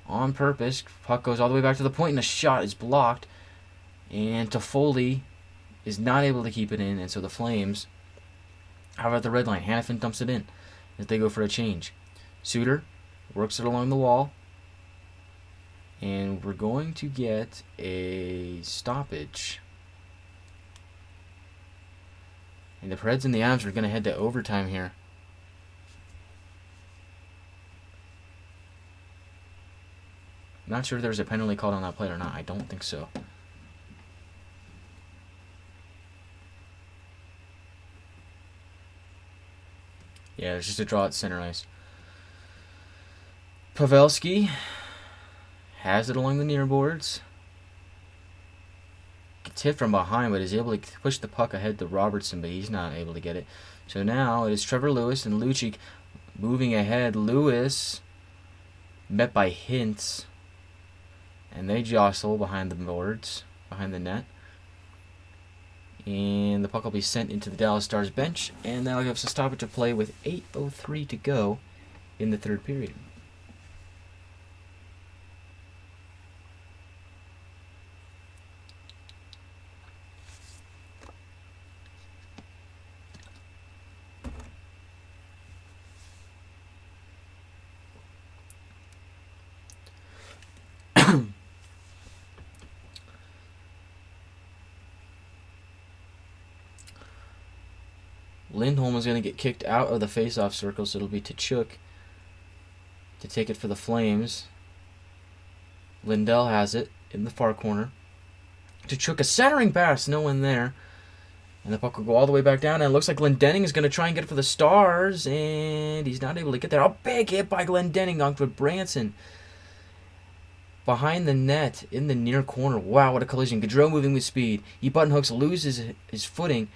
On purpose. Puck goes all the way back to the point, and the shot is blocked. And Toffoli is not able to keep it in. And so the Flames... How about the red line? Hannafin dumps it in as they go for a change. Suter works it along the wall. And we're going to get a stoppage. And the Preds and the Avs are going to head to overtime here. Not sure if there's a penalty called on that play or not. I don't think so. Yeah, it's just a draw at center ice. Pavelski has it along the near boards. Gets hit from behind, but is able to push the puck ahead to Robertson, but he's not able to get it. So now it is Trevor Lewis and Lucic moving ahead. Lewis met by Hintz, and they jostle behind the boards, behind the net. And the puck will be sent into the Dallas Stars bench, and that'll give us a stoppage of play with 8:03 to go in the third period. Lindholm is going to get kicked out of the face-off circle, so it'll be Tkachuk to take it for the Flames. Lindell has it in the far corner. Tkachuk, a centering pass, no one there. And the puck will go all the way back down, and it looks like Glendening is going to try and get it for the Stars, and he's not able to get there. A big hit by Glendening on Branson. Behind the net, in the near corner. Wow, what a collision. Gaudreau moving with speed. He button hooks, loses his footing,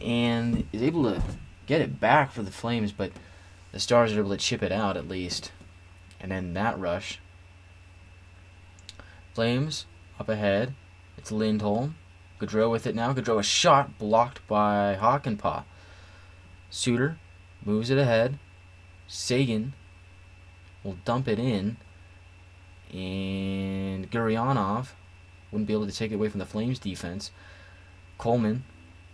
and is able to get it back for the Flames, but the Stars are able to chip it out at least. And then that rush. Flames up ahead. It's Lindholm. Gaudreau with it now. Gaudreau, a shot blocked by Hakanpää. Suter moves it ahead. Sagan will dump it in. And Gurianov wouldn't be able to take it away from the Flames defense. Coleman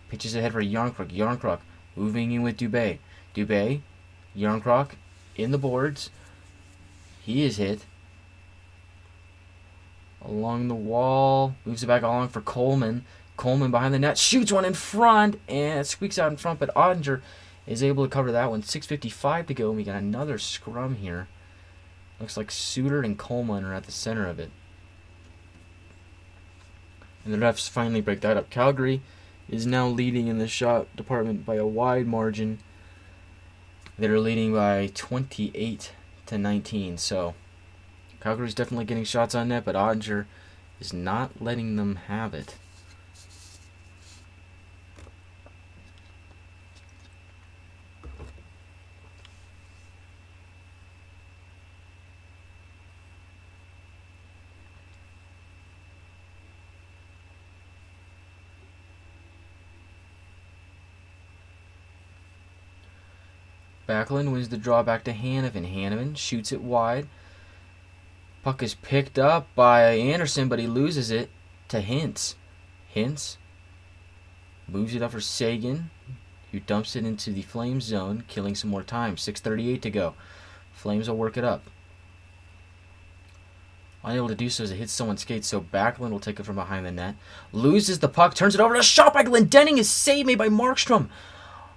pitches ahead for Yarncroc. Yarncroc moving in with Dubé. Dubé, Yarncroc in the boards. He is hit. Along the wall. Moves it back along for Coleman. Coleman behind the net. Shoots one in front. And it squeaks out in front. But Ottinger is able to cover that one. 6:55 to go. And we got another scrum here. Looks like Suter and Coleman are at the center of it. And the refs finally break that up. Calgary is now leading in the shot department by a wide margin. They're leading by 28-19. So Calgary's definitely getting shots on net, but Ottinger is not letting them have it. Backlund wins the draw back to Hanifin. Hanifin shoots it wide. Puck is picked up by Anderson, but he loses it to Hintz. Hintz moves it up for Sagan, who dumps it into the Flames zone, killing some more time. 6:38 to go. Flames will work it up. Unable to do so as it hits someone's skates, so Backlund will take it from behind the net. Loses the puck, turns it over. A shot by Glendening is saved, made by Markstrom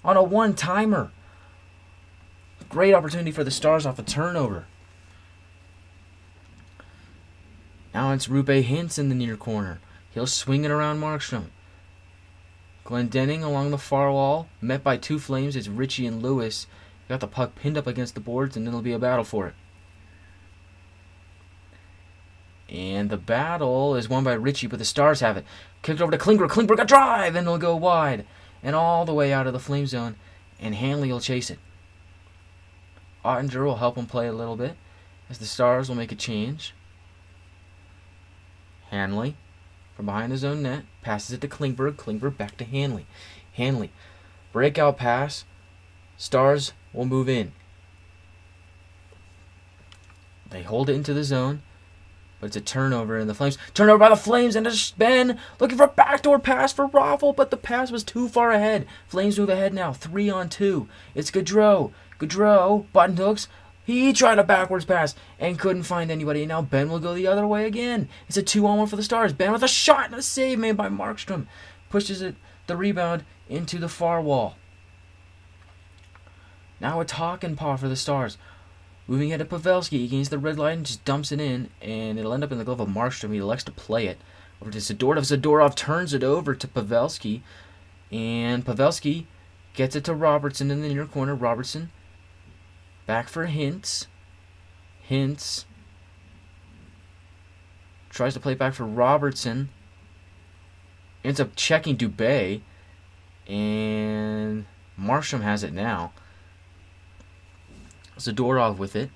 on a one-timer. Great opportunity for the Stars off a turnover. Now it's Rupe Hintz in the near corner. He'll swing it around Markstrom. Glendening along the far wall, met by two Flames. It's Ritchie and Lewis. Got the puck pinned up against the boards, and then it'll be a battle for it. And the battle is won by Ritchie, but the Stars have it. Kicked over to Klingberg. Klingberg a drive, and it'll go wide. And all the way out of the Flame zone, and Hanley will chase it. Ottinger will help him play a little bit, as the Stars will make a change. Hanley, from behind his own net, passes it to Klingberg. Klingberg back to Hanley. Hanley, breakout pass. Stars will move in. They hold it into the zone, but it's a turnover, and the Flames... Turnover by the Flames, and it's Ben looking for a backdoor pass for Raffle, but the pass was too far ahead. Flames move ahead now, 3-on-2. It's Gaudreau. Gaudreau, button hooks. He tried a backwards pass and couldn't find anybody. And now Ben will go the other way again. It's a 2-on-1 for the Stars. Ben with a shot and a save made by Markstrom. Pushes it, the rebound, into the far wall. Now it's Hakanpää for the Stars. Moving ahead to Pavelski. He gains the red line and just dumps it in. And it'll end up in the glove of Markstrom. He elects to play it over to Zadorov. Zadorov turns it over to Pavelski. And Pavelski gets it to Robertson in the near corner. Robertson back for Hintz. Hintz Tries to play back for Robertson. Ends up checking Dubé. And Marsham has it now. Zadorov with it.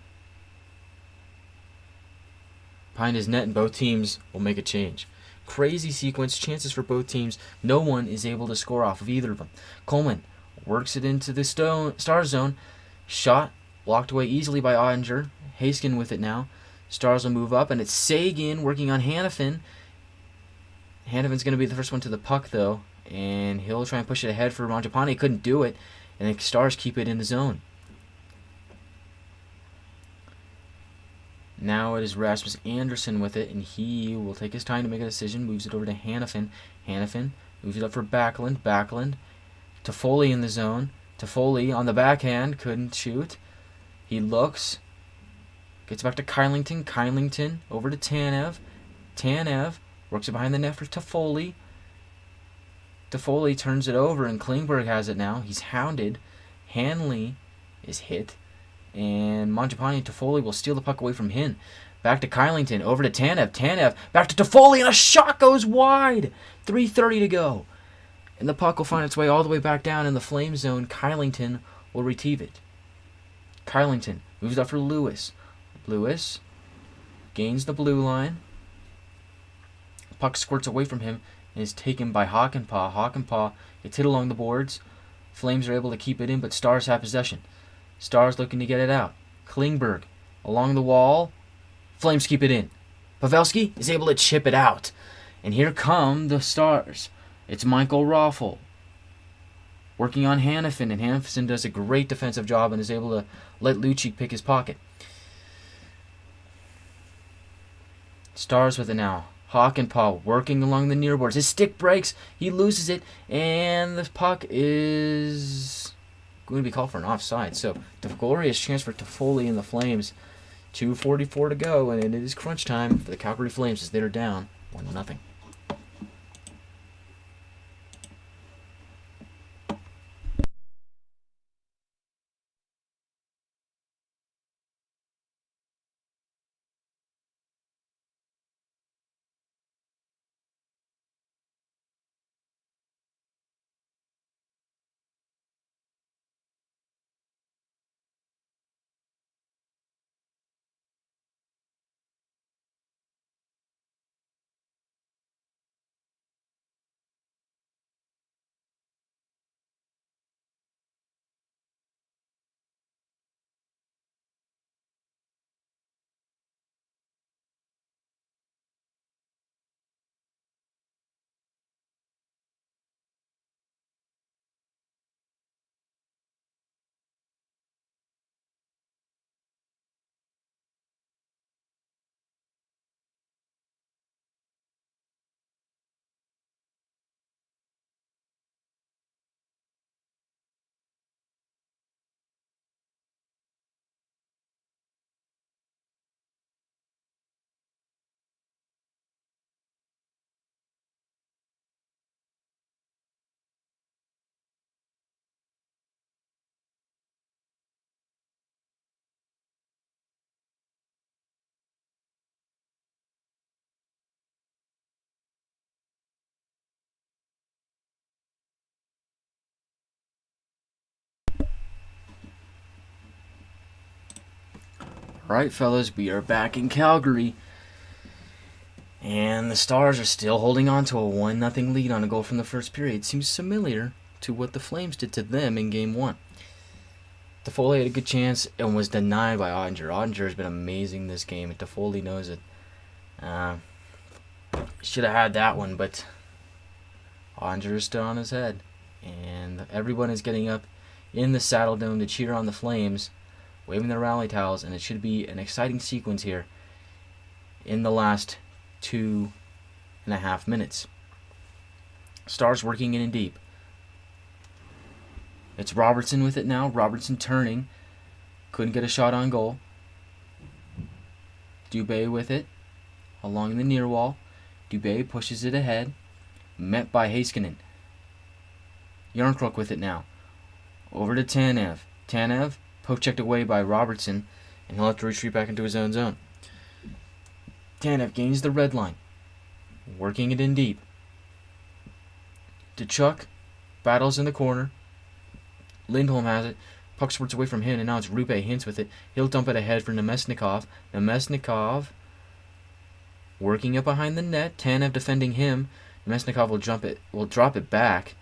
Behind his net, and both teams will make a change. Crazy sequence, chances for both teams. No one is able to score off of either of them. Coleman works it into the Star zone. Shot blocked away easily by Ottinger. Haskin with it now. Stars will move up, and it's Sagan working on Hannafin. Hannafin's going to be the first one to the puck, though, and he'll try and push it ahead for Mangiapane. He couldn't do it, and the Stars keep it in the zone. Now it is Rasmus Anderson with it, and he will take his time to make a decision. Moves it over to Hannafin. Hannafin moves it up for Backlund. Backlund. Toffoli in the zone. Toffoli on the backhand. Couldn't shoot. He looks. Gets back to Kylington. Kylington over to Tanev. Tanev works it behind the net for Toffoli. Toffoli turns it over, and Klingberg has it now. He's hounded. Hanley is hit. And Mangiapane and Toffoli will steal the puck away from him. Back to Kylington. Over to Tanev. Tanev back to Toffoli, and a shot goes wide. 3:30 to go. And the puck will find its way all the way back down in the flame zone. Kylington will retrieve it. Kylington moves up for Lewis. Lewis gains the blue line. Puck squirts away from him and is taken by Hakanpää. Hakanpää gets hit along the boards. Flames are able to keep it in, but Stars have possession. Stars looking to get it out. Klingberg along the wall. Flames keep it in. Pavelski is able to chip it out. And here come the Stars. It's Michael Raffel working on Hannafin, and Hannafin does a great defensive job and is able to let Lucic pick his pocket. Stars with it now. Hakanpää working along the near boards. His stick breaks. He loses it, and the puck is going to be called for an offside. So, the glorious chance for Toffoli and the Flames. 2:44 to go, and it is crunch time for the Calgary Flames as they're down 1-0. Alright, fellas, we are back in Calgary. And the Stars are still holding on to a 1-0 lead on a goal from the first period. Seems familiar to what the Flames did to them in Game 1. Toffoli had a good chance and was denied by Ottinger. Ottinger has been amazing this game, and Toffoli knows it. Should have had that one, but Ottinger is still on his head. And everyone is getting up in the Saddle Dome to cheer on the Flames, waving their rally towels, and it should be an exciting sequence here in the last 2.5 minutes. Stars working in and deep. It's Robertson with it now. Robertson turning. Couldn't get a shot on goal. Dubé with it along the near wall. Dubé pushes it ahead. Met by Heiskanen. Yarncrook with it now. Over to Tanev. Tanev poke checked away by Robertson, and he'll have to retreat back into his own zone. Tanev gains the red line, working it in deep. Tkachuk battles in the corner. Lindholm has it. Puck spurts away from him, and now it's Rupe Hintz with it. He'll dump it ahead for Nemesnikov. Nemesnikov working it behind the net. Tanev defending him. Nemesnikov will drop it back,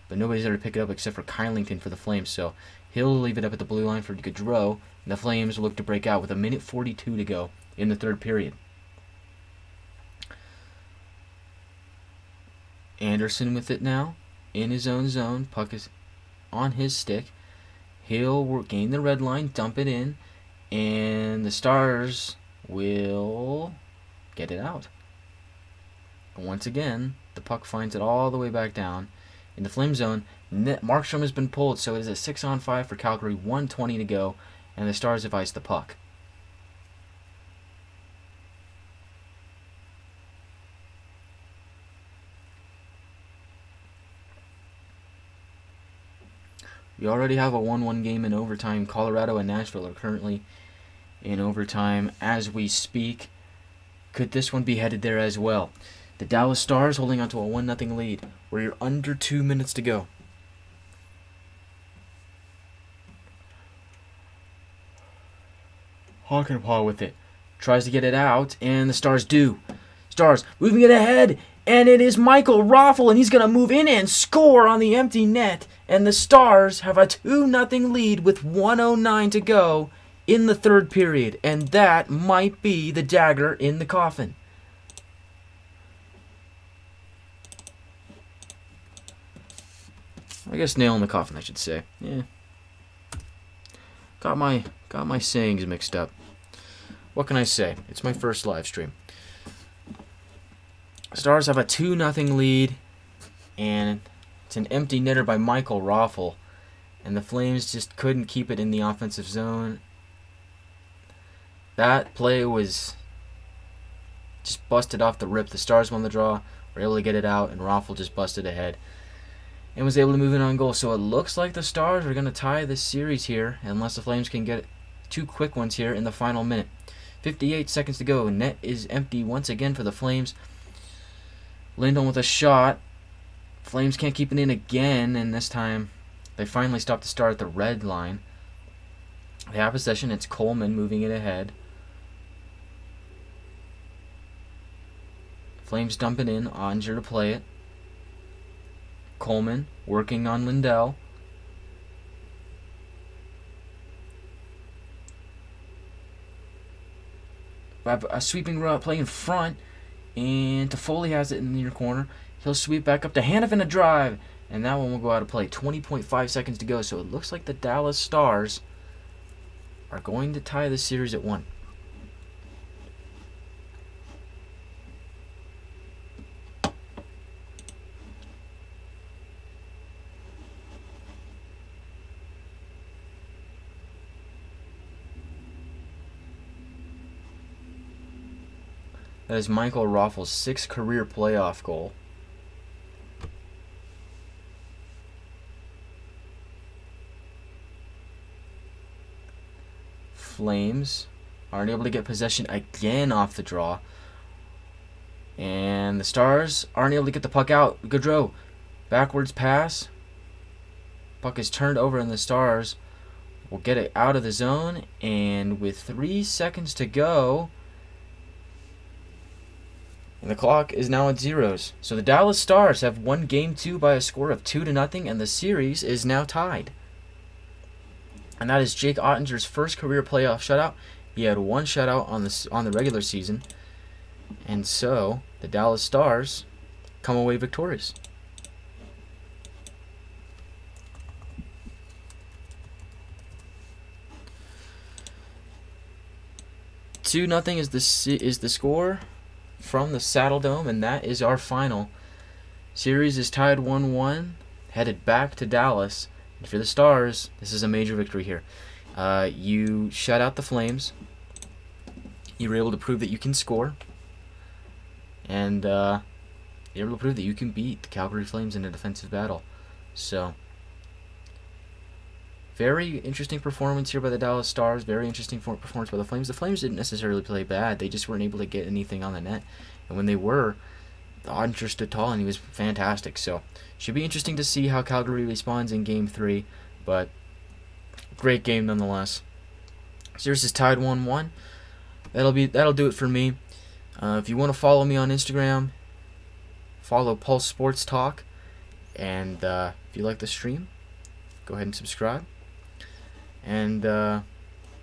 but nobody's there to pick it up except for Kylington for the Flames, so he'll leave it up at the blue line for Gaudreau. And the Flames look to break out with 1:42 to go in the third period. Anderson with it now in his own zone. Puck is on his stick. He'll gain the red line, dump it in, and the Stars will get it out. And once again, the puck finds it all the way back down in the Flame zone. Markstrom has been pulled, so it is a 6-on-5 for Calgary, 1:20 to go, and the Stars have iced the puck. We already have a 1-1 game in overtime. Colorado and Nashville are currently in overtime as we speak. Could this one be headed there as well? The Dallas Stars holding on to a 1-0 lead. We're under 2 minutes to go. Hockenpah with it. Tries to get it out, and the Stars do. Stars moving it ahead, and it is Michael Raffl, and he's going to move in and score on the empty net. And the Stars have a 2-0 lead with 1:09 to go in the third period. And that might be the dagger in the coffin. I guess nail in the coffin, I should say. Yeah. Got my sayings mixed up. What can I say? It's my first live stream. Stars have a 2-0 lead, and it's an empty netter by Michael Raffl, and the Flames just couldn't keep it in the offensive zone. That play was just busted off the rip. The Stars won the draw, were able to get it out, and Raffl just busted ahead and was able to move in on goal. So it looks like the Stars are going to tie this series here, unless the Flames can get two quick ones here in the final minute. 58 seconds to go. Net is empty once again for the Flames. Lindholm with a shot. Flames can't keep it in again, and this time they finally stop the Star at the red line. They have possession. It's Coleman moving it ahead. Flames dump it in. Onger to play it. Coleman working on Lindell. A sweeping play in front, and Toffoli has it in the near corner. He'll sweep back up to Hanifin, a drive, and that one will go out of play. 20.5 seconds to go, so it looks like the Dallas Stars are going to tie the series at 1. That is Michael Raffl's 6th career playoff goal. Flames aren't able to get possession again off the draw. And the Stars aren't able to get the puck out. Gaudreau, backwards pass. Puck is turned over, and the Stars will get it out of the zone. And with 3 seconds to go, and the clock is now at zeros. So the Dallas Stars have won Game 2 by a score of 2-0, and the series is now tied. And that is Jake Ottinger's first career playoff shutout. He had one shutout on the regular season. And so the Dallas Stars come away victorious. Two nothing is the score from the Saddle Dome, and that is our final. Series is tied 1-1, headed back to Dallas. And for the Stars, this is a major victory here. You shut out the Flames. You were able to prove that you can score. And you're able to prove that you can beat the Calgary Flames in a defensive battle. So, Very interesting performance here by the Dallas Stars. Very interesting performance by the Flames. The Flames didn't necessarily play bad. They just weren't able to get anything on the net. And when they were, the Otter stood tall, and he was fantastic. So, should be interesting to see how Calgary responds in Game 3. But, great game nonetheless. Series is tied 1-1. That'll do it for me. If you want to follow me on Instagram, follow Pulse Sports Talk. And if you like the stream, go ahead and subscribe. And yeah,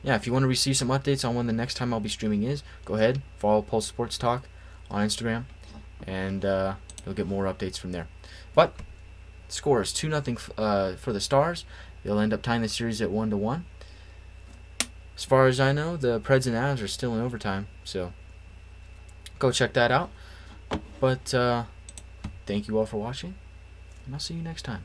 if you want to receive some updates on when the next time I'll be streaming is, go ahead, follow Pulse Sports Talk on Instagram, and you'll get more updates from there. But the score is 2-0 for the Stars. They'll end up tying the series at 1-1. As far as I know, the Preds and Avs are still in overtime, so go check that out. But thank you all for watching, and I'll see you next time.